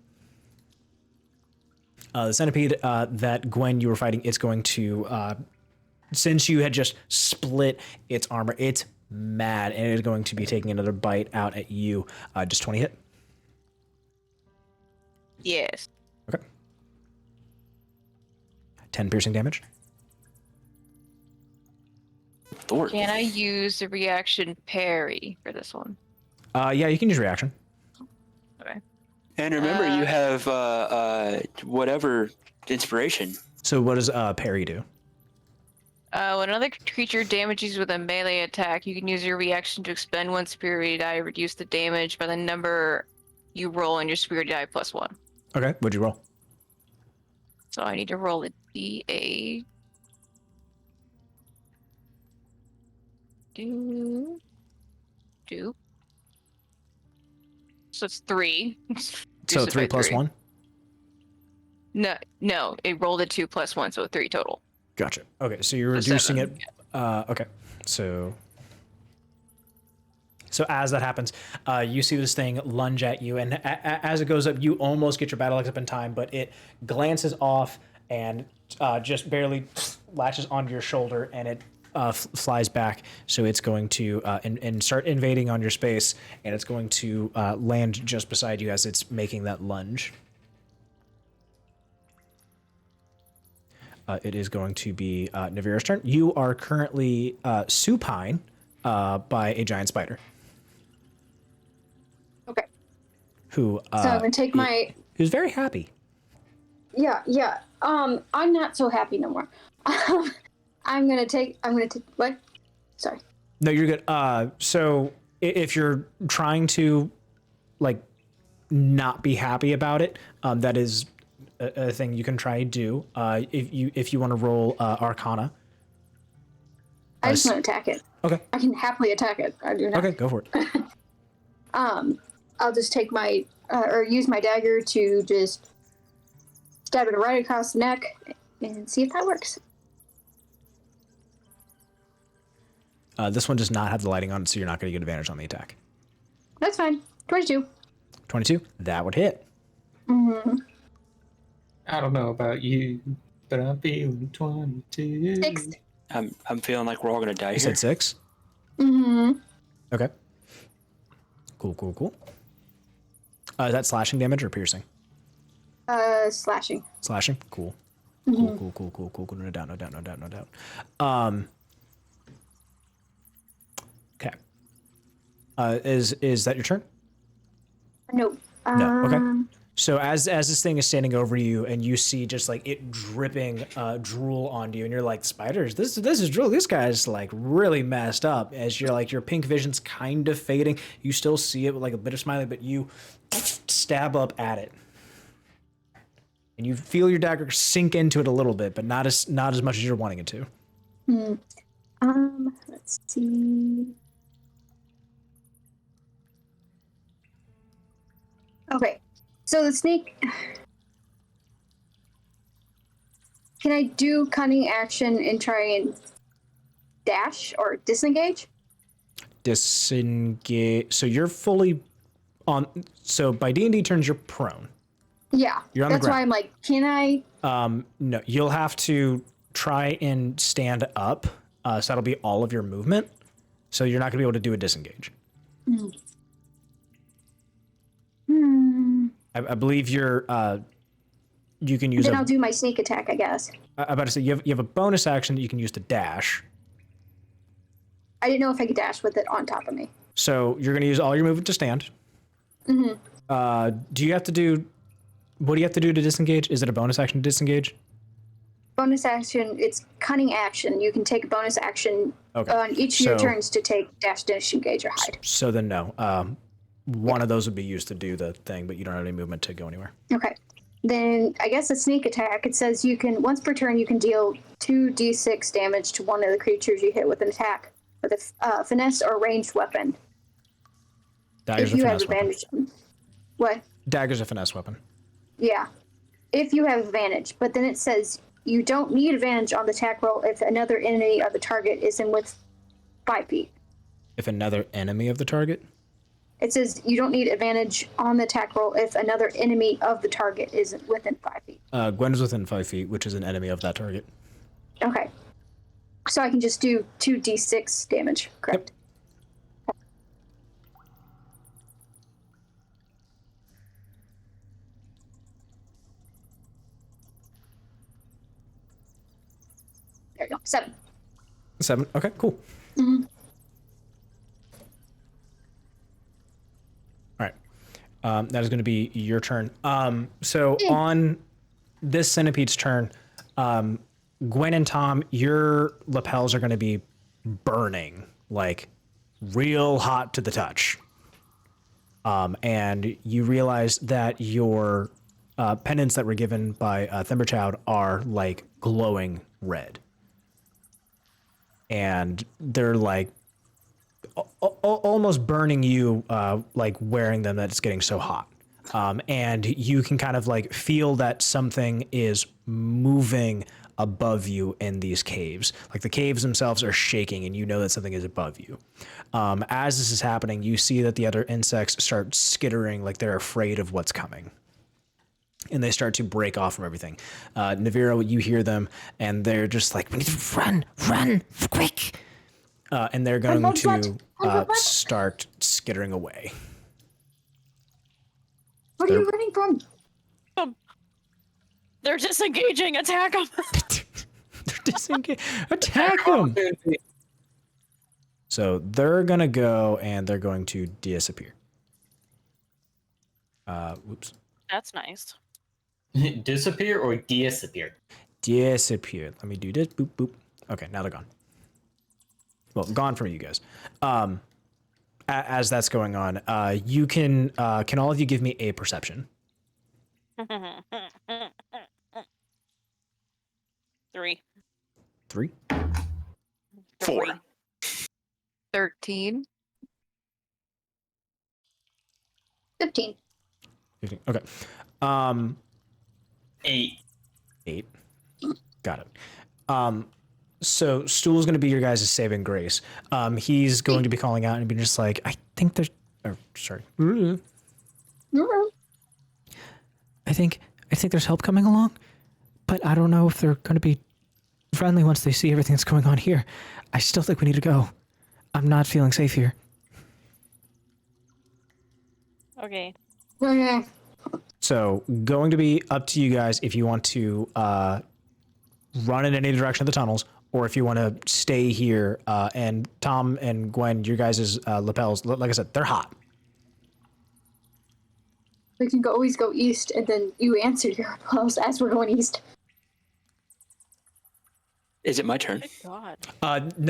The centipede that Gwen, you were fighting, it's going to, since you had just split its armor, it's mad, and it is going to be taking another bite out at you. Just 20 hit? Yes. Okay. 10 piercing damage? Thor. Can I use the reaction parry for this one? Yeah, you can use reaction. Okay. And remember, you have whatever inspiration. So what does parry do? When another creature damages you with a melee attack, you can use your reaction to expend one superiority die, reduce the damage by the number you roll on your superiority die plus 1. Okay, what'd you roll? So I need to roll a d8. Do. So it's 3. So 3 plus 1? No, it rolled a 2 plus 1, so 3 total. Gotcha. Okay, so you're So reducing 7. it. Okay, so as that happens, you see this thing lunge at you, and as it goes up, you almost get your battle axe up in time, but it glances off and just barely latches onto your shoulder, and it flies back. So it's going to and start invading on your space, and it's going to land just beside you as it's making that lunge. It is going to be Nevira's turn. You are currently supine by a giant spider. Okay. Who? So I'm gonna take my. Who's very happy. Yeah. I'm not so happy no more. I'm gonna take. What? Sorry. No, you're good. So if you're trying to, like, not be happy about it, that is a thing you can try to do. If you want to roll Arcana. I just want to attack it. Okay. I can happily attack it. I do not. Okay, go for it. I'll just take my or use my dagger to just stab it right across the neck and see if that works. This one does not have the lighting on it, so you're not going to get advantage on the attack. That's fine. 22. 22. That would hit. Mm-hmm. I don't know about you, but I'm feeling 22. 6. I'm feeling like we're all gonna die You here. said 6? Mm-hmm. Okay. Cool. Is that slashing damage or piercing? Slashing. Slashing? Cool. Mm-hmm. Cool. No doubt. Okay. Is that your turn? No. No. Okay. So as this thing is standing over you, and you see just like it dripping drool onto you, and you're like, spiders, this is drool. This guy's like really messed up. As you're like, your pink vision's kind of fading. You still see it with like a bit of smiling, but you stab up at it, and you feel your dagger sink into it a little bit, but not as much as you're wanting it to. Let's see. Okay. So the snake. Can I do cunning action and try and dash or disengage? Disengage. So you're fully on. So by D&D turns, you're prone. Yeah. You're on That's the why ground. I'm like, can I? No, you'll have to try and stand up. So that'll be all of your movement. So you're not gonna be able to do a disengage. I believe you're. You can use. Then I'll do my sneak attack, I guess. I'm about to say you have a bonus action that you can use to dash. I didn't know if I could dash with it on top of me. So you're gonna use all your movement to stand. Do you have to do? What do you have to do to disengage? Is it a bonus action to disengage? Bonus action, it's cunning action. You can take a bonus action on each of your So- turns to take dash, disengage, or hide. So then no. One of those would be used to do the thing, but you don't have any movement to go anywhere. Okay. Then I guess a sneak attack. It says you can once per turn you can deal 2d6 damage to one of the creatures you hit with an attack with a finesse or ranged weapon. Dagger's If a you have finesse weapon. advantage. What? Dagger's a finesse weapon. Yeah. If you have advantage, but then it says you don't need advantage on the attack roll if another enemy of the target is in with 5 feet. If another enemy of the target. It says you don't need advantage on the attack roll if another enemy of the target is within 5 feet. Gwen is within 5 feet, which is an enemy of that target. Okay. So I can just do 2d6 damage, correct? There you go. 7. 7. Okay, cool. All right. That is going to be your turn. So on this centipede's turn, Gwen and Tom, your lapels are going to be burning, like real hot to the touch. And you realize that your pendants that were given by Thimberchild are like glowing red. And they're like almost burning you, like wearing them, that it's getting so hot. And you can kind of like feel that something is moving above you in these caves. Like the caves themselves are shaking, and you know that something is above you. As this is happening, you see that the other insects start skittering like they're afraid of what's coming. And they start to break off from everything. Nevira, you hear them, and they're just like, we need to run, quick. And they're going to start skittering away. What are you running from? They're disengaging. Attack them. They're disengaged. Attack them. So they're going to go, and they're going to disappear. Whoops. That's nice. Disappear or disappear? Disappear. Let me do this. Boop, boop. Okay, now they're gone. Well, gone from you guys. As that's going on, you can all of you give me a perception? 3. 3? 4. 13. 15. 15. Okay. 8. 8. Got it. So Stool's going to be your guys' saving grace. He's going to be calling out and be just like, I think there's... Oh, sorry. I think there's help coming along, but I don't know if they're going to be friendly once they see everything that's going on here. I still think we need to go. I'm not feeling safe here. Okay. Okay. So going to be up to you guys if you want to run in any direction of the tunnels, or if you want to stay here. And Tom and Gwen, your guys' lapels, like I said, they're hot. We can always go east, and then you answer your calls as we're going east. Is it my turn? God.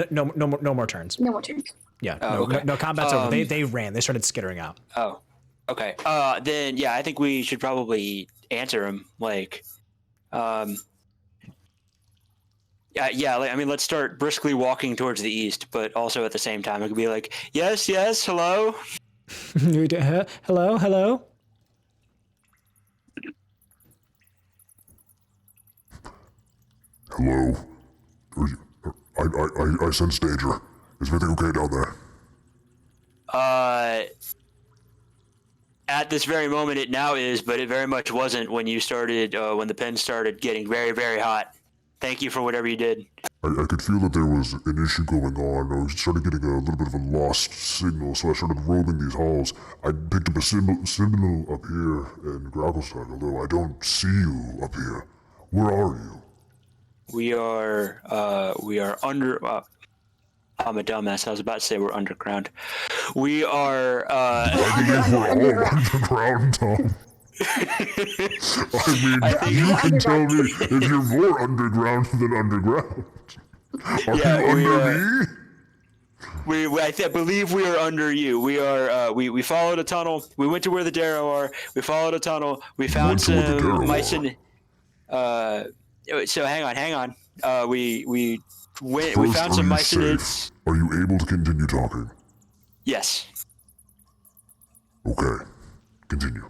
No more turns. No more turns. Yeah, Oh, okay. no combat's over. They ran. They started skittering out. Oh, okay. Then yeah, I think we should probably answer him. Like, yeah. Like, I mean, let's start briskly walking towards the east, but also at the same time, it could be like, yes, hello. Hello. Hello. I sense danger. Is everything okay down there? At this very moment, it now is, but it very much wasn't when you started. When the pen started getting very, very hot. Thank you for whatever you did. I could feel that there was an issue going on. I started getting a little bit of a lost signal, so I started roaming these halls. I picked up a symbol up here in Gracklestad, although I don't see you up here. Where are you? We are under. I'm a dumbass. I was about to say we're underground. We are. I believe we're all underground, Tom. I mean, you can tell me if you're more underground than underground. Are you under me? I believe we are under you. We are. We followed a tunnel. We went to where the Darrow are. We followed a tunnel. We found some mice and. So hang on. We found some mycenids. Are you able to continue talking? Yes. Okay. Continue.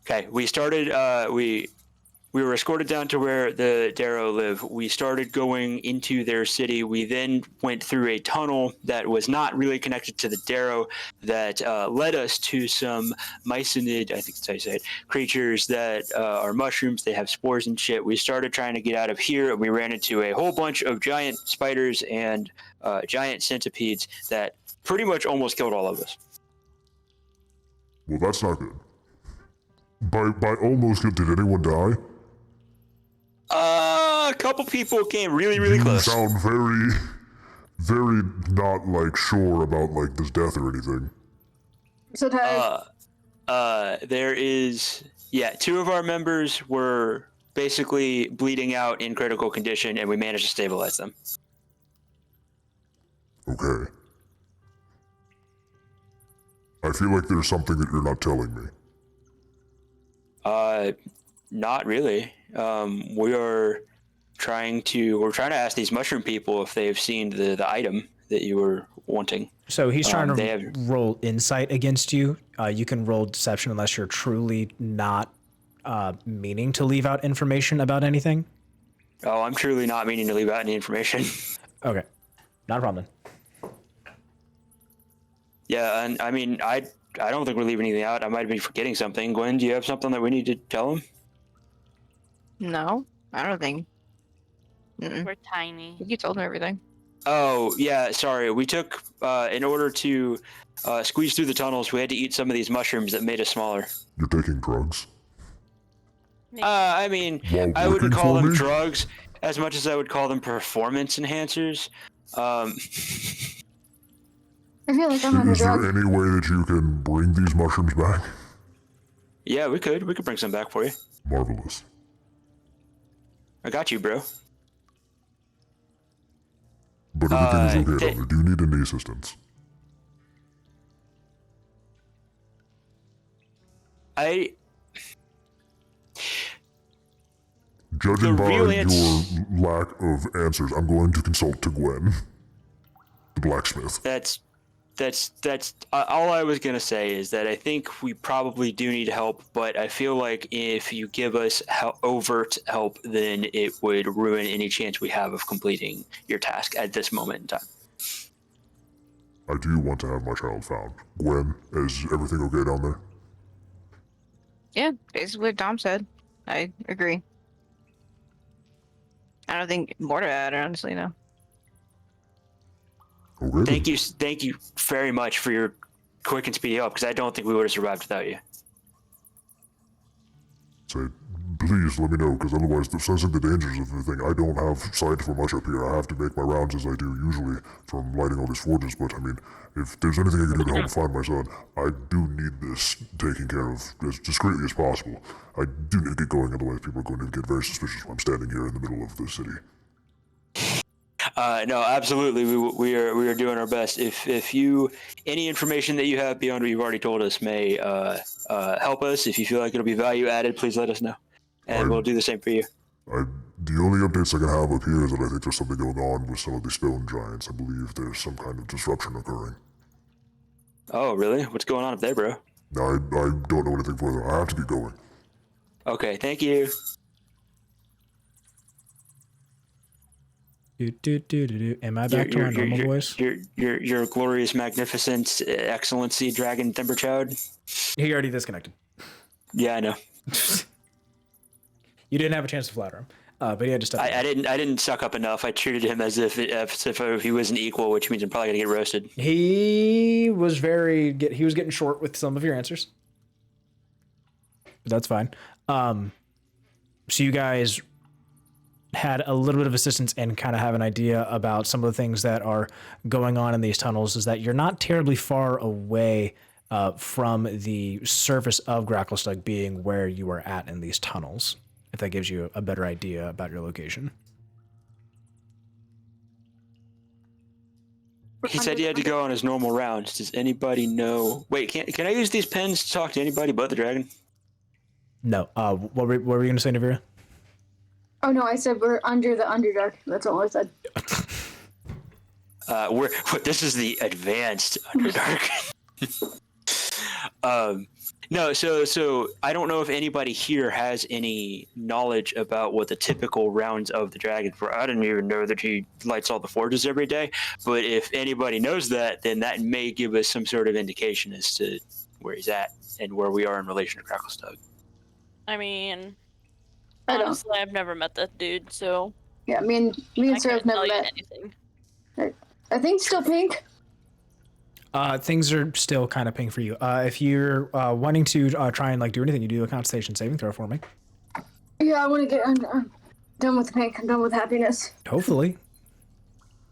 Okay. We started. We were escorted down to where the Darrow live. We started going into their city. We then went through a tunnel that was not really connected to the Darrow that led us to some mycenid, I think that's how you say it, creatures that are mushrooms. They have spores and shit. We started trying to get out of here, and we ran into a whole bunch of giant spiders and giant centipedes that pretty much almost killed all of us. Well, that's not good. By almost, did anyone die? A couple people came really, really close. You sound very, very not like sure about like this death or anything. So there is, two of our members were basically bleeding out in critical condition, and we managed to stabilize them. Okay. I feel like there's something that you're not telling me. Not really. We're trying to ask these mushroom people if they've seen the item that you were wanting. So he's trying to roll insight against you. You can roll deception unless you're truly not meaning to leave out information about anything. Oh, I'm truly not meaning to leave out any information. Okay, not a problem. Yeah, and I mean, I don't think we're leaving anything out. I might be forgetting something. Gwen, do you have something that we need to tell him? No, I don't think. Mm-mm. We're tiny. You told him everything. Oh, yeah, sorry. We took, in order to squeeze through the tunnels, we had to eat some of these mushrooms that made us smaller. You're taking drugs? I mean, I wouldn't call them drugs as much as I would call them performance enhancers. I feel like I'm on a Is there drug. any way that you can bring these mushrooms back? Yeah, we could. We could bring some back for you. Marvelous. I got you, bro. But everything is okay. Do you need any assistance? Judging by your lack of answers, I'm going to consult to Gwen, the blacksmith. That's all I was gonna say is that I think we probably do need help, but I feel like if you give us overt help, then it would ruin any chance we have of completing your task at this moment in time. I do want to have my child found. Gwen, is everything okay down there? Yeah, basically what Dom said. I agree. I don't think more to add, honestly, no. Okay. Thank you very much for your quick and speedy help, because I don't think we would have survived without you. Say, please let me know, because otherwise, sensing the dangers of the thing, I don't have sight for much up here. I have to make my rounds as I do usually from lighting all these forges, but I mean, if there's anything I can do to help find my son, I do need this taken care of as discreetly as possible. I do need to get going, otherwise people are going to get very suspicious when I'm standing here in the middle of the city. No, absolutely. We are doing our best. If you any information that you have beyond what you've already told us may help us, if you feel like it'll be value added, please let us know, and we'll do the same for you. The only updates I can have up here is that I think there's something going on with some of the stone giants. I believe there's some kind of disruption occurring. Oh, really? What's going on up there, bro? I don't know anything further. I have to get going. Okay, thank you. Am I back to my normal voice? Your glorious, magnificent, excellency, dragon Thimberchild. He already disconnected. Yeah, I know. You didn't have a chance to flatter him, but he had to step. I didn't suck up enough. I treated him as if he was an equal, which means I'm probably gonna get roasted. He was he was getting short with some of your answers. But that's fine. So you guys had a little bit of assistance and kind of have an idea about some of the things that are going on in these tunnels. Is that you're not terribly far away from the surface of Gracklestug being where you are at in these tunnels, if that gives you a better idea about your location. He said he had to go on his normal rounds. Does anybody know? Wait, can I use these pens to talk to anybody but the dragon? No. What were you going to say, Nevira? Oh no, I said we're under the Underdark. That's all I said. This is the advanced Underdark. No, so I don't know if anybody here has any knowledge about what the typical rounds of the dragon were. I didn't even know that he lights all the forges every day. But if anybody knows that, then that may give us some sort of indication as to where he's at and where we are in relation to Gracklestug. I mean, I don't. honestly, I've never met that dude, so Yeah, me and Sarah's never met. anything. Are things still pink? Things are still kind of pink for you. If you're wanting to try and like do anything, you do a Constitution saving throw for me. Yeah, I want to get. I'm done with the pink. I'm done with happiness. Hopefully.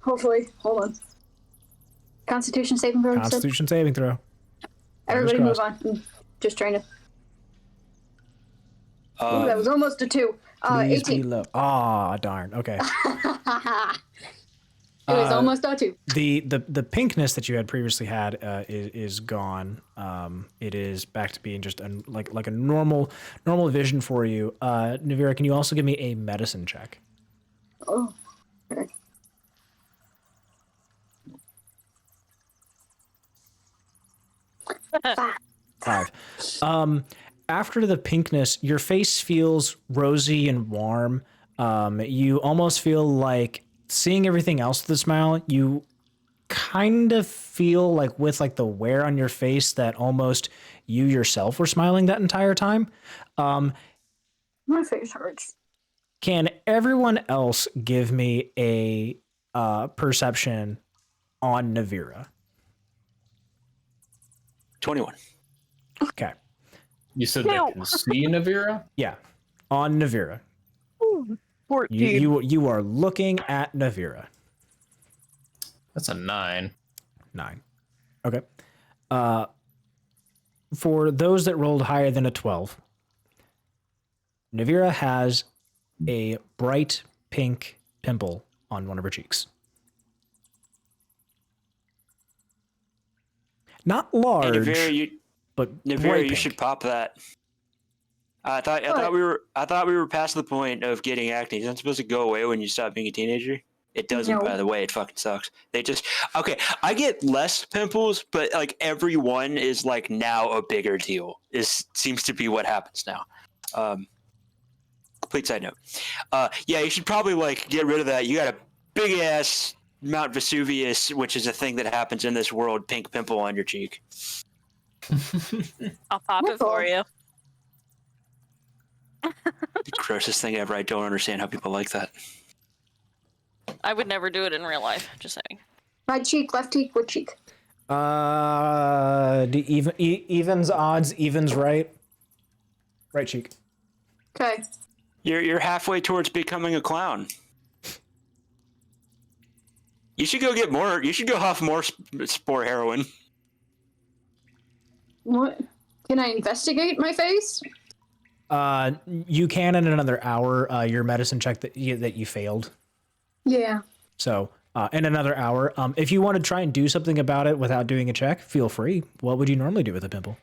Hold on. Constitution saving throw. Constitution saving throw. Everybody move on. I'm just trying to. Ooh, that was almost a 2. 18. Ah, darn. Okay. It was almost a 2. The pinkness that you had previously had is gone. It is back to being just like a normal vision for you. Nevira, can you also give me a medicine check? Oh. Okay. Five. After the pinkness, your face feels rosy and warm. You almost feel like seeing everything else with the smile, you kind of feel like with like the wear on your face that almost you yourself were smiling that entire time. My face hurts. Can everyone else give me a perception on Nevira? 21. Okay. You said they can see Nevira? Yeah. On Nevira. 14. You are looking at Nevira. That's a 9. 9. Okay. For those that rolled higher than a 12, Nevira has a bright pink pimple on one of her cheeks. Not large, but Nevira, you pink. should pop that. I thought we were past the point of getting acne. It's not supposed to go away when you stop being a teenager. It doesn't, No. by the way. It fucking sucks. Okay, I get less pimples, but like every one is like now a bigger deal. Seems to be what happens now. Complete side note. Yeah, you should probably like get rid of that. You got a big ass Mount Vesuvius, which is a thing that happens in this world, pink pimple on your cheek. I'll pop it for you. The grossest thing ever. I don't understand how people like that. I would never do it in real life. Just saying. Right cheek, left cheek, what cheek? Evens odds, evens right. Right cheek. Okay. You're halfway towards becoming a clown. You should go get more. You should go huff more spore heroin. What? Can I investigate my face? You can in another hour. Your medicine check that you failed. Yeah. So, in another hour, if you want to try and do something about it without doing a check, feel free. What would you normally do with a pimple?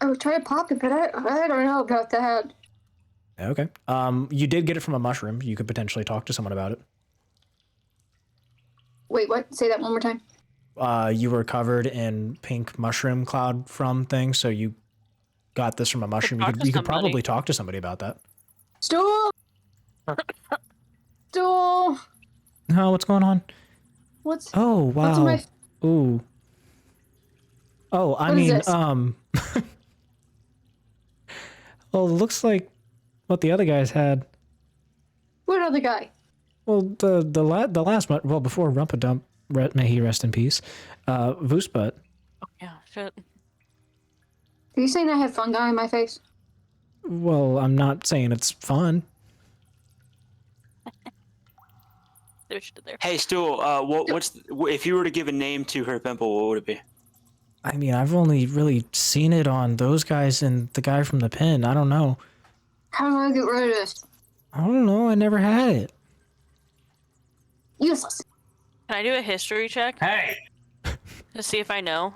I would try to pop it, but I don't know about that. Okay. You did get it from a mushroom. You could potentially talk to someone about it. Wait, what? Say that one more time. You were covered in pink mushroom cloud from things, so you got this from a mushroom. You could probably talk to somebody about that. Stool! Stool! Oh, what's going on? What's... Oh, wow. What's in my... Ooh. Oh, I What is mean, this? well, it looks like what the other guys had. What other guy? Well, the last one, well, before Rumpadump, may he rest in peace, Voosbutt. Oh, yeah, shit. Are you saying I have fungi in my face? Well, I'm not saying it's fun. See what you did there. Hey, Stool. If you were to give a name to her pimple, what would it be? I mean, I've only really seen it on those guys and the guy from the pen. I don't know. How do I get rid of this? I don't know. I never had it. Useless. Can I do a history check Hey! to see if I know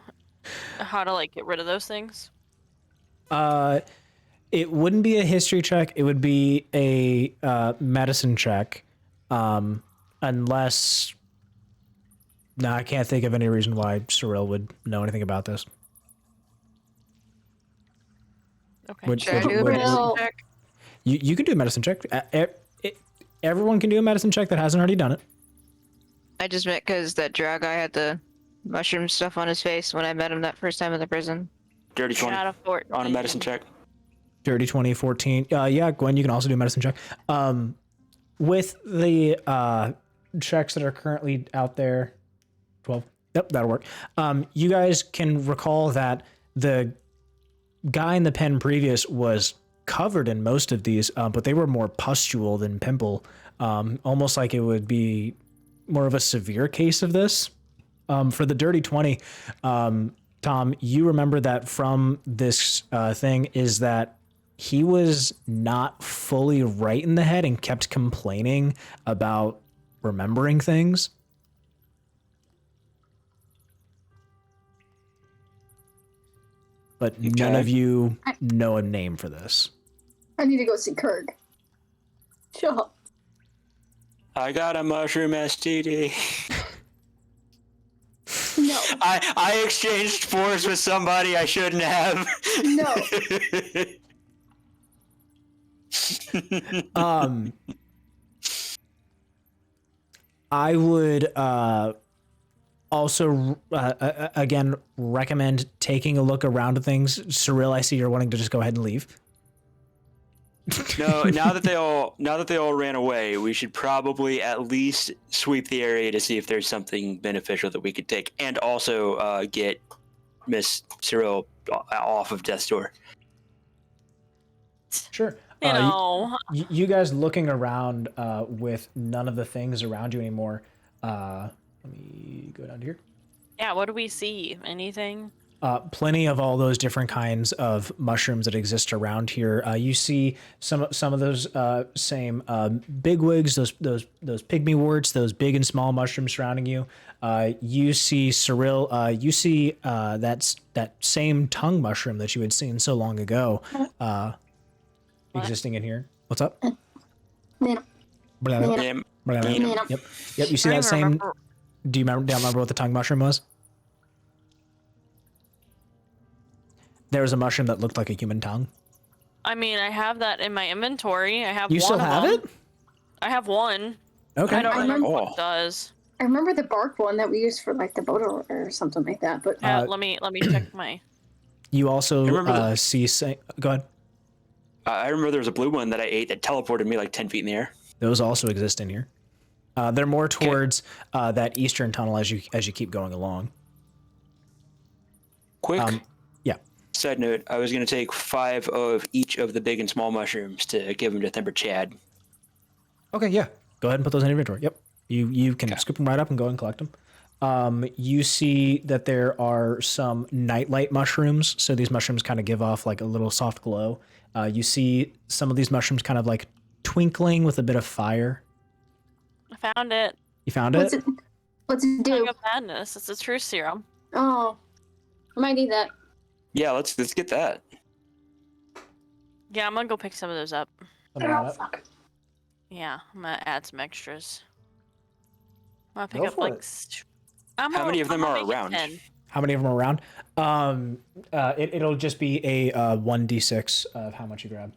how to like get rid of those things? It wouldn't be a history check. It would be a medicine check, unless. No, I can't think of any reason why Cirella would know anything about this. Okay. Would- Should I do a would- medicine would- check? You can do a medicine check. Everyone can do a medicine check that hasn't already done it. I just meant because that drow guy had the mushroom stuff on his face when I met him that first time in the prison. Dirty 20 Out of 14. on a medicine check. Dirty 20, 14. Yeah, Gwen, you can also do a medicine check. With the checks that are currently out there, 12. Yep, that'll work. You guys can recall that the guy in the pen previous was covered in most of these, but they were more pustule than pimple. Almost like it would be more of a severe case of this. For the dirty 20, Tom, you remember that from this thing is that he was not fully right in the head and kept complaining about remembering things. But none Okay. of you know a name for this. I need to go see Kirk. Shut up. I got a mushroom STD. No. I exchanged spores with somebody I shouldn't have. No. I would also again recommend taking a look around at things. Cirella, I see you're wanting to just go ahead and leave. No, now that they all ran away, we should probably at least sweep the area to see if there's something beneficial that we could take, and also get Miss Cirella off of death's door. Sure. You know, You guys looking around with none of the things around you anymore. Let me go down to here. yeah, what do we see? Anything? Plenty of all those different kinds of mushrooms that exist around here. You see some of those same bigwigs, those pygmy worts, those big and small mushrooms surrounding you. You see Cirella. You see that same tongue mushroom that you had seen so long ago, existing in here. What's up? Man. Blah, blah, Yeah, blah, blah. Man. Yep. You see that same. Do you remember what the tongue mushroom was? There was a mushroom that looked like a human tongue. I mean, I have that in my inventory. I have You one still of have them. it? I have one. Okay. I don't remember Oh. what it does. I remember the bark one that we used for like the boat or something like that, but Let me check my. You also remember see. Go ahead. I remember there was a blue one that I ate that teleported me like 10 feet in the air. Those also exist in here. They're more towards that eastern tunnel as you keep going along. Quick. Yeah. Side note: I was going to take 5 of each of the big and small mushrooms to give them to Thimber Chad. Okay, yeah. Go ahead and put those in inventory. Yep. You can scoop them right up and go and collect them. You see that there are some nightlight mushrooms. So these mushrooms kind of give off like a little soft glow. You see some of these mushrooms kind of like twinkling with a bit of fire. I found it. You found What's it? it? What's it do? Tongue of Madness. It's a true serum. Oh, I might need that. Yeah, let's get that. Yeah, I'm gonna go pick some of those up. Something like that. Fuck. Yeah, I'm gonna add some extras. I'm gonna pick Go up for like. it. How many of them are around? 10. How many of them are around? It'll just be a 1d6 of how much you grab.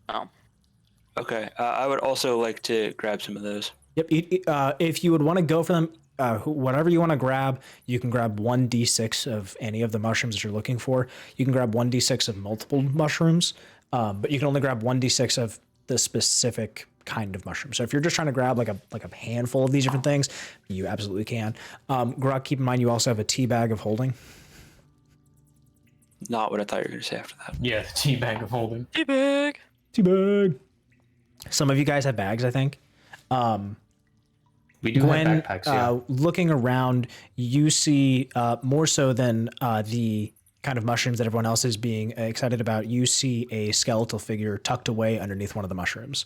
Oh. Okay. I would also like to grab some of those. Yep. If you would want to go for them, whatever you want to grab, you can grab 1d6 of any of the mushrooms that you're looking for. You can grab 1d6 of multiple mushrooms, but you can only grab 1d6 of the specific kind of mushroom. So if you're just trying to grab like a handful of these different things, you absolutely can. Gruk, keep in mind you also have a tea bag of holding. Not what I thought you were going to say after that. Yeah, the tea bag of holding. Too big. Tea bag. Some of you guys have bags, I think. We do Gwen, have backpacks, yeah. looking around, you see more so than the kind of mushrooms that everyone else is being excited about, you see a skeletal figure tucked away underneath one of the mushrooms.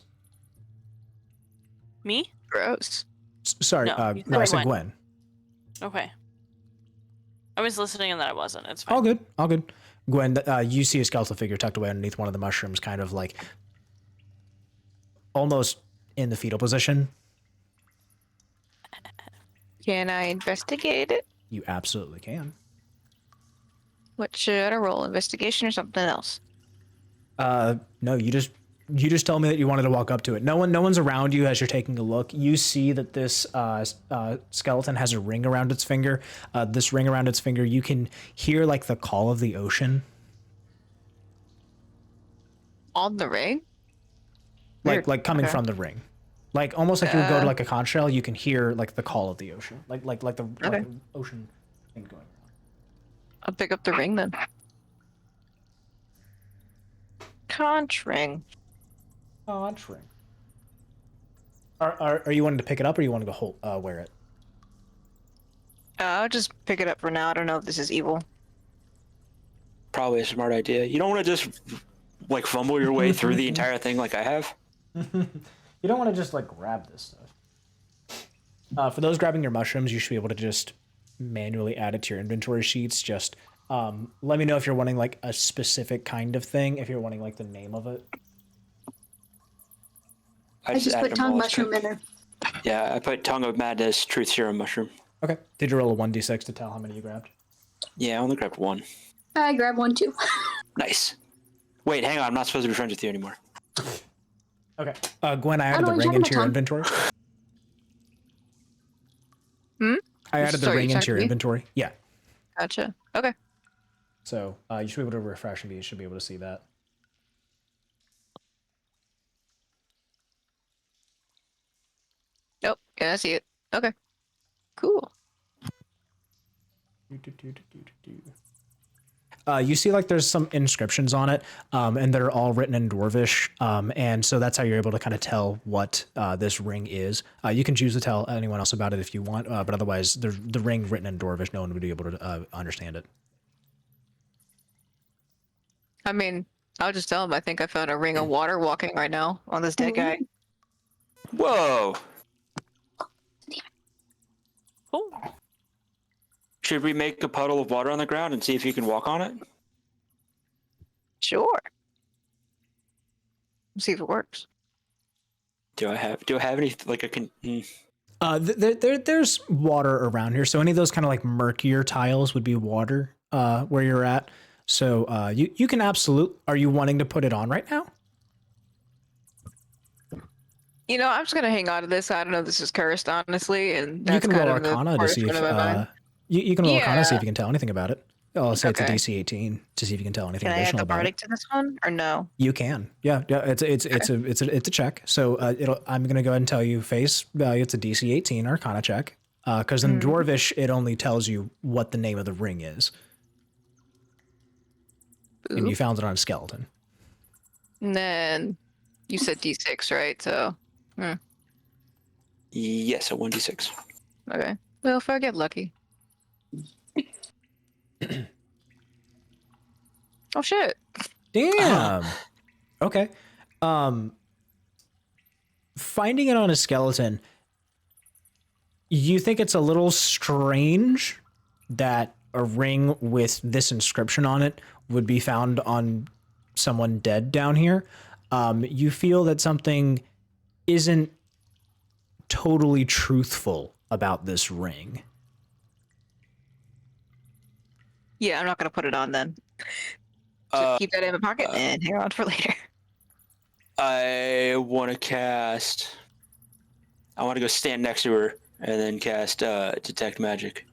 Me? Gross. Sorry, No, you no, I said said Gwen. Okay. I was listening and that I wasn't. It's fine. All good, all good. Gwen, you see a skeletal figure tucked away underneath one of the mushrooms, kind of like almost in the fetal position. Can I investigate it? You absolutely can. What should I roll? Investigation or something else? No, you just tell me that you wanted to walk up to it. No one's around you as you're taking a look. You see that this skeleton has a ring around its finger. This ring around its finger, you can hear like the call of the ocean. On the ring? Like Weird. coming Okay. from the ring. Like almost like you would go to like a conch shell, you can hear like the call of the ocean. Like the ocean thing going around. I'll pick up the ring then. Conch ring. Conch ring. Are you wanting to pick it up or you want to go wear it? I'll just pick it up for now. I don't know if this is evil. Probably a smart idea. You don't want to just like fumble your way through the entire thing like I have. You don't want to just like grab this stuff. For those grabbing your mushrooms, you should be able to just manually add it to your inventory sheets. Just let me know if you're wanting like a specific kind of thing, if you're wanting like the name of it. I just added put them tongue all as mushroom in there. Yeah, I put Tongue of Madness, Truth Serum Mushroom. Okay. Did you roll a 1d6 to tell how many you grabbed? Yeah, I only grabbed 1. I grabbed one too. Nice. Wait, hang on. I'm not supposed to be friends with you anymore. Okay. Gwen, I added know the what ring you're into talking your about, inventory. I added the Sorry, ring you into talking your to me? inventory. Yeah. Gotcha. Okay. So you should be able to refresh and you should be able to see that. Nope. Yeah, I see it. Okay. Cool. You see like there's some inscriptions on it, and they're all written in Dwarvish, and so that's how you're able to kind of tell what this ring is. You can choose to tell anyone else about it if you want, but otherwise, the ring written in Dwarvish, no one would be able to understand it. I mean, I'll just tell him I think I found a ring of water walking right now on this dead guy. Whoa! Cool. Should we make a puddle of water on the ground and see if you can walk on it? Sure. See if it works. Do I have any like There's water around here, so any of those kind of like murkier tiles would be water where you're at. So you can absolutely. Are you wanting to put it on right now? You know, I'm just gonna hang on to this. I don't know if this is cursed, honestly, and You that's can roll kind of the Arcana to see if portion of my mind. you can roll Arcana to see Yeah. if you can tell anything about it. I'll say Okay. it's a DC 18 to see if you can tell anything Can I add additional the about bardic it. to this one, or no? You can, yeah. It's a check. So I'm gonna go ahead and tell you face value. It's a DC 18 Arcana check. Because in Dwarvish, it only tells you what the name of the ring is. and you found it on a skeleton. And then you said D6, right? So, Yes, a 1d6. okay. Well, if I get lucky. Oh shit! Damn. Okay. Finding it on a skeleton, you think it's a little strange that a ring with this inscription on it would be found on someone dead down here. You feel that something isn't totally truthful about this ring. Yeah, I'm not gonna put it on then. Just keep that in my pocket and hang on for later. I want to cast. I want to go stand next to her and then cast detect magic,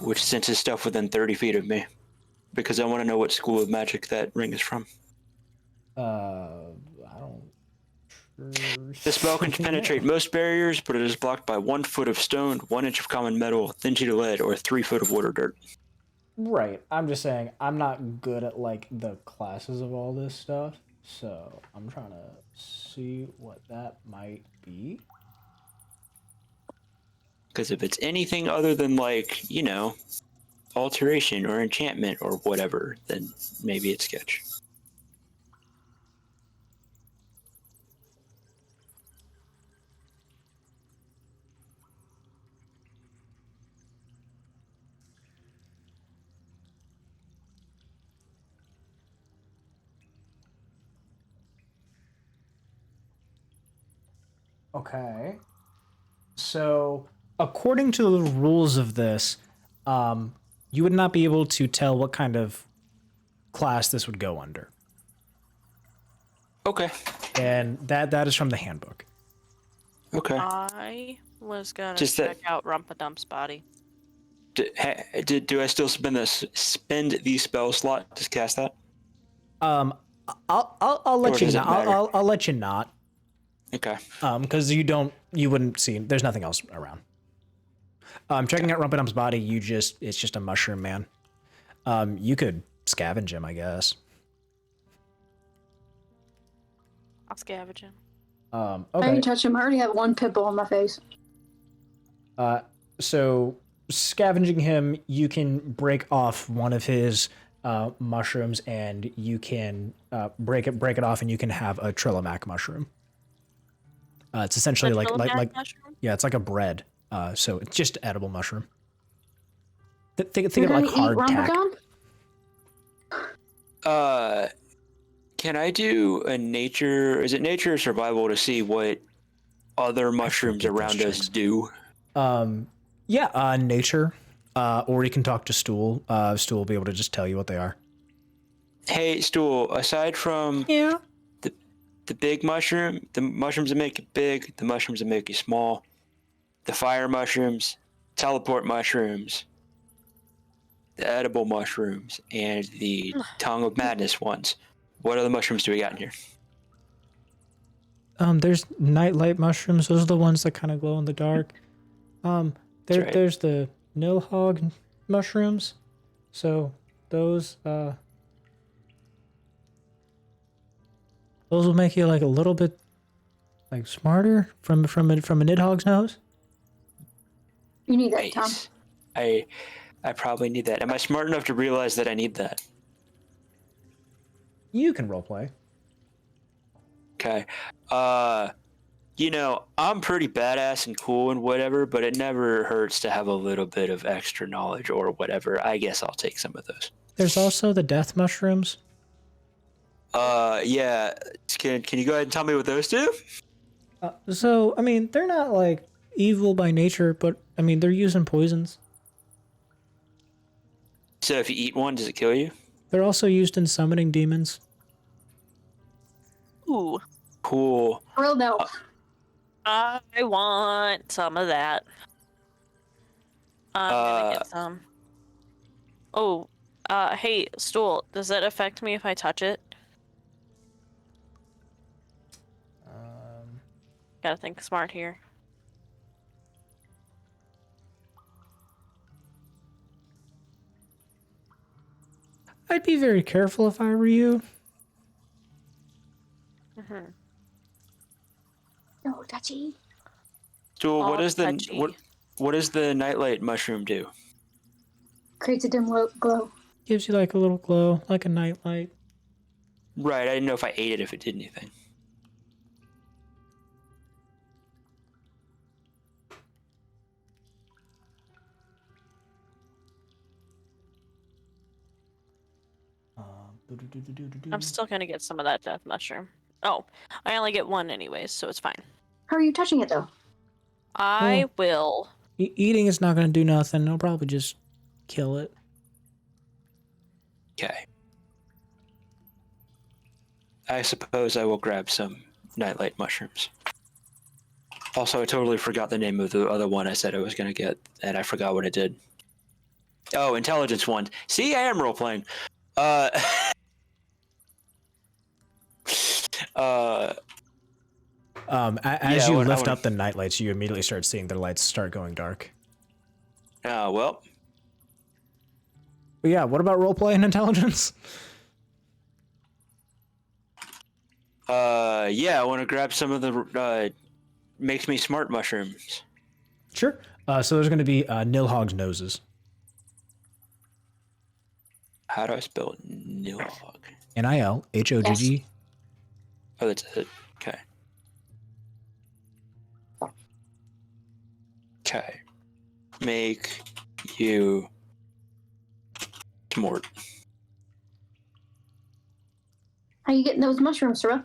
which senses stuff within 30 feet of me, because I want to know what school of magic that ring is from. I don't. The spell can penetrate most barriers, but it is blocked by 1 foot of stone, 1 inch of common metal, thin sheet of lead, or 3 foot of water dirt. Right. I'm just saying I'm not good at like the classes of all this stuff, so I'm trying to see what that might be. Because if it's anything other than like, you know, alteration or enchantment or whatever, then maybe it's sketch. Okay. So, according to the rules of this, you would not be able to tell what kind of class this would go under. Okay. And that is from the handbook. Okay. I was gonna Just check out Rumpadump's body. Do I still spend the spell slot to cast that? I'll let you not. I'll let you not. Okay. Because you wouldn't see. There's nothing else around. Checking out Rumpadump's body, it's just a mushroom man. You could scavenge him, I guess. I'll scavenge him. I Okay. already touched him. I already have 1 pimple on my face. So scavenging him, you can break off one of his mushrooms, and you can break it off, and you can have a trilomac mushroom. It's essentially like mushroom? yeah, it's like a bread. So it's just edible mushroom. Think Can of I like hard eat tack. Rumpagum? Can I do a nature? Is it nature or survival to see what other mushrooms forget those around us checks. do? Yeah, nature. Or you can talk to Stool. Stool will be able to just tell you what they are. Hey, Stool. Aside from Yeah. the big mushroom, the mushrooms that make you big, the mushrooms that make you small, the fire mushrooms, teleport mushrooms, the edible mushrooms, and the tongue of madness ones. What other mushrooms do we got in here? There's nightlight mushrooms. Those are the ones that kind of glow in the dark. right. There's the nilhog mushrooms. So those will make you like a little bit like smarter from a nidhogg's nose. You need that, Tom. Nice. I probably need that. Am I smart enough to realize that I need that? You can roleplay. Okay. You know, I'm pretty badass and cool and whatever, but it never hurts to have a little bit of extra knowledge or whatever. I guess I'll take some of those. There's also the death mushrooms. Yeah. Can you go ahead and tell me what those do? So I mean, they're not like evil by nature, but I mean, they're using poisons. So if you eat one, does it kill you? They're also used in summoning demons. Ooh, Cool. Real no. I want some of that. I'm gonna get some. Oh, hey, Stool, does that affect me if I touch it? Gotta think smart here. I'd be very careful if I were you. No, touchy. So All what does the touchy. what does the nightlight mushroom do? Creates a dim glow. Gives you like a little glow, like a nightlight. Right, I didn't know if I ate it if it did anything. I'm still gonna get some of that death mushroom. Oh, I only get one anyways, so it's fine. How are you touching it though? I will. Eating is not going to do nothing. It'll probably just kill it. Okay. I suppose I will grab some nightlight mushrooms. Also, I totally forgot the name of the other one I said I was going to get, and I forgot what it did. Oh, intelligence one. See, I am role-playing. As you lift up the nightlights, you immediately start seeing the lights start going dark. Well. But yeah, what about roleplay and intelligence? Yeah, I want to grab some of the makes me smart mushrooms. Sure. So there's going to be Nilhog's noses. How do I spell Nilhog? Nilhogg. Oh, that's it. Okay. Okay. Make you smart. How you getting those mushrooms, Cirella?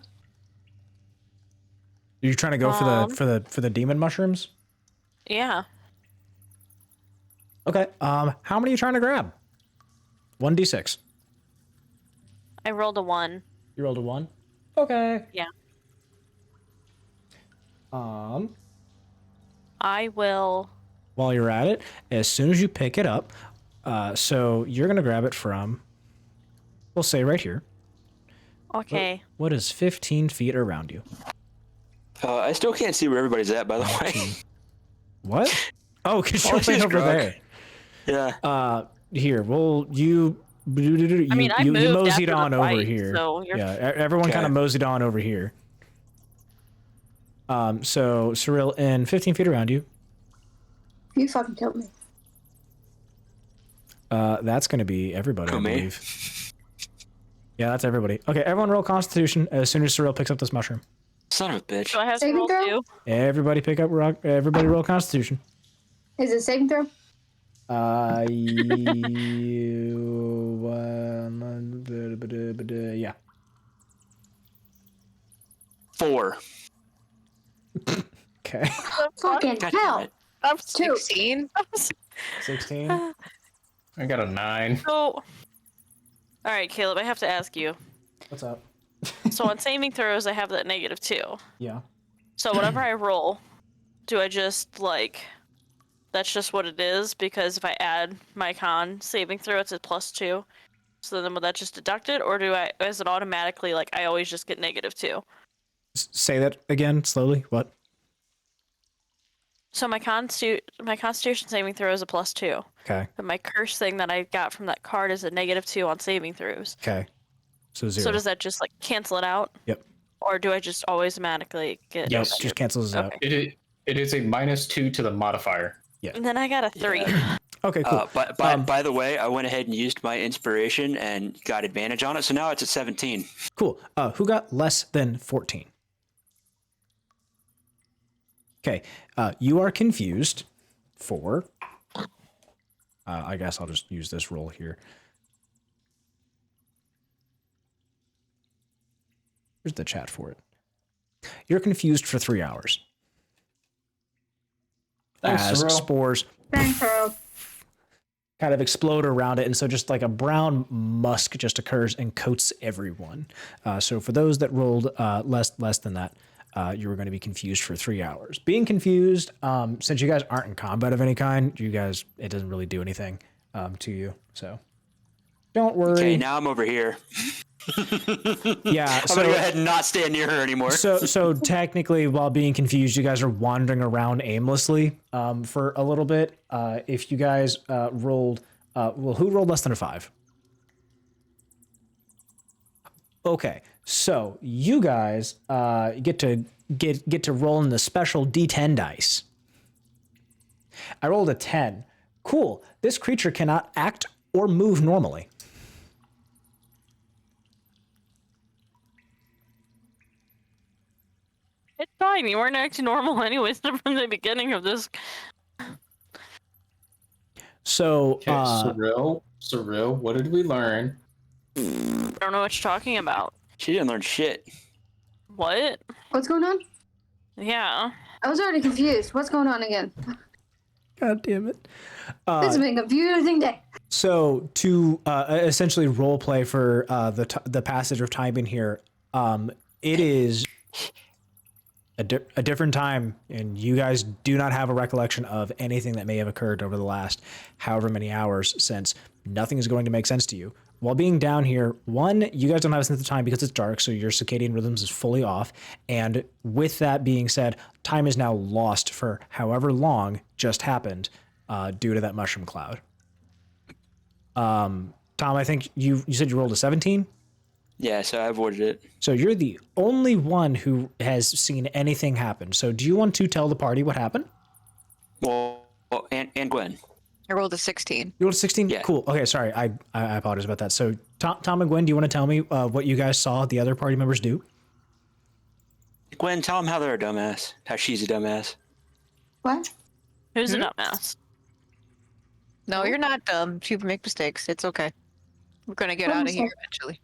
You're trying to go for the demon mushrooms? Yeah. Okay. How many are you trying to grab? 1d6. I rolled a 1. You rolled a 1? Okay. Yeah. I will. While you're at it, as soon as you pick it up, so you're gonna grab it from, we'll say right here. Okay. What is 15 feet around you? I still can't see where everybody's at, by the way. What? Oh, because Oh, you're she's right over Gruk. there. Yeah. Here, well, you I moved moseyed after on the over fight, here. so you're Everyone Okay. kind of moseyed on over here. So Cirella, in 15 feet around you, You fucking killed me. that's going to be everybody, I Who, me? believe. Yeah, that's everybody. Okay, everyone roll Constitution as soon as Cirella picks up this mushroom. Son of a bitch. Do I have to Saving roll throw? too? Everybody roll Constitution. Is it a saving throw? Yeah. 4. Okay. Fucking God damn hell. it. I'm 16. 16. I got a 9. So, all right, Caleb, I have to ask you. What's up? So on saving throws, I have that -2. Yeah. So whatever I roll, do I just like, that's just what it is? Because if I add my con saving throw, it's a +2. So then would that just deduct it, or is it automatically like I always just get -2? Say that again slowly. What? So my constitution saving throw is a +2. Okay. But my curse thing that I got from that card is a -2 on saving throws. Okay. So 0. So does that just like cancel it out? Yep. Or do I just always automatically get? Yep. Just cancels it out. Okay. It is a -2 to the modifier. And then I got a 3. Okay. Cool. By the way, I went ahead and used my inspiration and got advantage on it, so now it's at 17. Cool. Who got less than 14? Okay. You are confused for. I guess I'll just use this roll here. Here's the chat for it. You're confused for 3 hours. Thanks, as Cirella. spores Thanks, Cirella. kind of explode around it, and so just like a brown musk just occurs and coats everyone. So for those that rolled less than that, you were going to be confused for 3 hours. Being confused, since you guys aren't in combat of any kind, it doesn't really do anything to you. So don't worry. Okay, now I'm over here. Yeah, I'm gonna go ahead and not stand near her anymore. So technically, while being confused, you guys are wandering around aimlessly for a little bit. If you guys rolled, who rolled less than a 5? Okay, so you guys get to roll in the special D10 dice. I rolled a 10. Cool. This creature cannot act or move normally. It's fine. You weren't acting normal anyways from the beginning of this. So, Okay, Cirella, what did we learn? I don't know what you're talking about. She didn't learn shit. What? What's going on? Yeah. I was already confused. What's going on again? God damn it. This has been a confusing day. So to essentially role play for the passage of time in here, it is a different time, and you guys do not have a recollection of anything that may have occurred over the last however many hours, since nothing is going to make sense to you. While being down here, one, you guys don't have a sense of time because it's dark, so your circadian rhythms is fully off. And with that being said, time is now lost for however long just happened due to that mushroom cloud. Tom, I think you said you rolled a 17? Yeah, so I avoided it. So you're the only one who has seen anything happen. So do you want to tell the party what happened? Well and Gwen. I rolled a 16. You rolled a 16? Yeah. Cool. Okay, sorry. I apologize about that. So Tom and Gwen, do you want to tell me what you guys saw the other party members do? Gwen, tell them how they're a dumbass. How she's a dumbass. What? Who's a dumbass? No, you're not dumb. People make mistakes. It's okay. We're gonna get out of here eventually.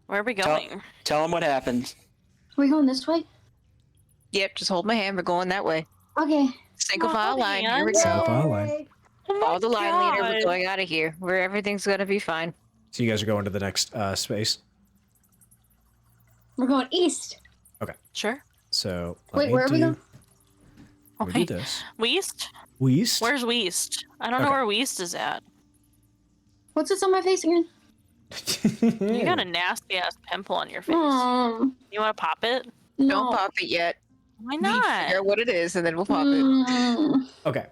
Where are we going? Tell them what happened. Are we going this way? Yep, just hold my hand. We're going that way. Okay. Single Oh, file line. Here we man. Single go. file line. Yay. Oh my Follow the line leader. We're God. going out of here. Where everything's gonna be fine. So you guys are going to the next space. We're going east. Sure. So Wait, where are we going? Let me do this. Weast? Weast? Where's Weast? I don't know Okay. where Weast is at. What's this on my face again? You got a nasty ass pimple on your face. You want to pop it? No. Don't pop it yet. Why We not? figure out what it is, and then we'll pop it. Okay.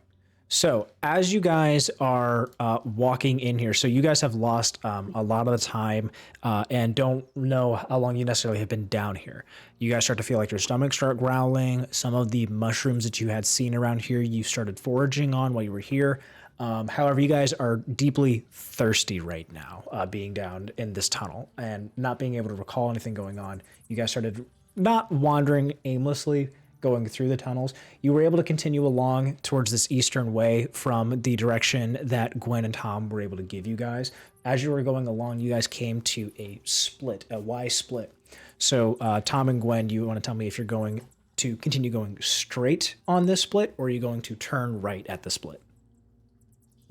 So as you guys are walking in here, so you guys have lost a lot of the time and don't know how long you necessarily have been down here. You guys start to feel like your stomach start growling. Some of the mushrooms that you had seen around here, you started foraging on while you were here. However, you guys are deeply thirsty right now, being down in this tunnel and not being able to recall anything going on. You guys started not wandering aimlessly, going through the tunnels. You were able to continue along towards this eastern way from the direction that Gwen and Tom were able to give you guys. As you were going along, you guys came to a split, a Y split. So Tom and Gwen, do you want to tell me if you're going to continue going straight on this split, or are you going to turn right at the split?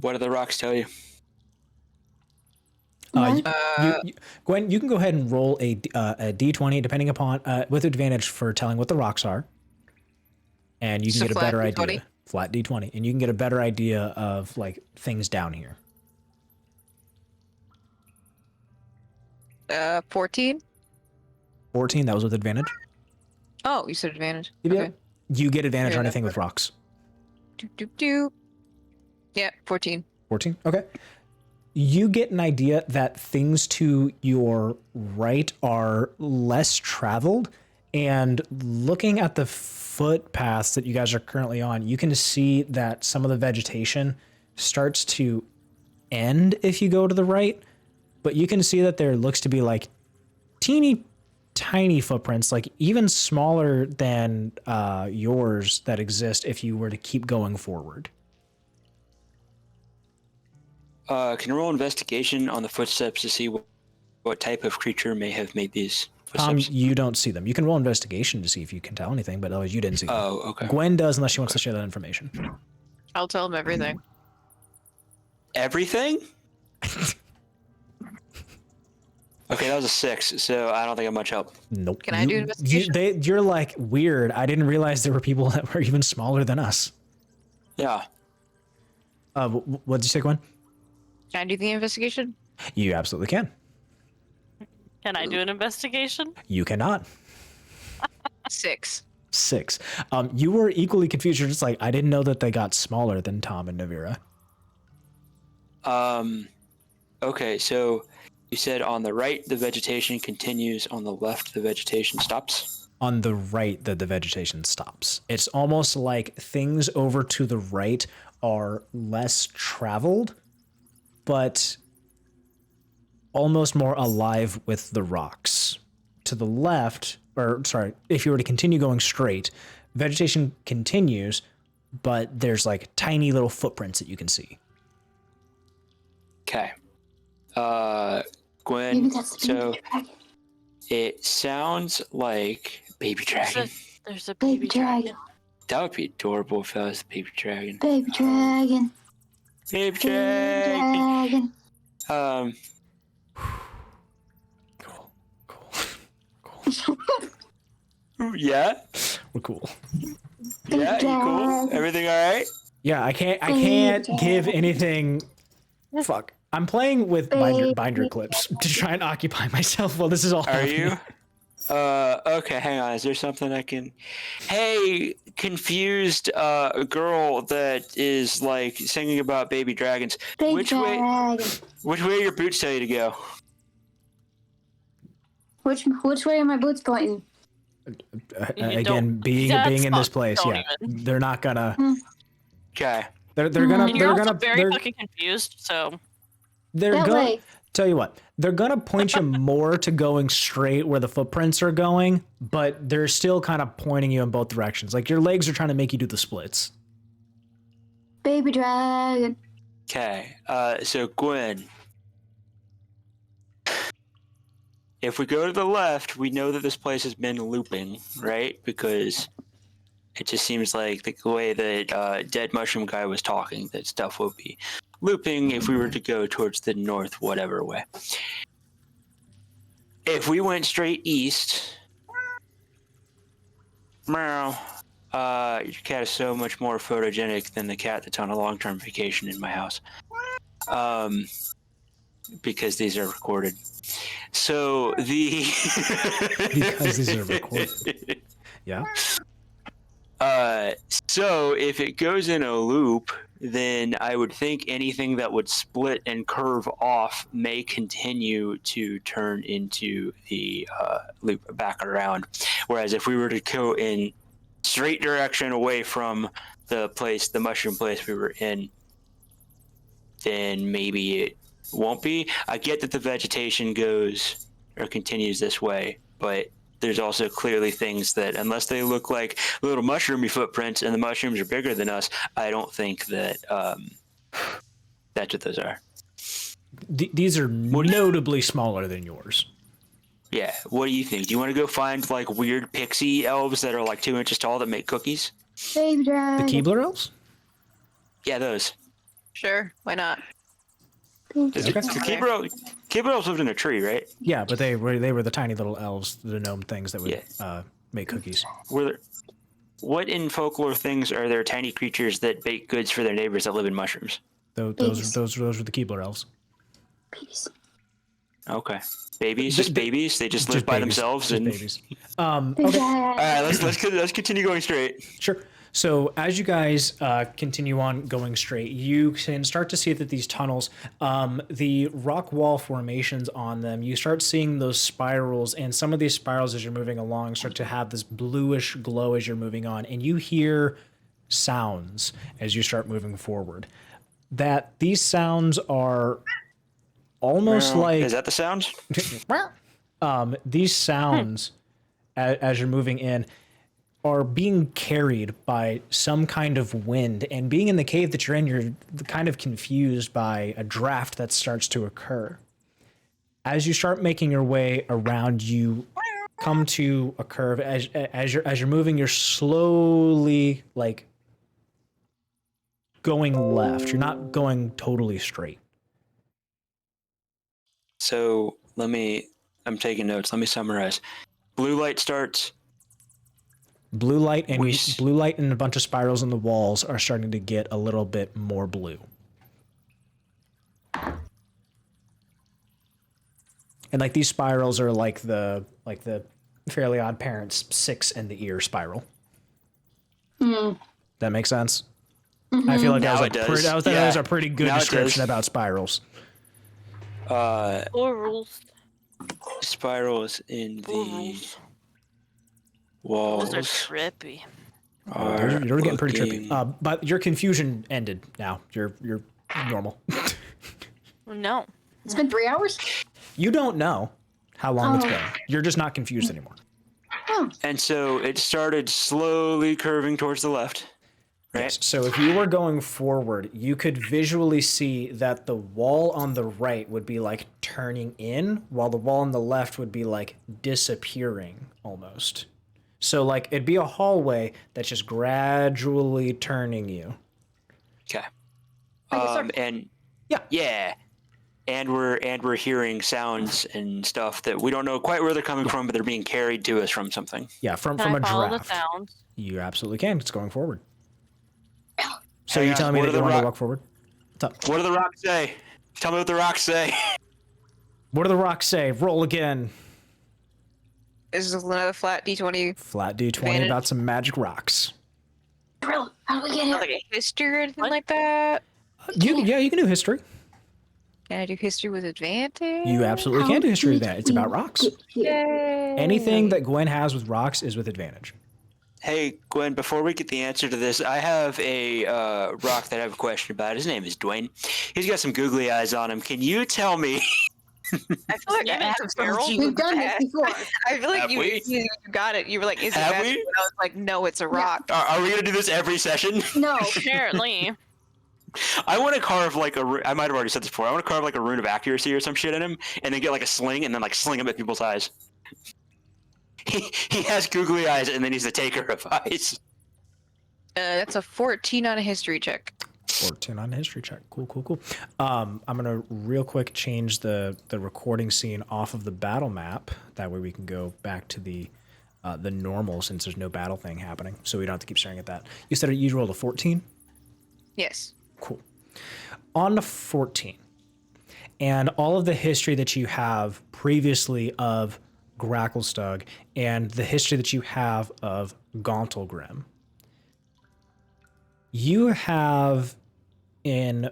What do the rocks tell you? Gwen, you can go ahead and roll a d20, depending upon with advantage for telling what the rocks are, and you can So get a flat better D20? idea. Flat d20, and you can get a better idea of like things down here. 14? 14. That was with advantage. Oh, you said advantage. Yep. Okay. You get advantage Yeah, on that's anything with rocks. Do. Yeah, 14. 14. Okay. You get an idea that things to your right are less traveled, and looking at the footpaths that you guys are currently on, you can see that some of the vegetation starts to end if you go to the right, but you can see that there looks to be like teeny tiny footprints, like even smaller than yours, that exist if you were to keep going forward. Can you roll investigation on the footsteps to see what type of creature may have made these footsteps? You don't see them. You can roll investigation to see if you can tell anything, but otherwise you didn't see them. Oh, okay. Gwen does, unless she wants to share that information. I'll tell him everything. Everything? Okay, that was a 6, so I don't think I'm much help. Nope. Can I do investigation? You're like, weird. I didn't realize there were people that were even smaller than us. Yeah. What did you say, Gwen? Can I do the investigation? You absolutely can. Can I do an investigation? You cannot. 6. 6. You were equally confused. You're just like, I didn't know that they got smaller than Tom and Nevira. Okay, so You said on the right the vegetation continues, on the left the vegetation stops. On the right, the vegetation stops. It's almost like things over to the right are less traveled, but almost more alive with the rocks. To the left, or sorry, if you were to continue going straight, vegetation continues, but there's like tiny little footprints that you can see. Okay. Maybe Gwen, that's the so baby dragon. it sounds like baby dragon. There's a Baby dragon. That would be adorable if that was the baby dragon. Baby dragon. Baby Baby dragon. dragon. Cool. Yeah? We're cool. Yeah, you cool? Everything alright? Yeah, I can't give anything. Fuck. I'm playing with binder clips to try and occupy myself while this is all Are happening. you? Okay, hang on. Is there something I can... Hey, confused girl that is, like, singing about baby dragons. Baby Which dragon. way are your boots tell you to go? Which way are my boots pointing? Again, being in this place, yeah, they're not gonna. Okay. They're gonna. And you're also very fucking confused, so. They're That gonna way. tell you what. They're gonna point you more to going straight where the footprints are going, but they're still kind of pointing you in both directions. Like your legs are trying to make you do the splits. Baby dragon. Okay. So Gwen. If we go to the left, we know that this place has been looping, right? Because it just seems like the way that Dead Mushroom Guy was talking, that stuff would be looping if we were to go towards the north, whatever way. If we went straight east, meow, your cat is so much more photogenic than the cat that's on a long-term vacation in my house. Because these are recorded. So Because these are recorded. Yeah. So if it goes in a loop, then I would think anything that would split and curve off may continue to turn into the loop back around. Whereas if we were to go in straight direction away from the mushroom place we were in, then maybe it won't be. I get that the vegetation goes or continues this way, but there's also clearly things that, unless they look like little mushroomy footprints and the mushrooms are bigger than us, I don't think that that's what those are. These are notably smaller than yours. Yeah. What do you think? Do you want to go find like weird pixie elves that are like 2 inches tall that make cookies? Baby dragon. The Keebler elves? Yeah, those. Sure, why not? Okay. The Keebler elves lived in a tree, right? Yeah, but they were the tiny little elves, the gnome things that would make cookies. What in folklore things are there tiny creatures that bake goods for their neighbors that live in mushrooms? Those were the Keebler elves. Babies. Okay, babies, just babies. They just live by babies, themselves just and. babies. Baby Okay. All dragon. right, let's continue going straight. Sure. So as you guys continue on going straight, you can start to see that these tunnels, the rock wall formations on them, you start seeing those spirals, and some of these spirals as you're moving along start to have this bluish glow as you're moving on, and you hear sounds as you start moving forward. That these sounds are almost like... Is that the sound? These sounds, as you're moving in, are being carried by some kind of wind, and being in the cave that you're in, you're kind of confused by a draft that starts to occur. As you start making your way around, you come to a curve. As you're moving, you're slowly like going left. You're not going totally straight. So I'm taking notes. Let me summarize. Blue light starts. Blue light and a bunch of spirals in the walls are starting to get a little bit more blue. And like these spirals are like the Fairly Odd Parents 6 in the ear spiral. That makes sense? I feel like that was a pretty good description about spirals. Rules. spirals in the Rules. walls Those are trippy. are You're getting pretty looking- trippy. But your confusion ended now. You're normal. No. It's been 3 hours? You don't know how long it's Oh. been. You're just not confused anymore. Oh, And so it started slowly curving towards the left. Right? Yes. So if you were going forward, you could visually see that the wall on the right would be like turning in, while the wall on the left would be like disappearing almost. So like it'd be a hallway that's just gradually turning you. Okay. Like a circle. And Yeah. yeah. And we're hearing sounds and stuff that we don't know quite where they're coming from, but they're being carried to us from something. Yeah, from Can a I follow draft. the sounds? You absolutely can. It's going forward. So Hang you're on, telling me what that are you the want to rock- walk forward? What's up? What do the rocks say? Tell me what the rocks say. What do the rocks say? Roll again. Is this another flat D20? Flat D20 Advantage. about some magic rocks. Drill. How do we get Like it? a history or anything What? like that? You can do history. Can I do history with advantage? You absolutely can do history with that. It's about rocks. Get here. Yay. Anything that Gwen has with rocks is with advantage. Hey, Gwen, before we get the answer to this, I have a rock that I have a question about. His name is Dwayne. He's got some googly eyes on him. Can you tell me? I feel like I Name is have Carol? told you We've done this that. before. I feel like Have you we? got it. You were like, is it Have magic? we? And I was like, no, it's a rock. Are we going to do this every session? No. Apparently. I want to carve like I might have already said this before. I want to carve like a rune of accuracy or some shit in him, and then get like a sling and then like sling him at people's eyes. He has googly eyes, and then he's the taker of eyes. That's a 14 on a history check. 14 on a history check. Cool. I'm gonna real quick change the recording scene off of the battle map. That way we can go back to the normal since there's no battle thing happening, so we don't have to keep staring at that. You said you rolled a 14. Yes. Cool. On the 14, and all of the history that you have previously of Gracklestug and the history that you have of Gauntlgrim, you have an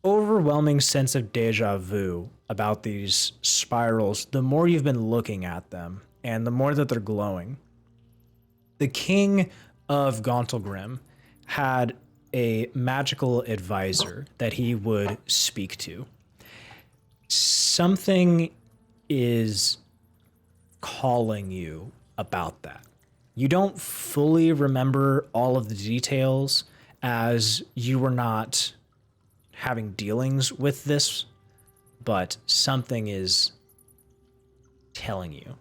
overwhelming sense of deja vu about these spirals the more you've been looking at them and the more that they're glowing. The king of Gauntlgrim had a magical advisor that he would speak to. Something is calling you about that. You don't fully remember all of the details as you were not having dealings with this, but something is telling you.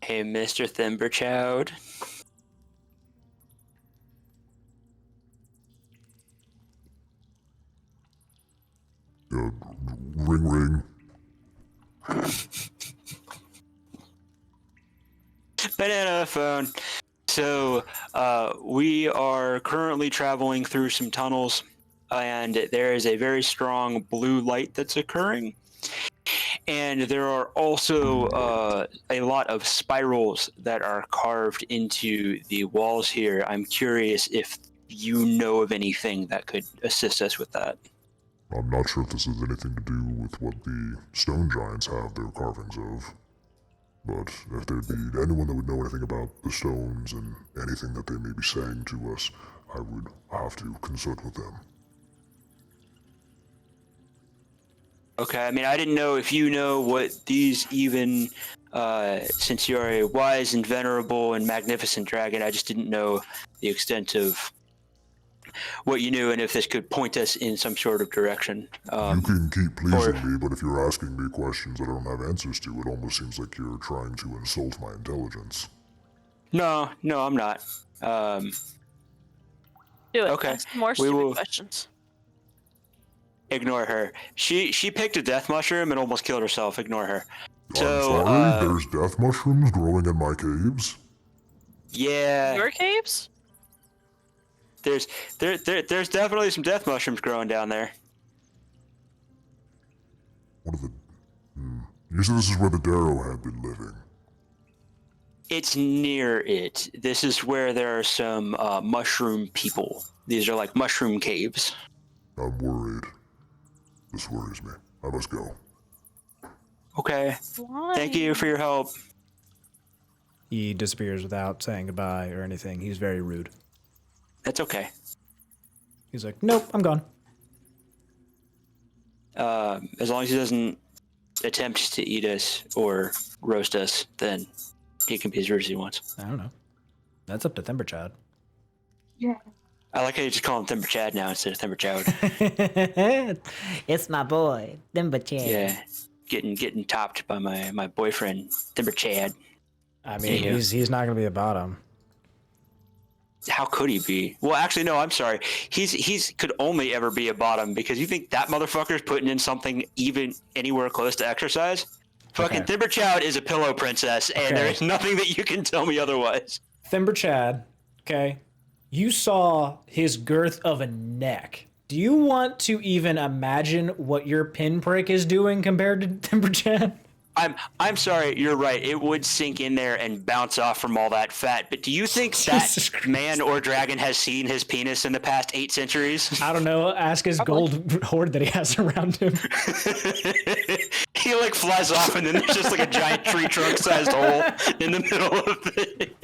Hey, Mr. Thimberchild. Ring. Banana phone. So we are currently traveling through some tunnels, and there is a very strong blue light that's occurring. And there are also a lot of spirals that are carved into the walls here. I'm curious if you know of anything that could assist us with that. I'm not sure if this has anything to do with what the stone giants have their carvings of. But if there'd be anyone that would know anything about the stones and anything that they may be saying to us, I would have to consult with them. Okay, I mean, I didn't know if you know what these even, since you're a wise and venerable and magnificent dragon, I just didn't know the extent of what you knew and if this could point us in some sort of direction. You can keep pleasing me, but if you're asking me questions that I don't have answers to, it almost seems like you're trying to insult my intelligence. No, I'm not. Do it. Okay, Ask more we stupid will- questions. Ignore her. She picked a death mushroom and almost killed herself. Ignore her. So, I'm sorry, there's death mushrooms growing in my caves? yeah, Your caves? there's definitely some death mushrooms growing down there. What are the... You said this is where the Darrow had been living. It's near it. This is where there are some mushroom people. These are like mushroom caves. I'm worried. This worries me. I must go. Okay. Why? Thank you for your help. He disappears without saying goodbye or anything. He's very rude. That's okay. He's like, nope, I'm gone. As long as he doesn't attempt to eat us or roast us, then he can be as rude as he wants. I don't know. That's up to Thimberchad. Yeah. I like how you just call him Timber Chad now instead of Timber Chowd. It's my boy, Thimberchad. Yeah, getting topped by my boyfriend Timber Chad. I mean, Yeah. he's not gonna be a bottom. How could he be? Well, actually, no. I'm sorry. He's could only ever be a bottom because you think that motherfucker's putting in something even anywhere close to exercise? Fucking Okay. Timber Chowd is a pillow princess, and Okay. there is nothing that you can tell me otherwise. Thimberchad, okay, you saw his girth of a neck. Do you want to even imagine what your pinprick is doing compared to Thimberchad? I'm sorry, you're right. It would sink in there and bounce off from all that fat. But do you think Jesus that Christ. man or dragon has seen his penis in the past 8 centuries? I don't know. Ask his gold hoard that he has around him. He like flies off, and then there's just like a giant tree trunk sized hole in the middle of it.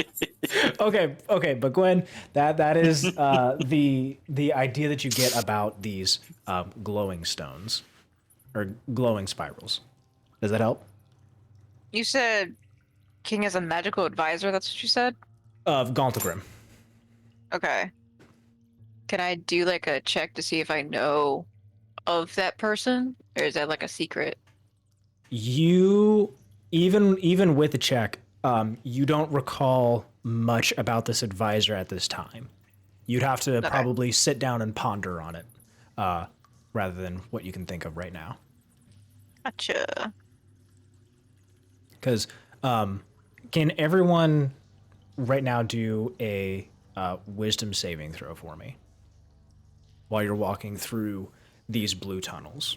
Okay, but Gwen, that is the idea that you get about these glowing stones or glowing spirals. Does that help? You said King is a magical advisor. That's what you said. Of Gauntlegrim. Okay. Can I do like a check to see if I know of that person, or is that like a secret? You even with the check, you don't recall much about this advisor at this time. You'd have to probably sit down and ponder on it, rather than what you can think of right now. Gotcha. Because can everyone right now do a wisdom saving throw for me while you're walking through these blue tunnels?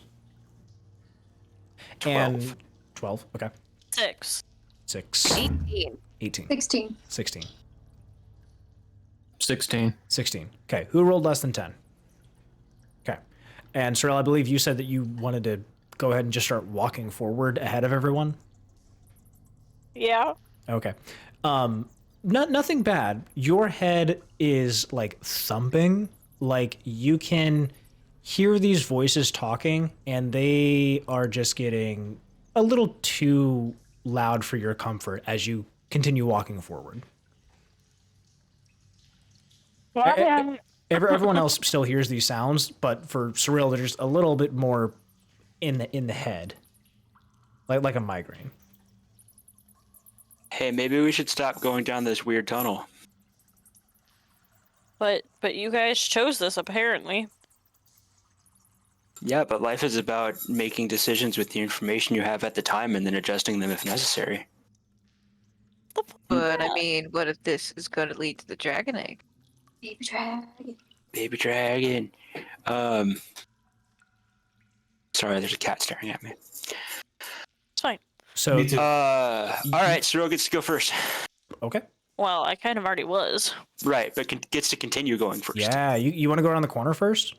12. And 12, okay. 6. 6. 18. 18. 16. 16. 16. 16. Okay, who rolled less than 10? Okay. And Cirella, I believe you said that you wanted to go ahead and just start walking forward ahead of everyone? Yeah. Okay. Nothing bad. Your head is like thumping. Like you can hear these voices talking, and they are just getting a little too loud for your comfort as you continue walking forward. Everyone else still hears these sounds, but for Cirella, they're just a little bit more in the head, like a migraine. Hey, maybe we should stop going down this weird tunnel. But you guys chose this apparently. Yeah, but life is about making decisions with the information you have at the time and then adjusting them if necessary. But I mean, what if this is going to lead to the dragon egg? Baby dragon. Baby dragon. Sorry, there's a cat staring at me. It's fine. So, Me too. All right, Cyril gets to go first. okay. Well, I kind of already was. Right, but gets to continue going first. Yeah, you want to go around the corner first?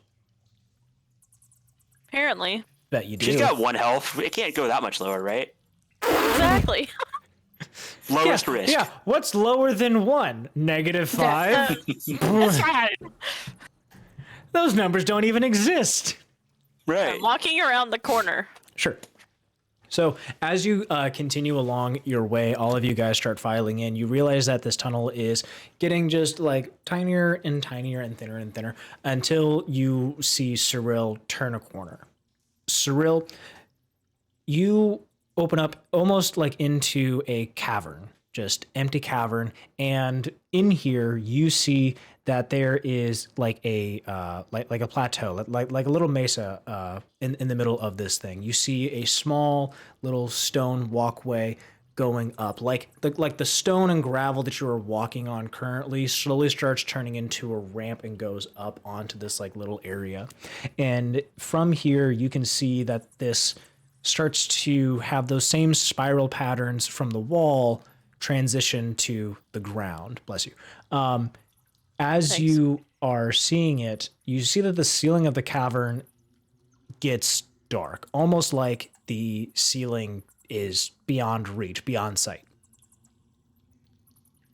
Apparently. Bet you do. She's got 1 health. It can't go that much lower, right? Exactly. Lowest risk. Yeah, what's lower than 1? -5? That's right. Those numbers don't even exist. Right. I'm walking around the corner. Sure. So as you continue along your way, all of you guys start filing in. You realize that this tunnel is getting just like tinier and tinier and thinner until you see Cirilla turn a corner. Cirilla, you open up almost like into a cavern, just empty cavern, and in here you see that there is like a like a plateau, like a little mesa in the middle of this thing. You see a small little stone walkway going up, like the stone and gravel that you are walking on currently slowly starts turning into a ramp and goes up onto this like little area. And from here you can see that this starts to have those same spiral patterns from the wall transition to the ground. Bless you. As Thanks. you are seeing it, you see that the ceiling of the cavern gets dark, almost like the ceiling is beyond reach, beyond sight.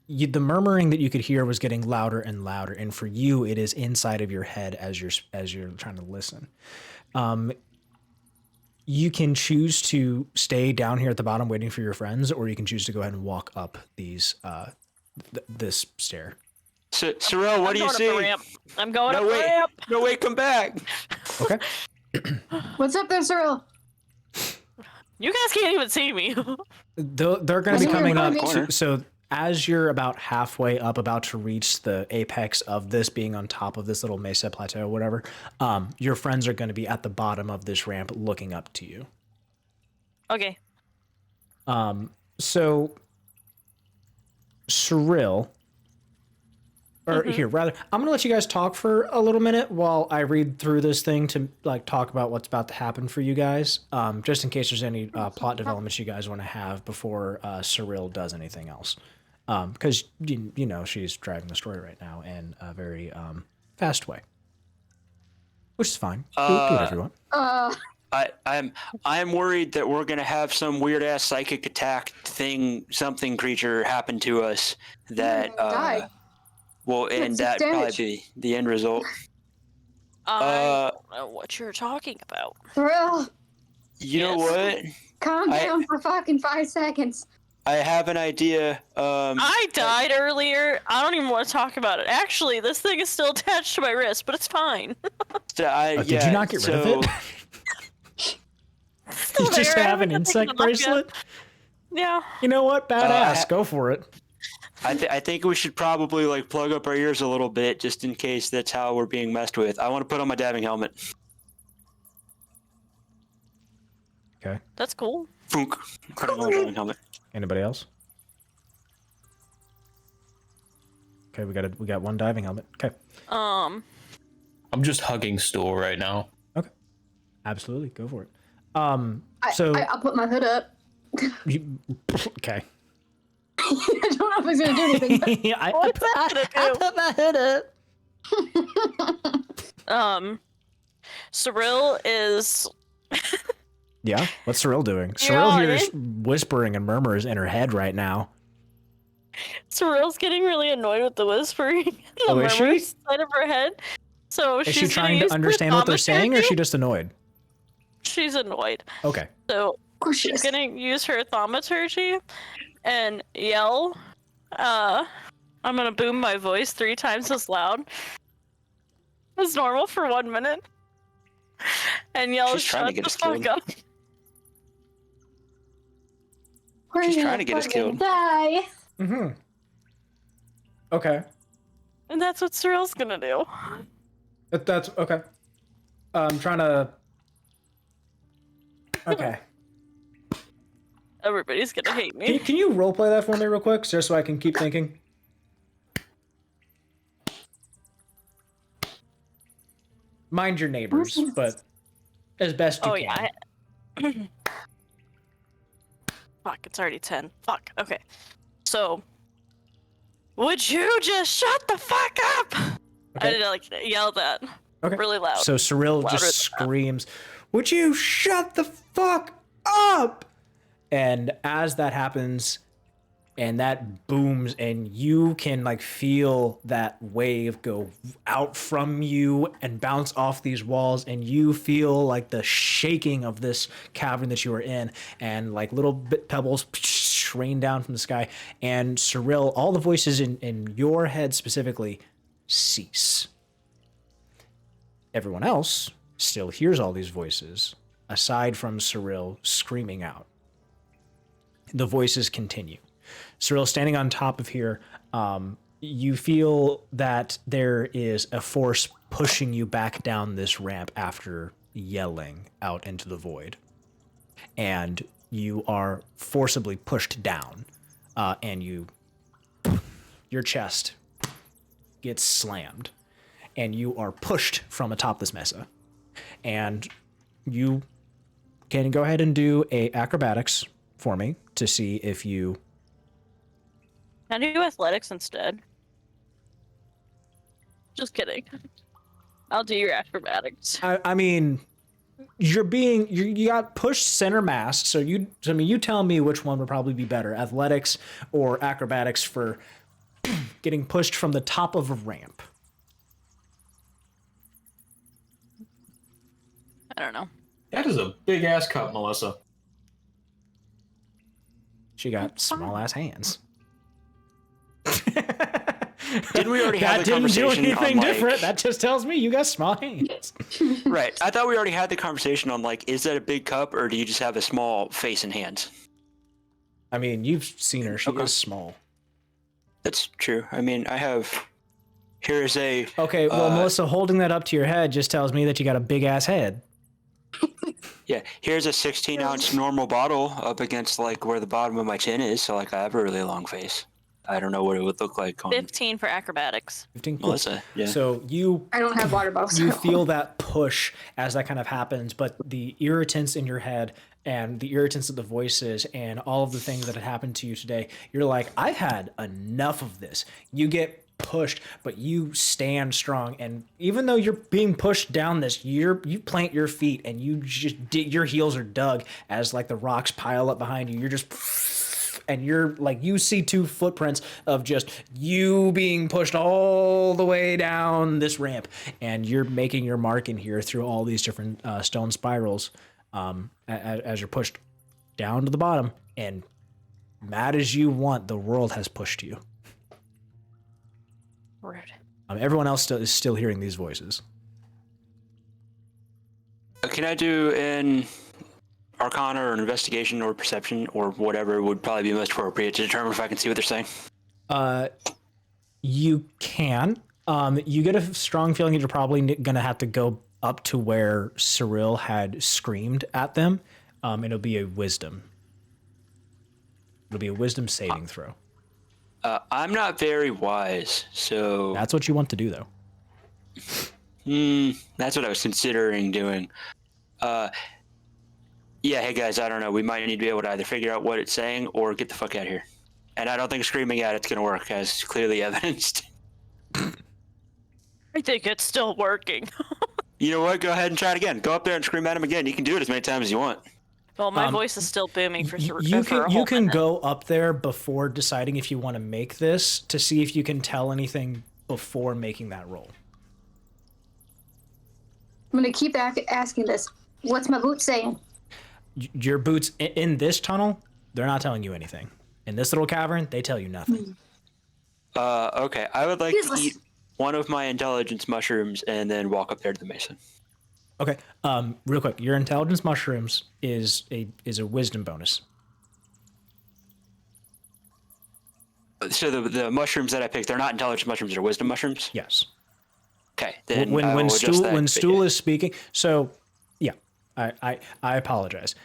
The murmuring that you could hear was getting louder and louder, and for you, it is inside of your head as you're trying to listen. You can choose to stay down here at the bottom waiting for your friends, or you can choose to go ahead and walk up these this stair. Cirella, what do you I'm going up the see? ramp. I'm going No up the wait, ramp. no wait, come back. Okay. What's up there, Cirella? You guys can't even see me. They're going to be You're coming up. corner. So as you're about halfway up, about to reach the apex of this, being on top of this little mesa plateau, whatever, your friends are going to be at the bottom of this ramp, looking up to you. Okay. So Cirella, or here, rather, I'm going to let you guys talk for a little minute while I read through this thing to like talk about what's about to happen for you guys, just in case there's any plot developments you guys want to have before Cirella does anything else. Because you know she's driving the story right now in a very fast way, which is fine. Do whatever you want. I'm worried that we're gonna have some weird ass psychic attack thing, something creature happen to us that Die. well, and That's that damage. probably be the end result. I don't know what you're talking about. Cirella, You know Yes. what? calm I- down for fucking 5 seconds. I have an idea. I died earlier. I don't even want to talk about it. Actually, this thing is still attached to my wrist, but it's fine. Did you not get rid of it? Still You just there. I have an haven't taken insect it off yet. bracelet? Yeah. You know what? Badass. Go for it. I think we should probably like plug up our ears a little bit just in case that's how we're being messed with. I want to put on my dabbing helmet. Okay. That's cool. Punk. Put on my dabbing helmet. Anybody else? Okay, we got one diving helmet. Okay. I'm just hugging Stool right now. Okay. Absolutely. Go for it. I'll put my hood up. Okay. I don't know if it's gonna do anything. But What's that gonna do? put my hood up. Cirella is Yeah. What's Cirella doing? Yeah, Cirella hears whispering and murmurs in her head right now. Cirella's getting really annoyed with the whispering and the Oh, is she? murmurs inside of her head. So Is she's she gonna trying use to her understand what they're saying, or is she just annoyed? She's annoyed. Okay. So of course she she's is. gonna use her thaumaturgy and yell. I'm gonna boom my voice 3 times as loud as normal for 1 minute, and yell, She's trying to "Shut get the us fuck killed." up!" We're She's gonna trying to get us fucking killed. Die. Mm-hmm. Okay. And that's what Cirella's gonna do. That's okay. I'm trying to. Okay. Everybody's gonna hate me. Can you roleplay that for me real quick, just so I can keep thinking? Mind your neighbors, but as best you Oh can. yeah. Fuck, it's already 10. Fuck. Okay. So, would you just shut the fuck up? I Okay. did like yell that Okay. really loud. So Cirella Louder just than that. screams, "Would you shut the fuck up?" And as that happens, and that booms, and you can like feel that wave go out from you and bounce off these walls, and you feel like the shaking of this cavern that you are in, and like little pebbles rain down from the sky. And Cirella, all the voices in your head specifically cease. Everyone else still hears all these voices, aside from Cirella screaming out. The voices continue. Cirella, standing on top of here, you feel that there is a force pushing you back down this ramp after yelling out into the void. And you are forcibly pushed down, and your chest gets slammed, and you are pushed from atop this mesa. And you can go ahead and do a acrobatics for me to see if you... Can I do athletics instead? Just kidding. I'll do your acrobatics. I mean, you got pushed center mass, so you tell me which one would probably be better, athletics or acrobatics for getting pushed from the top of a ramp. I don't know. That is a big ass cup, Melissa. She got small ass hands. Didn't we already have That the didn't do conversation anything on, like, different. That just tells me you got small hands. Right. I thought we already had the conversation on, like, is that a big cup or do you just have a small face and hands? I mean, you've seen her. She Okay. is small. That's true. I mean, here's a... Okay, well, Melissa, holding that up to your head just tells me that you got a big ass head. Yeah, here's a 16-ounce normal bottle up against, like, where the bottom of my chin is, so, like, I have a really long face. I don't know what it would look like on 15 for acrobatics. 15. Cool. Melissa. Yeah. So I don't have water bottles. you feel that push as that kind of happens, but the irritants in your head and the irritants of the voices and all of the things that had happened to you today, you're like, I've had enough of this. You get pushed, but you stand strong, and even though you're being pushed down this, you plant your feet and you just your heels are dug as like the rocks pile up behind you. You're just, and you're like, you see two footprints of just you being pushed all the way down this ramp, and you're making your mark in here through all these different stone spirals as you're pushed down to the bottom. And mad as you want, the world has pushed you. Rude. Everyone else is still hearing these voices. Can I do an Arcana or an investigation or perception or whatever would probably be most appropriate to determine if I can see what they're saying? You can. You get a strong feeling that you're probably going to have to go up to where Cirella had screamed at them. It'll be a wisdom. It'll be a wisdom saving throw. I'm not very wise, so... That's what you want to do, though. That's what I was considering doing. Yeah, hey guys, I don't know. We might need to be able to either figure out what it's saying or get the fuck out of here. And I don't think screaming at it's going to work, as clearly evidenced. I think it's still working. You know what? Go ahead and try it again. Go up there and scream at him again. You can do it as many times as you want. Well, my voice is still booming for You a whole can minute. go up there before deciding if you want to make this to see if you can tell anything before making that roll. I'm gonna keep asking this. What's my boot saying? Your boots in this tunnel, they're not telling you anything. In this little cavern, they tell you nothing. Okay. I would like to Useless. eat one of my intelligence mushrooms and then walk up there to the mason. Okay. Real quick, your intelligence mushrooms is a wisdom bonus. So the mushrooms that I picked, they're not intelligence mushrooms, they're wisdom mushrooms? Yes. Okay. Then I When will adjust that, but Stool yeah. is speaking, so yeah, I apologize.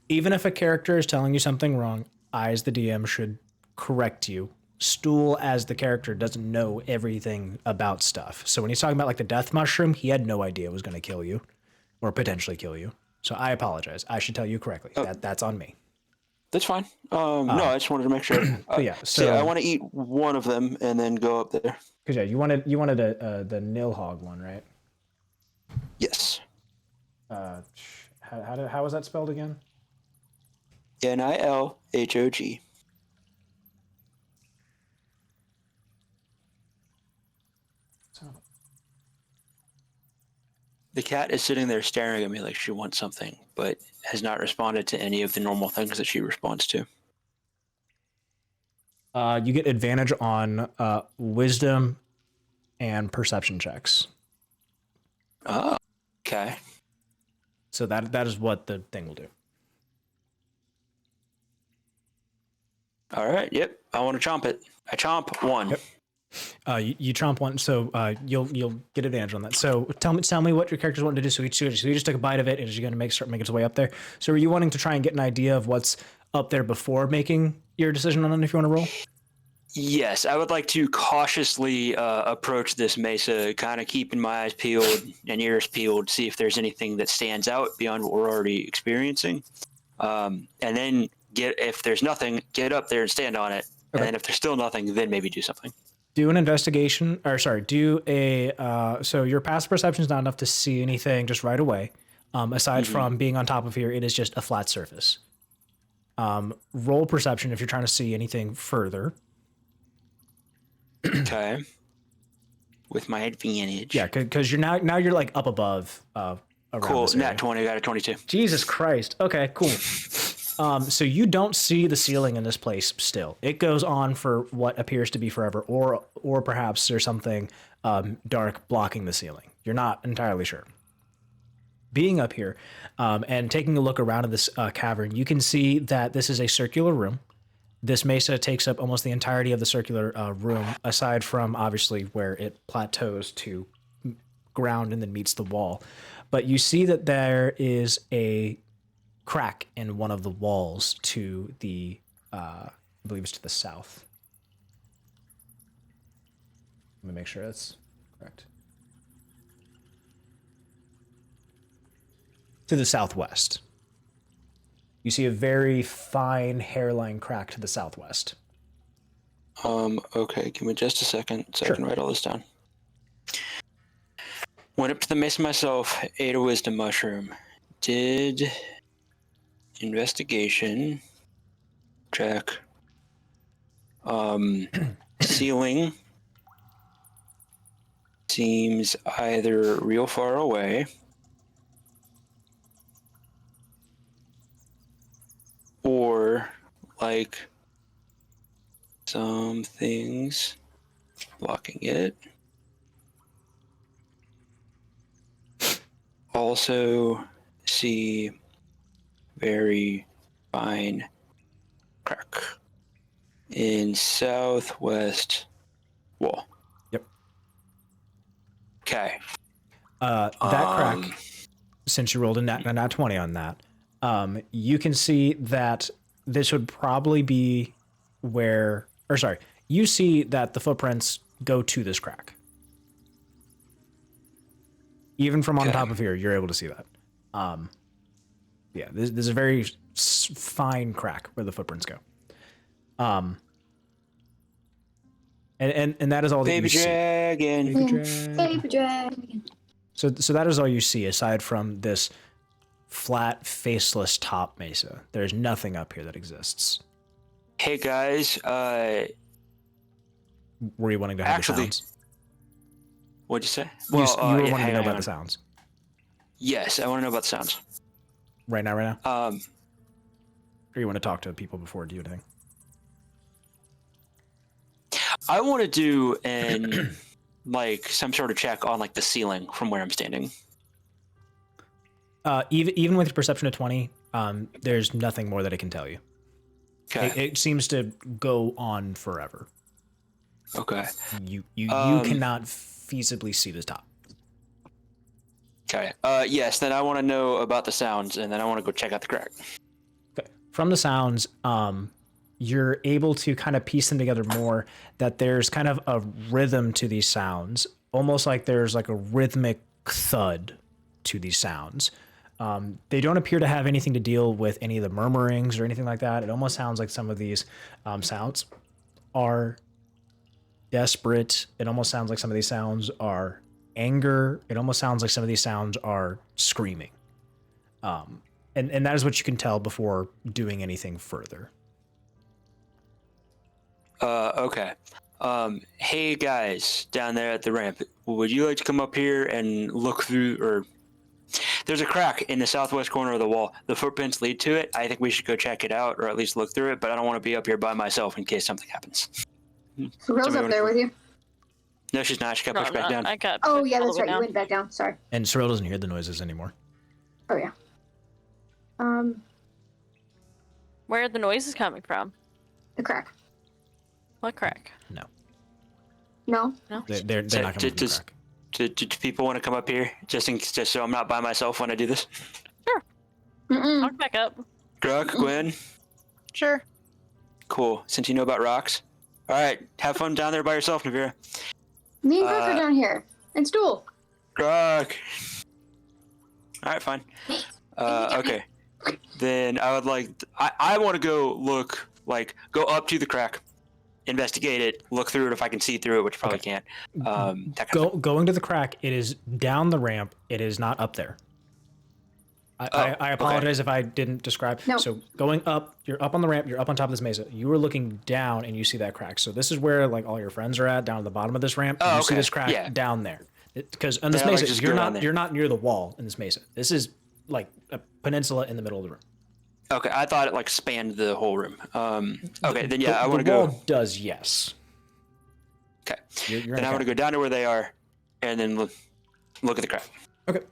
Even if a character is telling you something wrong, I as the DM should correct you. Stool as the character doesn't know everything about stuff. So when he's talking about like the death mushroom, he had no idea it was going to kill you or potentially kill you. So I apologize. I should tell you correctly. That's on me. That's fine. No, I just wanted to make sure. yeah, So so- I want to eat one of them and then go up there. Because yeah, you wanted the Nilhogg one, right? Yes. How was that spelled again? Nilhog. The cat is sitting there staring at me like she wants something, but has not responded to any of the normal things that she responds to. You get advantage on wisdom and perception checks. Oh, okay. So that is what the thing will do. All right. Yep. I want to chomp it. I chomp one. Yep. You chomp one, so you'll get advantage on that. So tell me what your character's wanting to do. So he just took a bite of it, and is going to start making its way up there. So are you wanting to try and get an idea of what's up there before making your decision on if you want to roll? Yes, I would like to cautiously approach this mesa, kind of keeping my eyes peeled and ears peeled, see if there's anything that stands out beyond what we're already experiencing. And then if there's nothing, get up there and stand on it. Okay. And then if there's still nothing, then maybe do something. Do an investigation, or sorry, do a, so your passive perception is not enough to see anything just right away. Aside from being on top of here, it is just a flat surface. Roll perception if you're trying to see anything further. Okay. With my advantage. Yeah, because you're now you're like up above around Cool. this area. Nat 20, I got a 22. Jesus Christ. Okay, cool. So you don't see the ceiling in this place still. It goes on for what appears to be forever, or perhaps there's something dark blocking the ceiling. You're not entirely sure. Being up here and taking a look around in this cavern, you can see that this is a circular room. This mesa takes up almost the entirety of the circular room, aside from obviously where it plateaus to ground and then meets the wall. But you see that there is a crack in one of the walls to the, I believe it's to the south. Let me make sure that's correct. To the southwest. You see a very fine hairline crack to the southwest. Okay, give me just a second so Sure. I can write all this down. Went up to the mesa myself, ate a wisdom mushroom, did investigation check. Ceiling seems either real far away or like some things blocking it. Also see very fine crack in southwest wall. Yep. Okay. That crack, since you rolled a nat 20 on that, you can see that this would probably be where, or sorry, you see that the footprints go to this crack. Even from on top of here, you're able to see that. Yeah, there's a very fine crack where the footprints go. And that is all that Baby you see. dragon. Baby dragon. So that is all you see aside from this flat, faceless top mesa. There's nothing up here that exists. Hey guys, Were you wanting to have actually, the sounds? what'd you say? You were wanting to hang know on. about the sounds. Yes, I want to know about the sounds. Right now? Um, Or you want to talk to people before you do anything? I want to do an like some sort of check on like the ceiling from where I'm standing. Even with your perception of 20, there's nothing more that it can tell you. Okay. It seems to go on forever. Okay. You cannot feasibly see the top. Okay. Yes. Then I want to know about the sounds, and then I want to go check out the crack. Okay. From the sounds, you're able to kind of piece them together more, that there's kind of a rhythm to these sounds, almost like there's like a rhythmic thud to these sounds. They don't appear to have anything to deal with any of the murmurings or anything like that. It almost sounds like some of these sounds are desperate. It almost sounds like some of these sounds are anger. It almost sounds like some of these sounds are screaming. And that is what you can tell before doing anything further. Okay. Hey guys, down there at the ramp, would you like to come up here and look through, or there's a crack in the southwest corner of the wall. The footprints lead to it. I think we should go check it out, or at least look through it, but I don't want to be up here by myself in case something happens. Cirell's up there with you. No, she's not. She got pushed back down. I got Oh, pushed yeah, all that's the way right. You down. went back down. Sorry. And Cirella doesn't hear the noises anymore. Oh, yeah. Where are the noises coming from? The crack. What crack? No. No? No. They're So, not coming from the does- crack. Do people want to come up here just so I'm not by myself when I do this? Mm-mm. I'll back up. Gruk, Gwen, Sure. cool. Since you know about rocks, all right. Have fun down there by yourself, Nevira. Me and Gruk are down here. And Stool. Gruk. All right, fine. Okay. Then I would like I want to go look, like go up to the crack, investigate it, look through it if I can see through it, which probably can't. That kind of Going to the crack, it is down the ramp. It is not up there. I apologize if I didn't describe. No. So going up, you're up on the ramp, you're up on top of this mesa. You are looking down and you see that crack. So this is where like all your friends are at, down at the bottom of this ramp. Oh, you see okay. this crack Yeah. down there. Because on this Then I, like, mesa, just go down there. you're not near the wall in this mesa. This is like a peninsula in the middle of the room. Okay, I thought it like spanned the whole room. Okay, then yeah, I want to The go. wall does, yes. Okay, You're then I want to go down to where they are, and then look at the crack. Okay.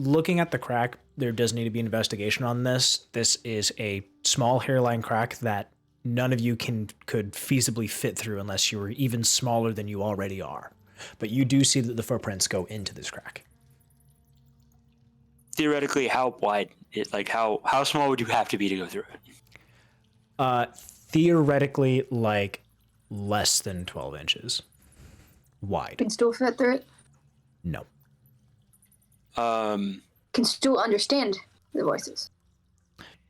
Looking at the crack, there does need to be investigation on this. This is a small hairline crack that none of you could feasibly fit through unless you were even smaller than you already are. But you do see that the footprints go into this crack. Theoretically, how wide? How small would you have to be to go through it? Theoretically, like less than 12 inches wide. Can still fit through it. No. Can still understand the voices.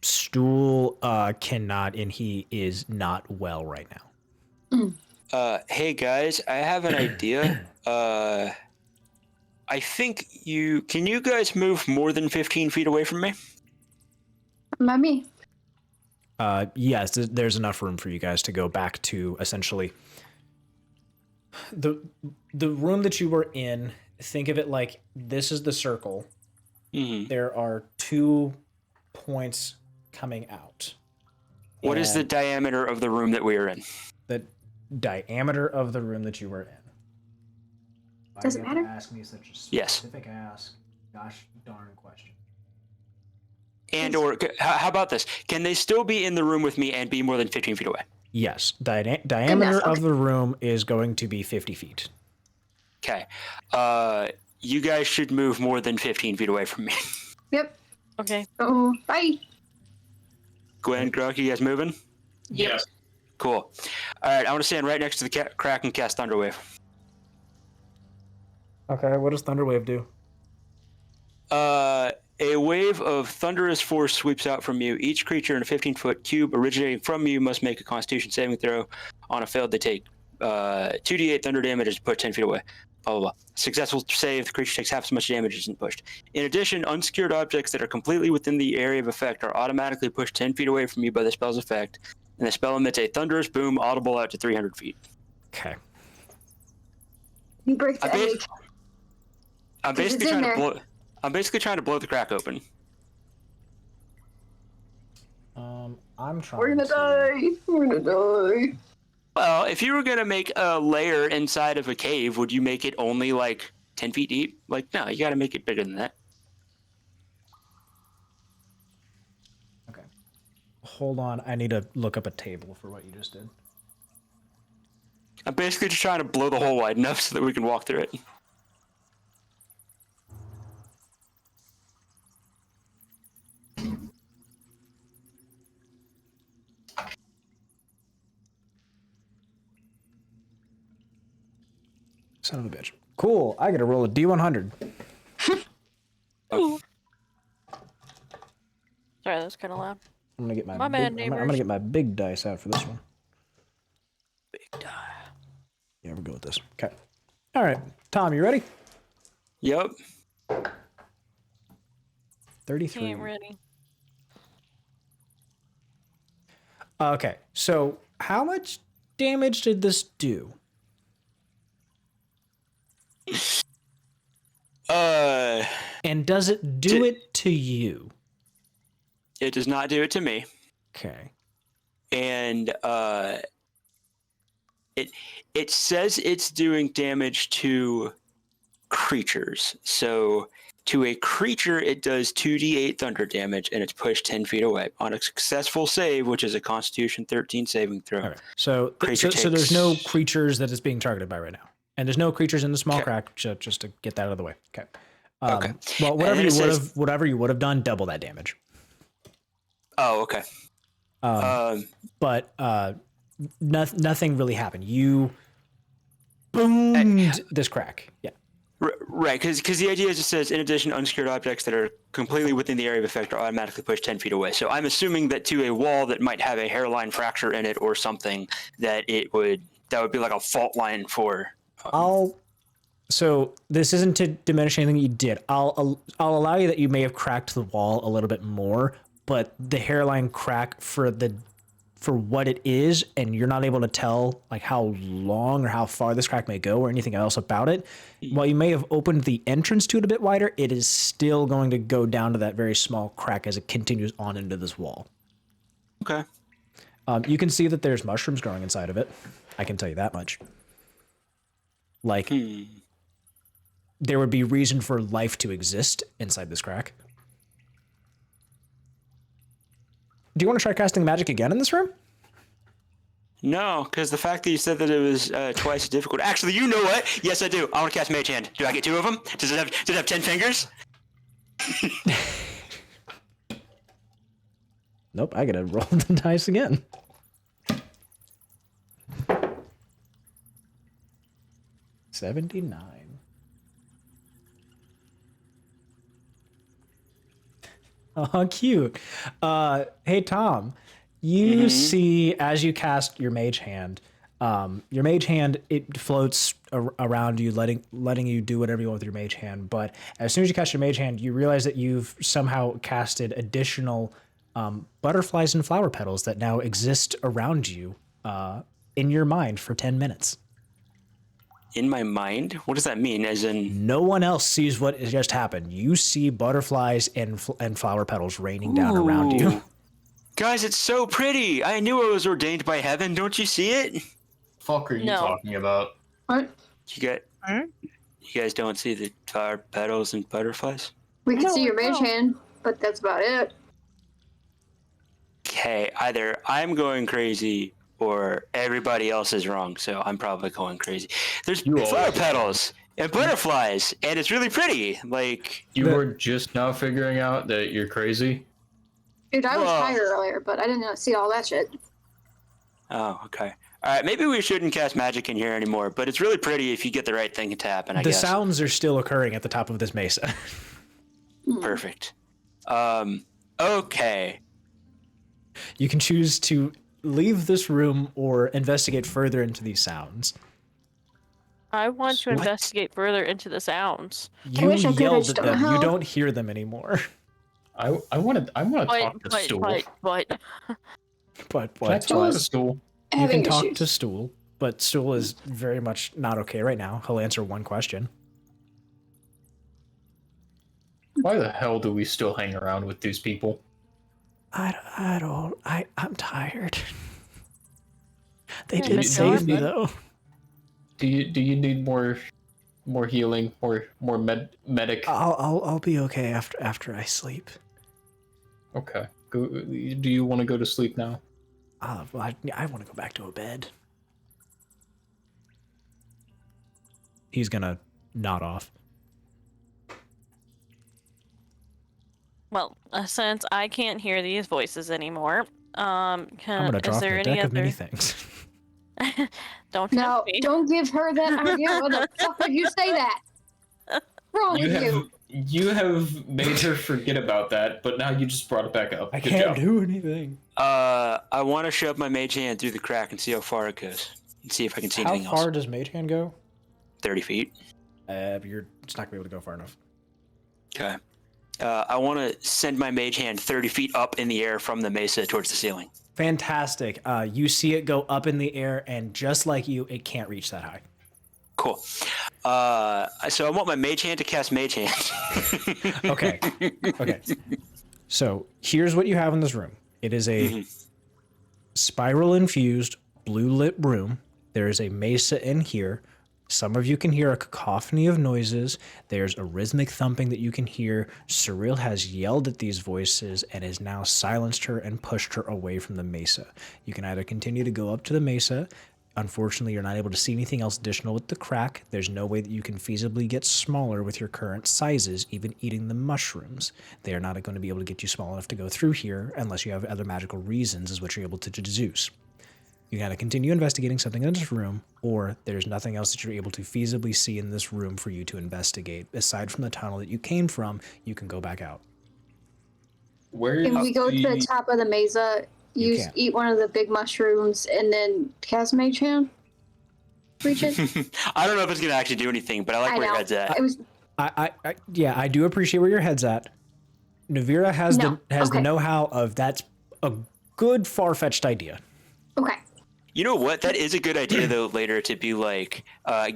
Stool cannot, and he is not well right now. Hey guys, I have an idea. I think can you guys move more than 15 feet away from me? Not me. Yes, there's enough room for you guys to go back to essentially the room that you were in. Think of it like this is the circle. Mm-hmm. There are 2 points coming out. What is the And diameter of the room that we are in? the diameter of the room that you were in? Why Does do it you have to matter? ask me such a Yes. specific ask? Gosh darn question. And or how about this? Can they still be in the room with me and be more than 15 feet away? Yes, diameter okay. of the room is going to be 50 feet. Okay. You guys should move more than 15 feet away from me. Yep. Okay. Oh, bye. Gwen, Gruk, you guys moving? Yes. Cool. All right, I want to stand right next to the crack and cast Thunderwave. Okay, what does Thunderwave do? A wave of thunderous force sweeps out from you. Each creature in a 15-foot cube originating from you must make a Constitution saving throw. On a failed, they take 2d8 thunder damage as pushed 10 feet away. Blah, blah, blah. Successful save, the creature takes half as much damage as isn't pushed. In addition, unsecured objects that are completely within the area of effect are automatically pushed 10 feet away from you by the spell's effect, and the spell emits a thunderous boom audible out to 300 feet. Okay. You break the I bas- egg. I'm Because basically it's in trying to there. blow. I'm basically trying to blow the crack open. I'm trying. We're gonna die. We're gonna die. Well, if you were gonna make a layer inside of a cave, would you make it only like 10 feet deep? Like, no, you got to make it bigger than that. Okay. Hold on, I need to look up a table for what you just did. I'm basically just trying to blow the hole wide enough so that we can walk through it. Son of a bitch. Cool. I got to roll a D100. Ooh. Sorry, that was kind of loud. I'm gonna get my, My bad, big, I'm gonna neighbors. get my big dice out for this one. Big die. Yeah, we'll go with this. Okay. All right, Tom, you ready? Yep. 33. Ain't ready. Okay, so how much damage did this do? And does it do it to you? It does not do it to me. Okay. And it says it's doing damage to creatures. So to a creature, it does 2d8 thunder damage, and it's pushed 10 feet away. On a successful save, which is a Constitution 13 saving throw. All right. So, Creature so there's no takes- creatures that it's being targeted by right now, and there's no creatures in the small Okay. crack. Just to get that out of the way. Okay. Okay. Well, And whatever then you it would says- have, whatever you would have done, double that damage. Oh, okay. But nothing really happened. You boomed this crack. Yeah. Right, because the idea is it says, in addition, unsecured objects that are completely within the area of effect are automatically pushed 10 feet away. So I'm assuming that to a wall that might have a hairline fracture in it or something, that would be like a fault line for. So this isn't to diminish anything you did. I'll allow you that you may have cracked the wall a little bit more, but the hairline crack for what it is, and you're not able to tell like how long or how far this crack may go or anything else about it. While you may have opened the entrance to it a bit wider, it is still going to go down to that very small crack as it continues on into this wall. Okay. You can see that there's mushrooms growing inside of it. I can tell you that much. Like, there would be reason for life to exist inside this crack. Do you want to try casting magic again in this room? No, because the fact that you said that it was twice as difficult. Actually, you know what? Yes, I do. I want to cast Mage Hand. Do I get 2 of them? Does it have 10 fingers? Nope, I gotta roll the dice again. $79. Oh, cute. Hey, Tom, you see as you cast your mage hand, it floats around you, letting you do whatever you want with your mage hand. But as soon as you cast your mage hand, you realize that you've somehow casted additional butterflies and flower petals that now exist around you in your mind for 10 minutes. In my mind? What does that mean? As in, no one else sees what has just happened. You see butterflies and flower petals raining down around you. Guys, it's so pretty. I knew I was ordained by heaven. Don't you see it? Fuck are you talking about? What? You guys don't see the flower petals and butterflies? We can see your mage hand, but that's about it. Okay, either I'm going crazy or everybody else is wrong, so I'm probably going crazy. There's flower petals and butterflies, and it's really pretty. Like, you were just now figuring out that you're crazy? Dude, I was tired earlier, but I didn't see all that shit. Oh, okay. All right, maybe we shouldn't cast magic in here anymore, but it's really pretty if you get the right thing to happen, I guess. The sounds are still occurring at the top of this mesa. Perfect. Okay. You can choose to leave this room or investigate further into these sounds. I want to investigate further into the sounds. You yelled at them. You don't hear them anymore. I want to talk to Stool. But Can I talk to Stool? You can talk to Stool, but Stool is very much not okay right now. He'll answer one question. Why the hell do we still hang around with these people? I'm tired. They did save me though. Do you need more healing, more medic? I'll be okay after I sleep. Okay. Do you want to go to sleep now? I want to go back to a bed. He's gonna nod off. Well, since I can't hear these voices anymore, I'm gonna drop the deck of many things. Don't No, don't give her that idea. What the fuck would you say that? Wrong with you? You have made her forget about that, but now you just brought it back up. I can't do anything. I want to shove my mage hand through the crack and see how far it goes. And see if I can see anything else. How far does mage hand go? 30 feet. You're just not going to be able to go far enough. Okay. I want to send my mage hand 30 feet up in the air from the mesa towards the ceiling. Fantastic. You see it go up in the air, and just like you, it can't reach that high. Cool. So I want my mage hand to cast mage hand. Okay. So here's what you have in this room. It is a spiral-infused, blue-lit room. There is a mesa in here. Some of you can hear a cacophony of noises. There's a rhythmic thumping that you can hear. Cirella has yelled at these voices and has now silenced her and pushed her away from the mesa. You can either continue to go up to the mesa. Unfortunately, you're not able to see anything else additional with the crack. There's no way that you can feasibly get smaller with your current sizes, even eating the mushrooms. They are not going to be able to get you small enough to go through here unless you have other magical reasons, is what you're able to deduce. You gotta continue investigating something in this room, or there's nothing else that you're able to feasibly see in this room for you to investigate. Aside from the tunnel that you came from, you can go back out. Where Can we go to the the top of the mesa, You can. eat one of the big mushrooms, and then cast Mage Hand? Reach it? I don't know if it's gonna actually do anything, but I like I where your know. head's at. It was Yeah, I do appreciate where your head's at. Nevira has No, the okay. know-how of that's a good far-fetched idea. okay. You know what? That is a good idea though. Later to be like,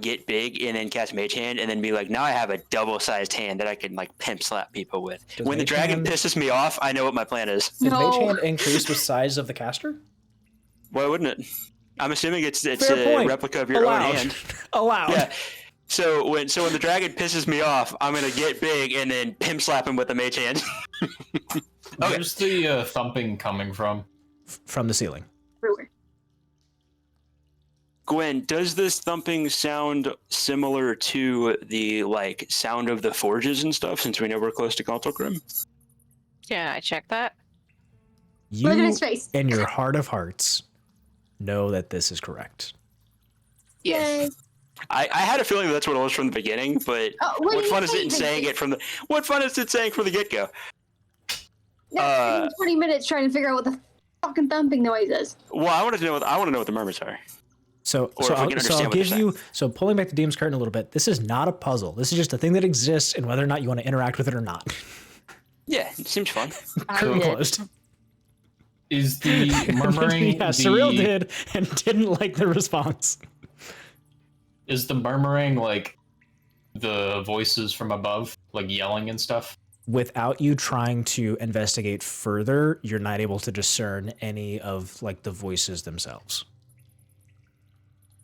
get big and then cast Mage Hand, and then be like, now I have a double-sized hand that I can like pimp slap people with. Does When the Mage dragon Hand- pisses me off, I know what my plan is. Does No. Mage Hand increase with size of the caster? Why wouldn't it? I'm assuming it's Fair a point. replica of your Allowed. own hand. Allowed. Yeah. So when the dragon pisses me off, I'm gonna get big and then pimp slap him with a Mage Hand. Where's the thumping coming from? From the ceiling. Everywhere. Gwen, does this thumping sound similar to the like sound of the forges and stuff? Since we know we're close to Grim. Can I check that? You, Look at his face. in your heart of hearts, know that this is correct. Yay. I had a feeling that's what it was from the beginning, but Oh, what what do fun you is it in think? saying it from the? What fun is it saying from the get-go? No, I spent 20 minutes trying to figure out what the fucking thumping noise is. Well, I want to know what the murmurs are. So, Or so if we I'll, can so understand I'll what they're give you. So pulling back the DM's curtain a little bit. This is not a puzzle. This is just a thing that exists, and whether or not you want to interact with it or not. Yeah, it seems fun. Curtain did. closed. Is the murmuring Yeah, Cirella did and didn't like the response. Is the murmuring like the voices from above, like yelling and stuff? Without you trying to investigate further, you're not able to discern any of like the voices themselves.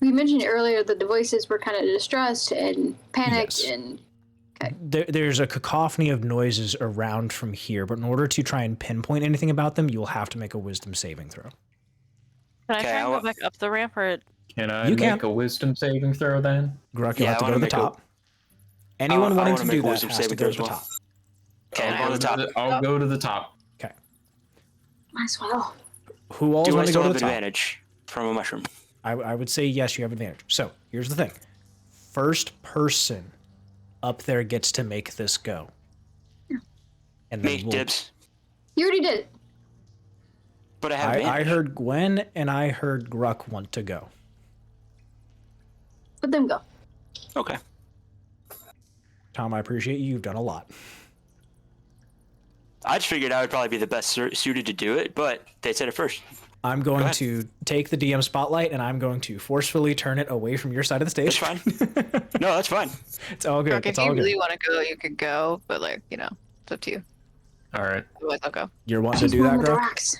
We mentioned earlier that the voices were kind of distressed and panicked Yes. and There's a cacophony of noises around from here, but in order to try and pinpoint anything about them, you'll have to make a wisdom saving throw. Can I Okay, try and I'll- go back up the ramp or Can I You make can. a wisdom saving throw then? Gruk, you'll Yeah, have to I go to wanna the make a- top. Anyone I wanting wanna to make do a that wisdom has to saving go throw to the as well. top. Okay, I'll on the top. go to the top. Okay. might as well. Who all Do I want to still go to have the top? advantage from a mushroom? I would say yes, you have advantage. So here's the thing. First person up there gets to make this go. And Me, then we'll, dibs. You already did it. But I have I advantage. heard Gwen and I heard Gruk want to go. Let them go. Okay. Tom, I appreciate you. You've done a lot. I just figured I would probably be the best suited to do it, but they said it first. I'm going ahead. to take the DM spotlight and I'm going to forcefully turn it away from your side of the That's stage. fine. No, that's fine. It's all good. Brooke, if It's you all good. really want to go, you could go, but like, it's up to you. All right. Otherwise, I'll go. You're wanting She's to do one that, with the Gruk? rocks.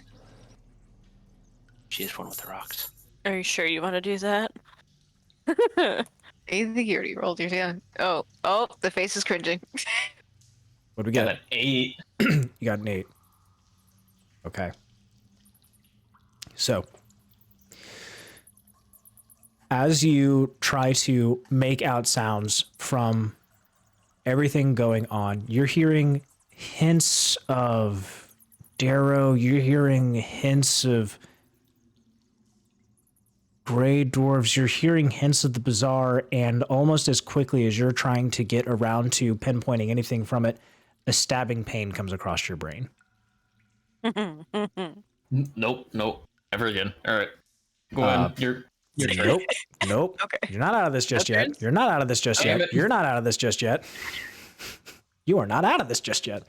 She is one with the rocks. are you sure you want to do that? I think you already rolled your hand. Oh, the face is cringing. What do we Got get? an 8. You got an 8. Okay. So, as you try to make out sounds from everything going on, you're hearing hints of Darrow, you're hearing hints of gray dwarves, you're hearing hints of the bazaar, and almost as quickly as you're trying to get around to pinpointing anything from it, a stabbing pain comes across your brain. Nope. Never again. All right. Go on. You're Nope. Nope. Okay. You're not out of this just Okay. yet. You're not out of this just Damn yet. it. You're not out of this just yet. You are not out of this just yet.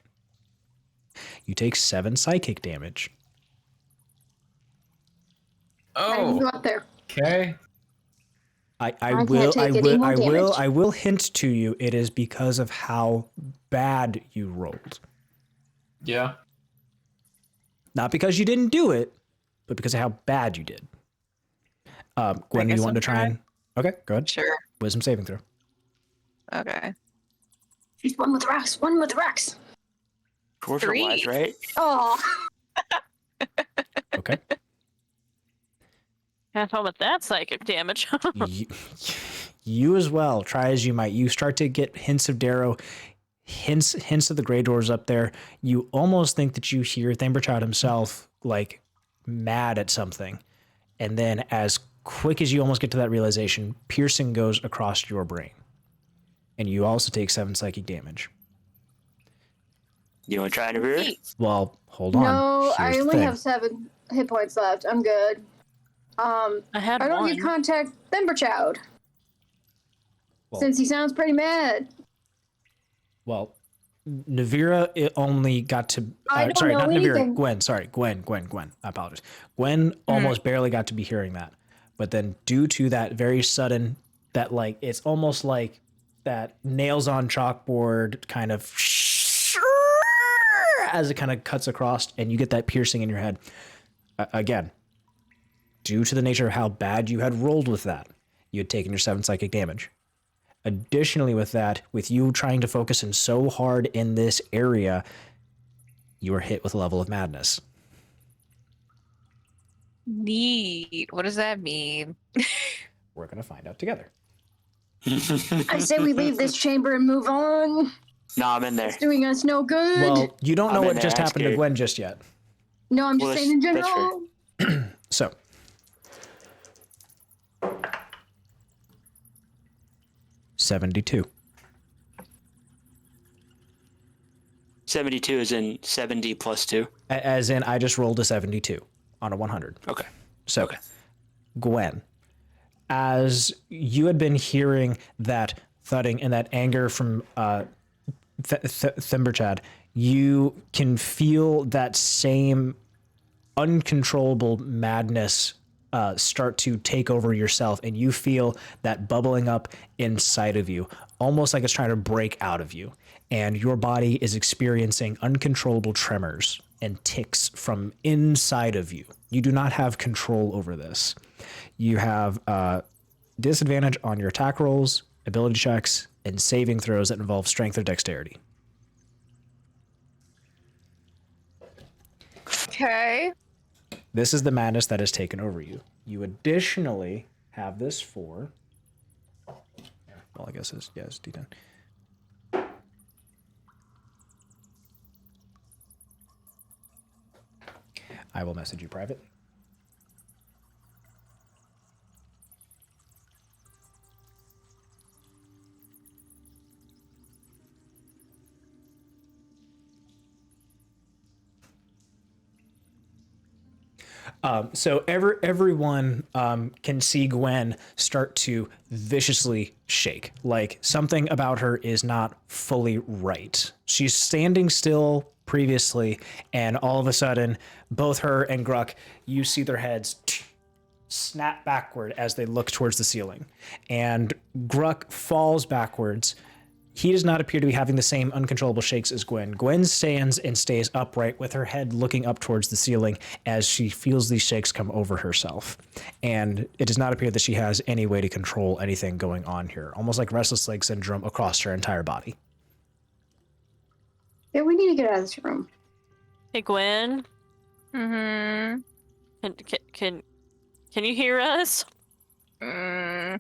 You take 7 psychic damage. I can Oh, go up there. okay. I can't will take any more damage. I will hint to you it is because of how bad you rolled. Yeah. Not because you didn't do it, but because of how bad you did. Gwen, guess you want I'll to try and okay, go ahead. Sure. Wisdom saving throw. Okay. She's one with the rocks. One with the rocks. Dwarves are 3. wise, right? Oh, Okay. Can't tell with that psychic damage. you as well, try as you might. You start to get hints of Darrow, hints of the Grey Doors up there. You almost think that you hear Thimberchild himself like mad at something. And then as quick as you almost get to that realization, piercing goes across your brain. And you also take 7 psychic damage. You want to try Nevira? Well, hold on. No, Here's I the only thing. have 7 hit points left. I'm good. I had I don't one. need to contact Thimberchild. Well- Since he sounds pretty mad. Well, Nevira it only got to. I don't sorry, know not Nevira. anything. Gwen. Sorry, Gwen. I apologize. Gwen almost barely got to be hearing that, but then due to that very sudden, that like it's almost like that nails on chalkboard kind of as it kind of cuts across, and you get that piercing in your head. Again, due to the nature of how bad you had rolled with that, you had taken your 7 psychic damage. Additionally, with that, with you trying to focus in so hard in this area, you were hit with a level of madness. Neat. What does that mean? We're going to find out together. I say we leave this chamber and move on. No, I'm in there. It's doing us no good. Well, you don't know I'm in what there, just I'm happened to scared. Gwen just yet. no, I'm just Well, saying in that's general. So, $72. 72 is in 70 plus 2. As in, I just rolled a 72 on a 100. Okay. So, Okay. Gwen, as you had been hearing that thudding and that anger from Thimberchad, you can feel that same uncontrollable madness start to take over yourself, and you feel that bubbling up inside of you, almost like it's trying to break out of you. And your body is experiencing uncontrollable tremors and ticks from inside of you. You do not have control over this. You have disadvantage on your attack rolls, ability checks, and saving throws that involve strength or dexterity. Okay. This is the madness that has taken over you. You additionally have this for... Well, I guess it's, yes, D10. I will message you private. So everyone can see Gwen start to viciously shake. Like something about her is not fully right. She's standing still previously, and all of a sudden, both her and Gruk, you see their heads snap backward as they look towards the ceiling. And Gruk falls backwards. He does not appear to be having the same uncontrollable shakes as Gwen. Gwen stands and stays upright with her head looking up towards the ceiling as she feels these shakes come over herself. And it does not appear that she has any way to control anything going on here, almost like restless leg syndrome across her entire body. Yeah, we need to get out of this room. Hey, Gwen. Mm-hmm. Can you hear us? Mm.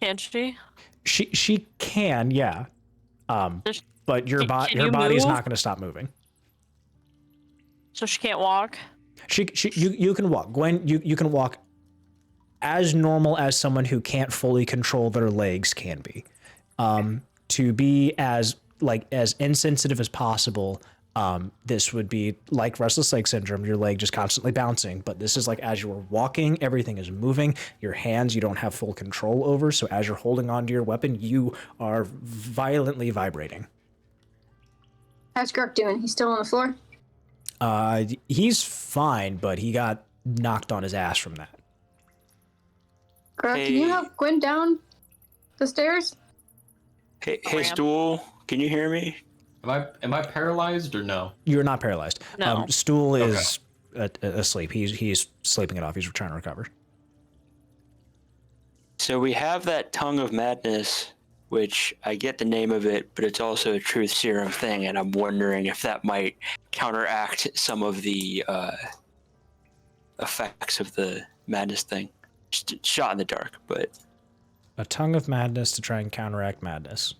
Can't she? She can, yeah. But your can her you body is move? not going to stop moving. So she can't walk? You can walk. Gwen, you can walk as normal as someone who can't fully control their legs can be. To be as insensitive as possible, this would be like restless leg syndrome, your leg just constantly bouncing. But this is like as you're walking, everything is moving. Your hands you don't have full control over. So as you're holding onto your weapon, you are violently vibrating. How's Gruk doing? He's still on the floor? He's fine, but he got knocked on his ass from that. Gruk, can you Hey. help Gwen down the stairs? Hey, Ramp. Stool, can you hear me? Am I paralyzed or no? You're not paralyzed. No. Stool is asleep. He's sleeping it off. He's trying to recover. So we have that tongue of madness, which I get the name of it, but it's also a truth serum thing, and I'm wondering if that might counteract some of the effects of the madness thing. Just a shot in the dark, but A tongue of madness to try and counteract madness.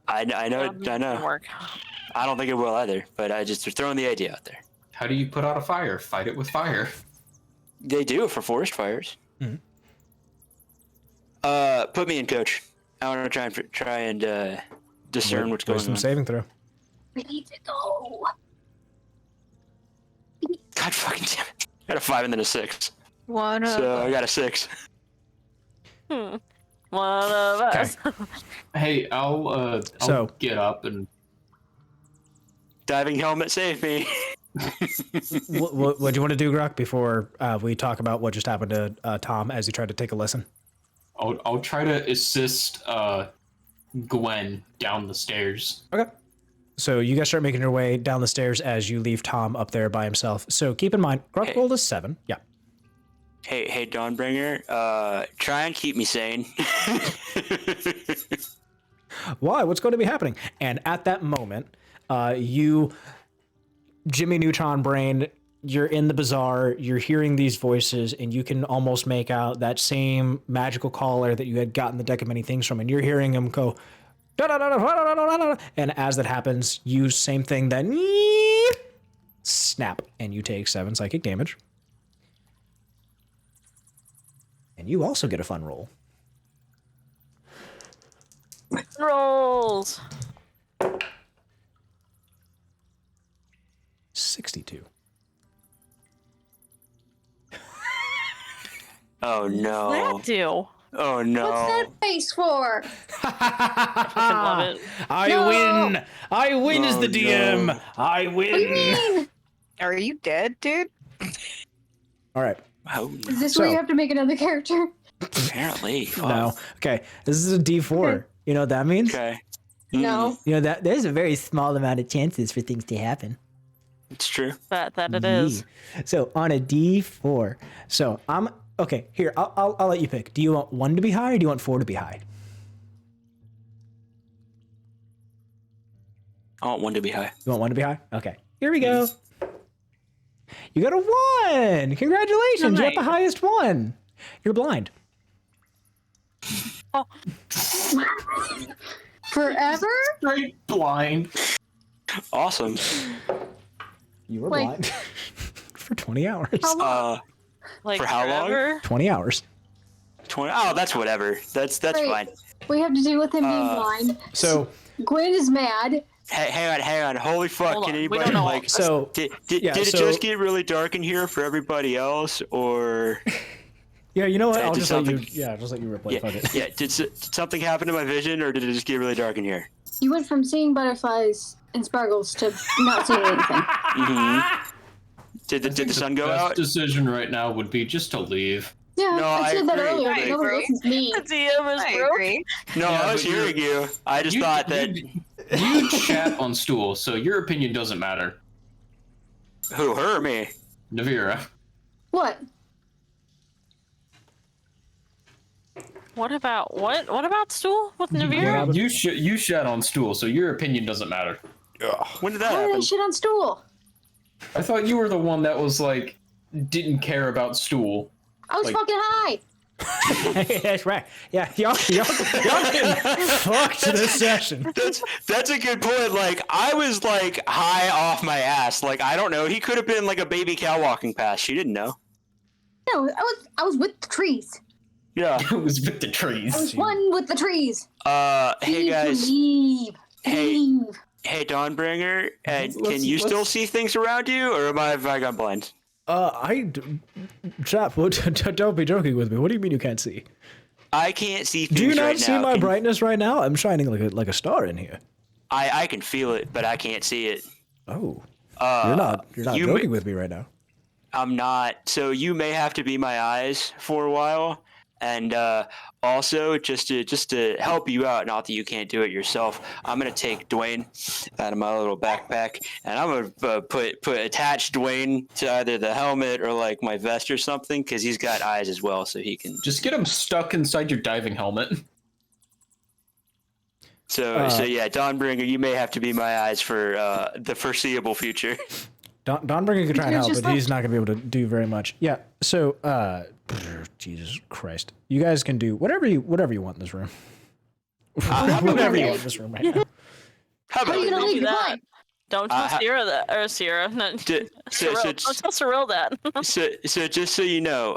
I know. Work. I don't think it will either, but I just throwing the idea out there. How do you put out a fire? Fight it with fire. They do for forest fires. Mhm. Put me in, coach. I want to try and discern what's going Wisdom on. saving throw. We need to go. God fucking damn it! I got a 5 and then a 6. One of So I got a 6. One of us. Hey, I'll So- get up and Diving helmet, save me. What do you want to do, Gruk, before we talk about what just happened to Tom as he tried to take a listen? I'll try to assist Gwen down the stairs. Okay. So you guys start making your way down the stairs as you leave Tom up there by himself. So keep in mind, Gruk Hey. rolled a 7. Yeah. Hey, Dawnbringer. Try and keep me sane. Why? What's going to be happening? And at that moment, you, Jimmy Neutron Brain, you're in the bazaar, you're hearing these voices, and you can almost make out that same magical caller that you had gotten the deck of many things from, and you're hearing him go, "Da-da-da-da-da-da-da-da-da." And as that happens, you same thing, then snap, and you take 7 psychic damage. And you also get a fun roll. Rolls. 62. Oh no. That do? Oh no. What's that face for? I love it. I No. win! I win as the Oh, DM! no. I win! Are you dead, dude? All right. Oh no. Is this So- where you have to make another character? Apparently. No. Okay. This is a D4. Okay. You know what that means? Okay. No. You know that there's a very small amount of chances for things to happen. It's true. That it is. Yeah. So on a D4. So I'm okay. Here, I'll let you pick. Do you want 1 to be high or do you want 4 to be high? I want 1 to be high. You want 1 to be high? Okay. Here we go. You got a 1. Congratulations. You got the Nice. highest one. You're blind. Oh, Forever? Straight blind. Awesome. You were Wait. blind for 20 hours. How long? like For how long? forever? 20 hours. 20. Oh, that's whatever. That's Great. fine. We have to deal with him being blind. So Gwen is mad. Hey, hang on. Holy fuck! Hold Can on, we anybody don't know. like? So Did yeah, it so- just get really dark in here for everybody else, or yeah, you know what? Did I'll just let you. something- Yeah, just let you replay. Fuck it. yeah? Did something happen to my vision, or did it just get really dark in here? You went from seeing butterflies and sparkles to not seeing anything. Mm-hmm. Did the sun go Best out? decision right now would be just to leave. Yeah, No, I I said that agree. earlier, I but nobody agree. listens to me. The DM is I broke. agree. No, Yeah, I was but hearing you. I just thought that. You chat on stool, so your opinion doesn't matter. Who, her or me? Nevira. What? What about what? What about stool with Nevira? You shat on stool, so your opinion doesn't matter. When did that Why did happen? they shit on stool? I thought you were the one that was like didn't care about stool. I was Like- fucking high. That's right. Yeah, y'all getting fucked this session. That's a good point. Like I was like high off my ass. Like I don't know. He could have been like a baby cow walking past. She didn't know. No, I was with the trees. Yeah. It was with the I was trees. one with the trees. Hey guys. Leave. Hey. Leave. Hey Dawnbringer. Can Let's- you still let's- see things around you, or have I gone blind? Chap, don't be joking with me. What do you mean you can't see? I can't see things Do you not right see now. my Can- brightness right now? I'm shining like a star in here. I can feel it, but I can't see it. Oh, you're not you joking may- with me right now. I'm not. So you may have to be my eyes for a while, and also just to help you out. Not that you can't do it yourself. I'm gonna take Dwayne out of my little backpack, and I'm gonna attach Dwayne to either the helmet or like my vest or something, because he's got eyes as well, so he can. Just get him stuck inside your diving helmet. So yeah, Dawnbringer, you may have to be my eyes for the foreseeable future. Dawnbringer can try and It's help, just but he's not gonna be able to do very much. Yeah. So, Jesus Christ, you guys can do whatever you want in this room. Whatever you want in this room right now. How How are about you gonna Maybe leave? You're that. blind. Don't tell Sierra that, or Sierra. No, Cirella. Don't tell Cirella that. so just so you know,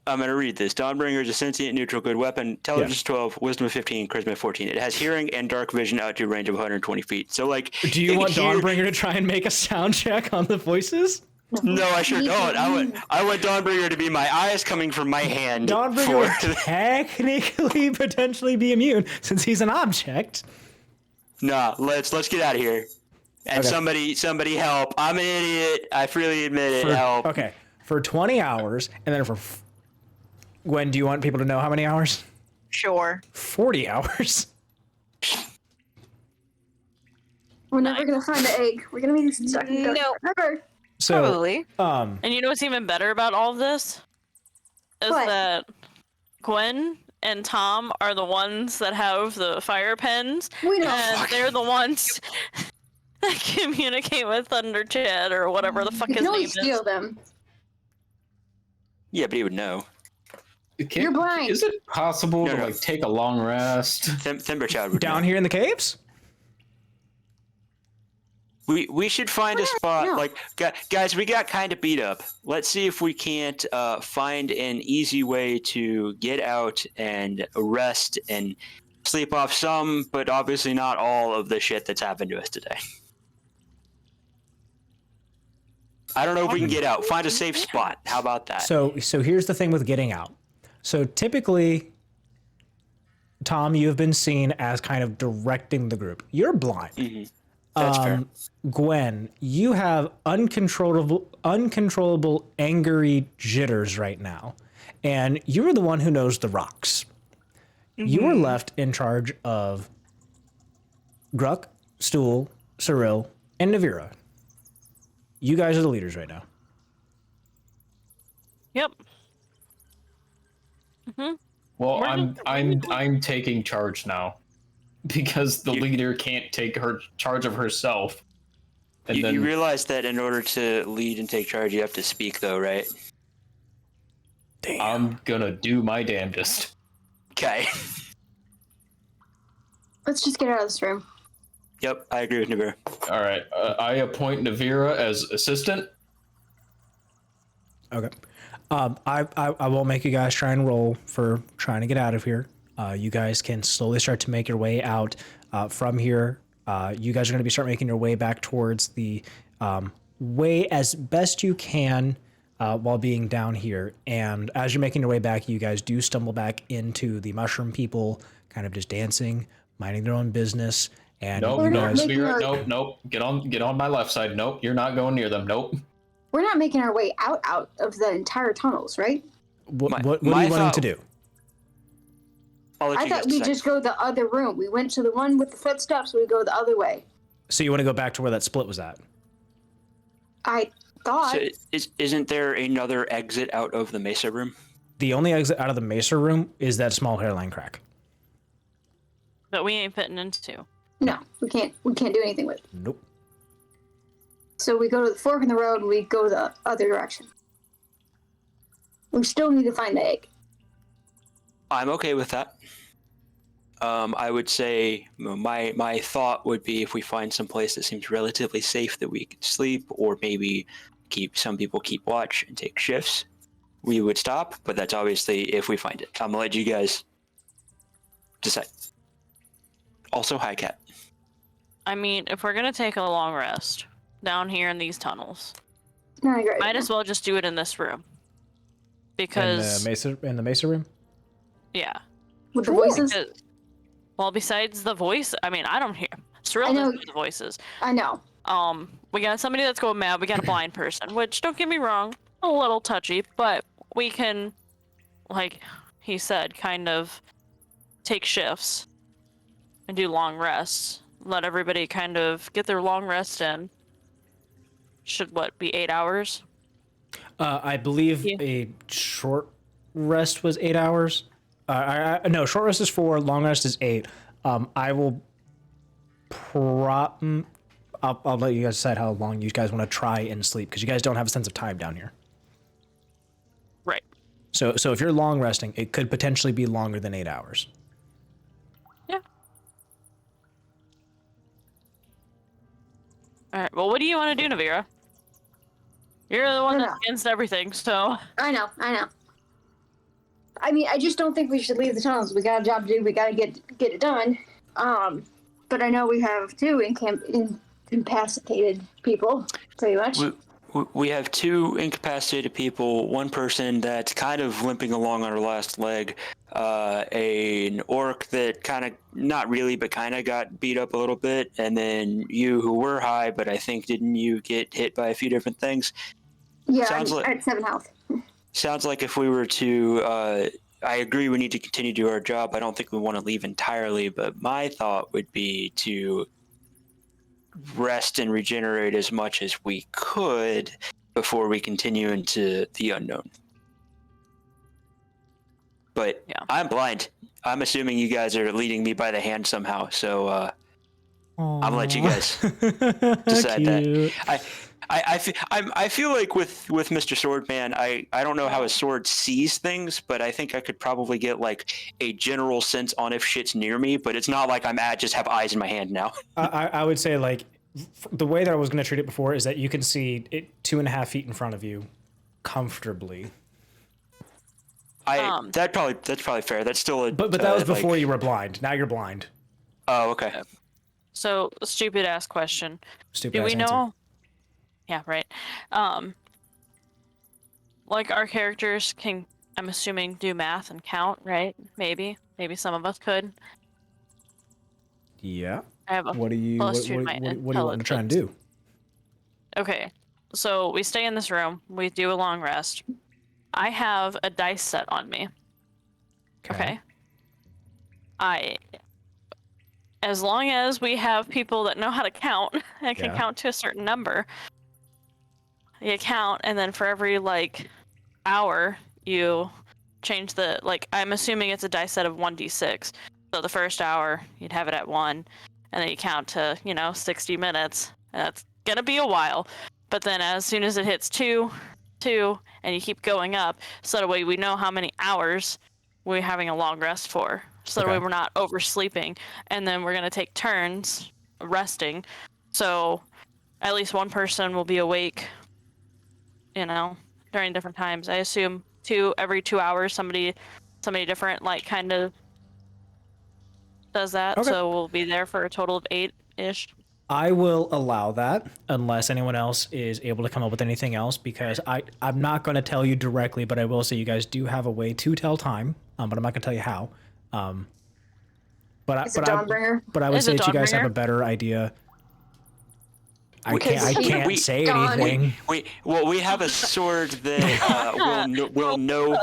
I'm going to read this. Dawnbringer is a sentient neutral good weapon. Intelligence 12, wisdom 15, charisma 14. It has hearing and dark vision out to a range of 120 feet. So, like, do you want Dawnbringer to try and make a sound check on the voices? No, I sure don't. I want Dawnbringer to be my eyes coming from my hand. Dawnbringer would technically potentially be immune since he's an object. Nah, let's get out of here. And somebody help. I'm an idiot. I freely admit it. Help. Okay, for 20 hours, and then for Gwen, do you want people to know how many hours? Sure. 40 hours. We're never gonna find the egg. We're gonna be stuck in the dark forever. So, Probably. And you know what's even better about all of this? Is that Gwen and Tom are the ones that have the fire pens. We know. And they're the ones that communicate with Thunder Chad or whatever the fuck his You can name always steal is. them. Yeah, but he would know. You're blind. Is it possible to No. like take a long rest? Thimberchild would down know. here in the caves? We should find a spot. No. Like, guys, we got kind of beat up. Let's see if we can't find an easy way to get out and rest and sleep off some, but obviously not all of the shit that's happened to us today. I don't know if we can get out. Find a safe spot. How about that? So here's the thing with getting out. So typically, Tom, you have been seen as kind of directing the group. You're blind. That's fair. Gwen, you have uncontrollable, angry jitters right now, and you are the one who knows the rocks. You are left in charge of Gruk, Stool, Cirella, and Nevira. You guys are the leaders right now. Yep. Well, I'm taking charge now because the leader can't take charge of herself. And You realize that in order to lead and take charge, you have to speak, though, right? I'm gonna do my damnedest. Okay. Let's just get out of this room. Yep, I agree with Nevira. All right, I appoint Nevira as assistant. Okay. I won't make you guys try and roll for trying to get out of here. You guys can slowly start to make your way out from here. You guys are going to start making your way back towards the way as best you can while being down here. And as you're making your way back, you guys do stumble back into the mushroom people, kind of just dancing, minding their own business. And Nope, you no, guys, Spirit, nope. Get on my left side. Nope, you're not going near them. Nope. We're not making our way out of the entire tunnels, right? what are you my wanting thought- to do? I'll let I you guys thought we decide. just go the other room. We went to the one with the footsteps, we go the other way. So you want to go back to where that split was at? I thought. So isn't there another exit out of the Mesa room? The only exit out of the Mesa room is that small hairline crack. But we ain't fitting into. No, we can't do anything with it. Nope. So we go to the fork in the road and we go the other direction. We still need to find the egg. I'm okay with that. I would say my thought would be if we find some place that seems relatively safe that we could sleep, or maybe some people keep watch and take shifts, we would stop. But that's obviously if we find it. I'm gonna let you guys decide. Also, hi, Cat. I mean, if we're gonna take a long rest down here in these tunnels, Not a great might idea. as well just do it in this room. Because In the Mesa room? yeah. With the voices? Because, well, besides the voice, I mean, I don't hear. I Cirella know. doesn't hear the voices. I know. We got somebody that's going mad. We got a blind person, which don't get me wrong, a little touchy, but we can, like he said, kind of take shifts and do long rests. Let everybody kind of get their long rest in. Should what be 8 hours? I believe Yeah. a short rest was 8 hours. No, short rest is 4. Long rest is 8. I will I'll let you guys decide how long you guys want to try and sleep, because you guys don't have a sense of time down here. Right. So if you're long resting, it could potentially be longer than 8 hours. Yeah. All right. Well, what do you want to do, Nevira? You're the one that's against everything, so. I know. I mean, I just don't think we should leave the tunnels. We got a job to do. We got to get it done. But I know we have two incapacitated people, pretty much. We have two incapacitated people, one person that's kind of limping along on her last leg, an orc that kind of, not really, but kind of got beat up a little bit, and then you who were high, but I think didn't you get hit by a few different things? Yeah, I had 7 health. Sounds like if we were to, I agree we need to continue to do our job. I don't think we want to leave entirely, but my thought would be to rest and regenerate as much as we could before we continue into the unknown. But yeah. I'm blind. I'm assuming you guys are leading me by the hand somehow, so I'm gonna let you guys decide that. I feel like with Mr. Swordman, I don't know how his sword sees things, but I think I could probably get like a general sense on if shit's near me, but it's not like just have eyes in my hand now. I would say like the way that I was going to treat it before is that you can see it 2.5 feet in front of you comfortably. That's probably fair. That's still a but that was before you were blind. Now you're blind. Oh, okay. So stupid ass question. Stupid. Do we answer. know? Yeah, right. Like our characters can, I'm assuming, do math and count, right? Maybe some of us could. Yeah. I have a what do you want to try and do? Okay, so we stay in this room. We do a long rest. I have a dice set on me. Okay. As long as we have people that know how to count and can count to a certain number, you count, and then for every like hour you change the, like, I'm assuming it's a dice set of 1d6. So the first hour you'd have it at 1, and then you count to 60 minutes. And that's gonna be a while, but then as soon as it hits 2, and you keep going up, so that way we know how many hours we're having a long rest for, so that way we're not oversleeping, and then we're gonna take turns resting, so at least one person will be awake during different times. I assume every 2 hours somebody different like kind of does that. So we'll be there for a total of 8-ish. I will allow that unless anyone else is able to come up with anything else, because I'm not going to tell you directly, but I will say you guys do have a way to tell time, but I'm not going to tell you how. But I would say that you guys have a better idea. I can't say anything. We have a sword that will know.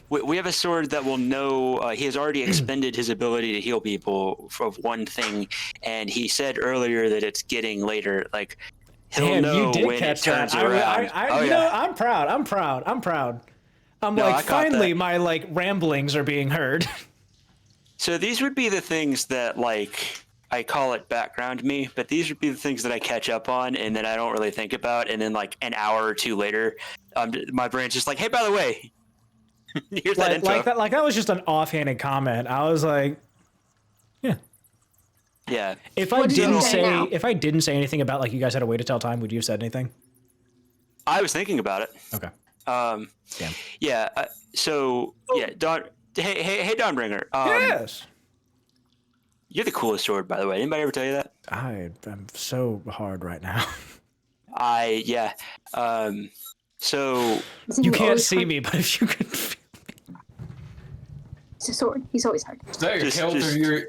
We have a sword that will know. He has already expended his ability to heal people for one thing, and he said earlier that it's getting later. Like he'll know when it turns around. I'm proud. Finally, my like ramblings are being heard. So these would be the things that like. I call it background me, but these would be the things that I catch up on and then I don't really think about. And then like an hour or two later, my brain's just like, hey, by the way, here's that info. Like that was just an offhanded comment. I was like, yeah. Yeah. If I didn't say anything about like you guys had a way to tell time, would you have said anything? I was thinking about it. Okay. Damn. Yeah. Don. Hey, Dawnbringer. Yes. You're the coolest sword, by the way. Anybody ever tell you that? I'm so hard right now. Yeah. So you can't see me, but if you could feel me. It's a sword. He's always hard. Is that your kilt,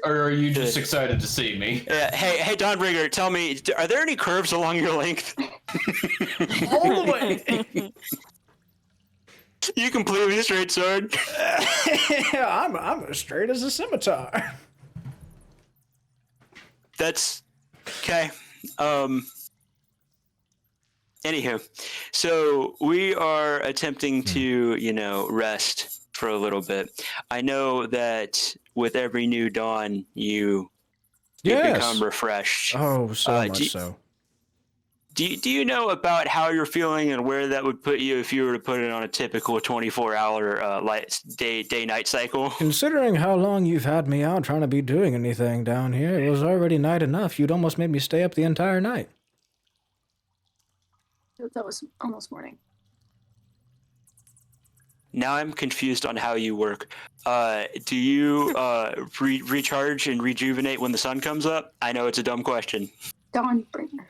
or are you just excited to see me? Hey, Dawnbringer, tell me, are there any curves along your length? All the way. You completely straight sword. Yeah, I'm as straight as a scimitar. That's okay. Anywho, so we are attempting to, rest for a little bit. I know that with every new dawn, you become refreshed. Oh, so much so. Do you know about how you're feeling and where that would put you if you were to put it on a typical 24-hour day-night cycle? Considering how long you've had me out trying to be doing anything down here, it was already night enough. You'd almost made me stay up the entire night. That was almost morning. Now I'm confused on how you work. Do you recharge and rejuvenate when the sun comes up? I know it's a dumb question. Dawnbringer.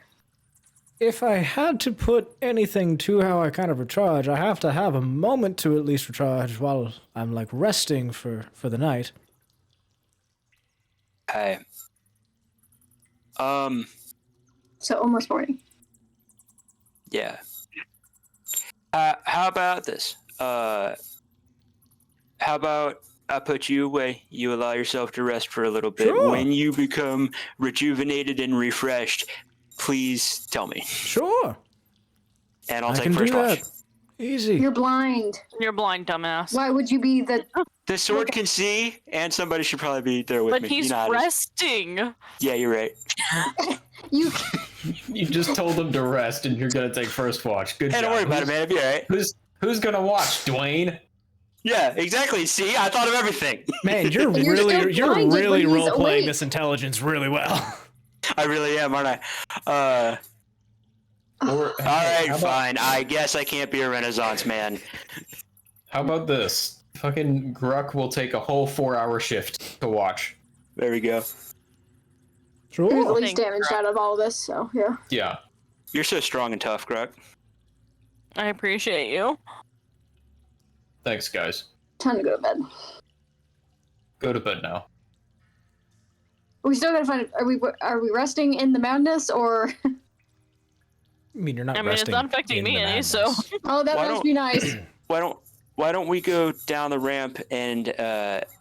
If I had to put anything to how I kind of recharge, I have to have a moment to at least recharge while I'm like resting for the night. Okay. So almost morning. Yeah. How about this? How about I put you away? You allow yourself to rest for a little bit. Sure. When you become rejuvenated and refreshed, please tell me. Sure. And I'll I take can first do watch. that. Easy. You're blind. You're blind, dumbass. Why would you be the... The sword can see, and somebody should probably be there with But me. he's You know how it is. resting. Yeah, you're right. You... You just told him to rest, and you're gonna take first watch. Good Hey, job. don't worry about it, man. It'll be all right. Who's gonna watch, Dwayne? Yeah, exactly. See, I thought of everything. Man, you're And you're still you're blinded really when he's role playing awake. this intelligence really well. I really am, aren't I? Or All right, how about, fine. I guess I can't be a Renaissance man. How about this? Fucking Gruk will take a whole 4-hour shift to watch. There we go. There's the Sure. least damage out of all this, so yeah. Yeah. You're so strong and tough, Gruk. I appreciate you. Thanks, guys. Time to go to bed. Go to bed now. We still gotta find... Are we resting in the madness, or... I mean, you're not I mean, it's resting not affecting in me the any, so. madness. Oh, that Why must don't- be nice. Why don't we go down the ramp and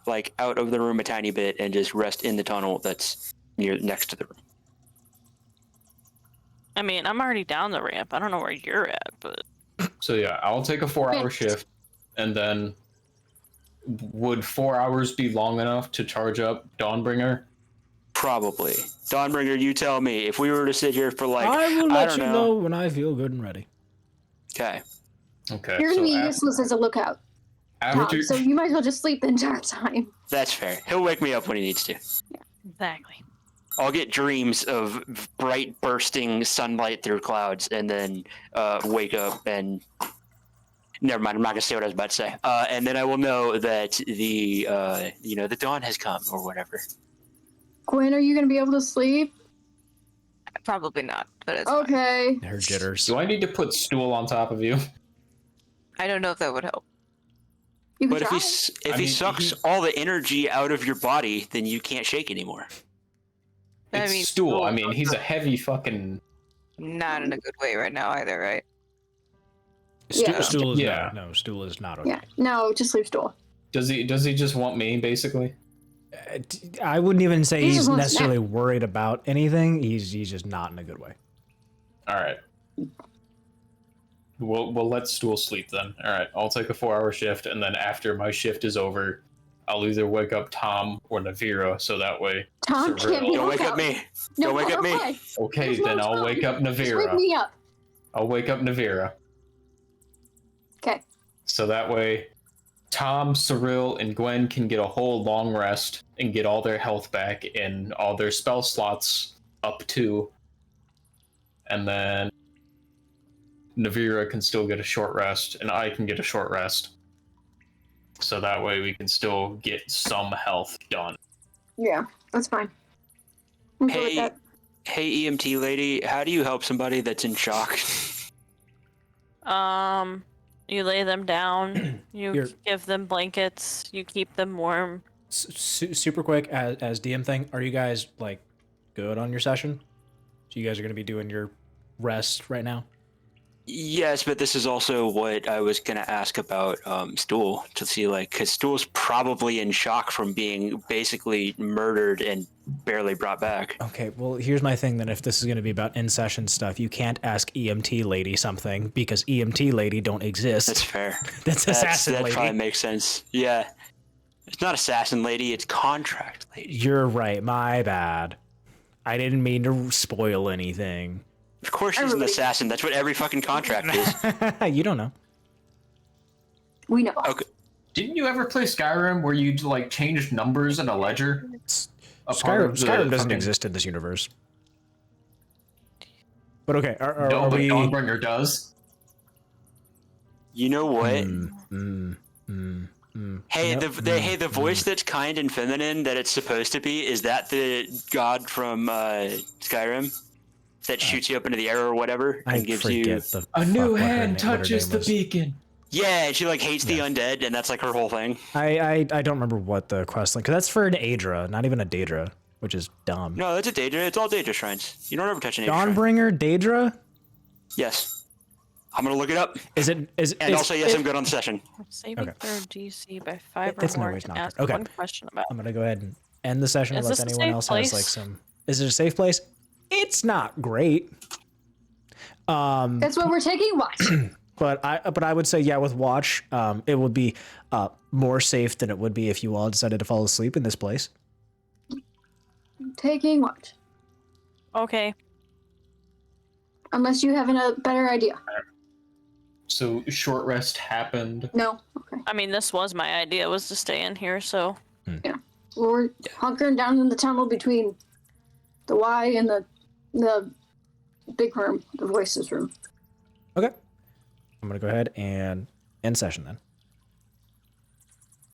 like out of the room a tiny bit and just rest in the tunnel that's next to the room? I mean, I'm already down the ramp. I don't know where you're at, but So yeah, I'll take a 4-hour shift, and then would 4 hours be long enough to charge up Dawnbringer? Probably. Dawnbringer, you tell me. If we were to sit here for like, I will let don't you know when I feel good and ready. Okay. Okay. You're gonna be so useless as a lookout, Tom, after, so you might as well just sleep the entire time. That's fair. He'll wake me up when he needs to. exactly. I'll get dreams of bright bursting sunlight through clouds and then wake up and never mind, I'm not gonna say what I was about to say. And then I will know that the the dawn has come or whatever. Gwen, are you gonna be able to sleep? Probably not, but it's fine. Okay. Her jitters. do I need to put stool on top of you? I don't know if that would help. You can But try. if he sucks all the energy out of your body, then you can't shake anymore. I It's mean, stool. I mean, he's a heavy fucking. Not in a good way right now either, right? Yeah. Stool is Yeah. no, stool is not okay. Yeah. No, just sleep stool. Does he just want me basically? I wouldn't even say He just he's wants necessarily worried about anything. He's just not in a good way. All right. We'll let stool sleep then. All right. I'll take a 4-hour shift, and then after my shift is over, I'll either wake up Tom or Nevira, so that way. Tom Cirella- can't be Don't wake up lookout. me. No, Don't wake up me. why? Okay, There's no then I'll time. wake up Just wake Nevira. me up. I'll wake up Nevira. Okay. So that way, Tom, Cirilla, and Gwen can get a whole long rest and get all their health back and all their spell slots up too. And then Nevira can still get a short rest, and I can get a short rest. So that way we can still get some health done. Yeah, that's fine. I'm good with Hey, that. hey, EMT lady, how do you help somebody that's in shock? You lay them down. You Here. give them blankets. You keep them warm. Super quick as DM thing. Are you guys like good on your session? So you guys are gonna be doing your rest right now. Yes, but this is also what I was gonna ask about Stool to see, like, because Stool's probably in shock from being basically murdered and barely brought back. Okay, well, here's my thing then. If this is going to be about in-session stuff, you can't ask EMT lady something because EMT lady don't exist. That's fair. That's assassin that lady. probably makes sense. Yeah, it's not assassin lady; it's contract lady. You're right. My bad. I didn't mean to spoil anything. Of course, she's an Everybody- assassin. That's what every fucking contract is. You don't know. We know. Okay. Didn't you ever play Skyrim where you like changed numbers in a ledger? A part Skyrim of the doesn't fucking- exist in this universe. But okay, are No, but we? Dawnbringer does. You know what? Hey, Nope. the voice that's kind and feminine that it's supposed to be, is that the god from Skyrim that shoots you up into the air or whatever and I gives forget you the A fuck new what her hand name- what her touches name the was. beacon. Yeah, and she like hates the undead, and that's like her whole thing. I don't remember what the quest link, because that's for an Aedra, not even a Daedra, which is dumb. No, that's a Daedra. It's all Daedra shrines. You don't ever touch an Daedra shrine. Dawnbringer Daedra? Yes. I'm gonna look it up. And And also, yes, I'm good on the session. Saving Okay. throw DC by 5 It's or no more ways to not ask correct. Okay. one question about. I'm gonna go ahead and end the session Is unless this a anyone safe else has like place? some. Is it a safe place? It's not great. That's why we're taking watch. But I would say, yeah, with watch, it would be more safe than it would be if you all decided to fall asleep in this place. Taking watch. Okay. Unless you have a better idea. So short rest happened. No. Okay. I mean, this was my idea, was to stay in here, so. Well, we're hunkering down in the tunnel between the Y and the big room, the voices room. Okay. I'm gonna go ahead and end session then.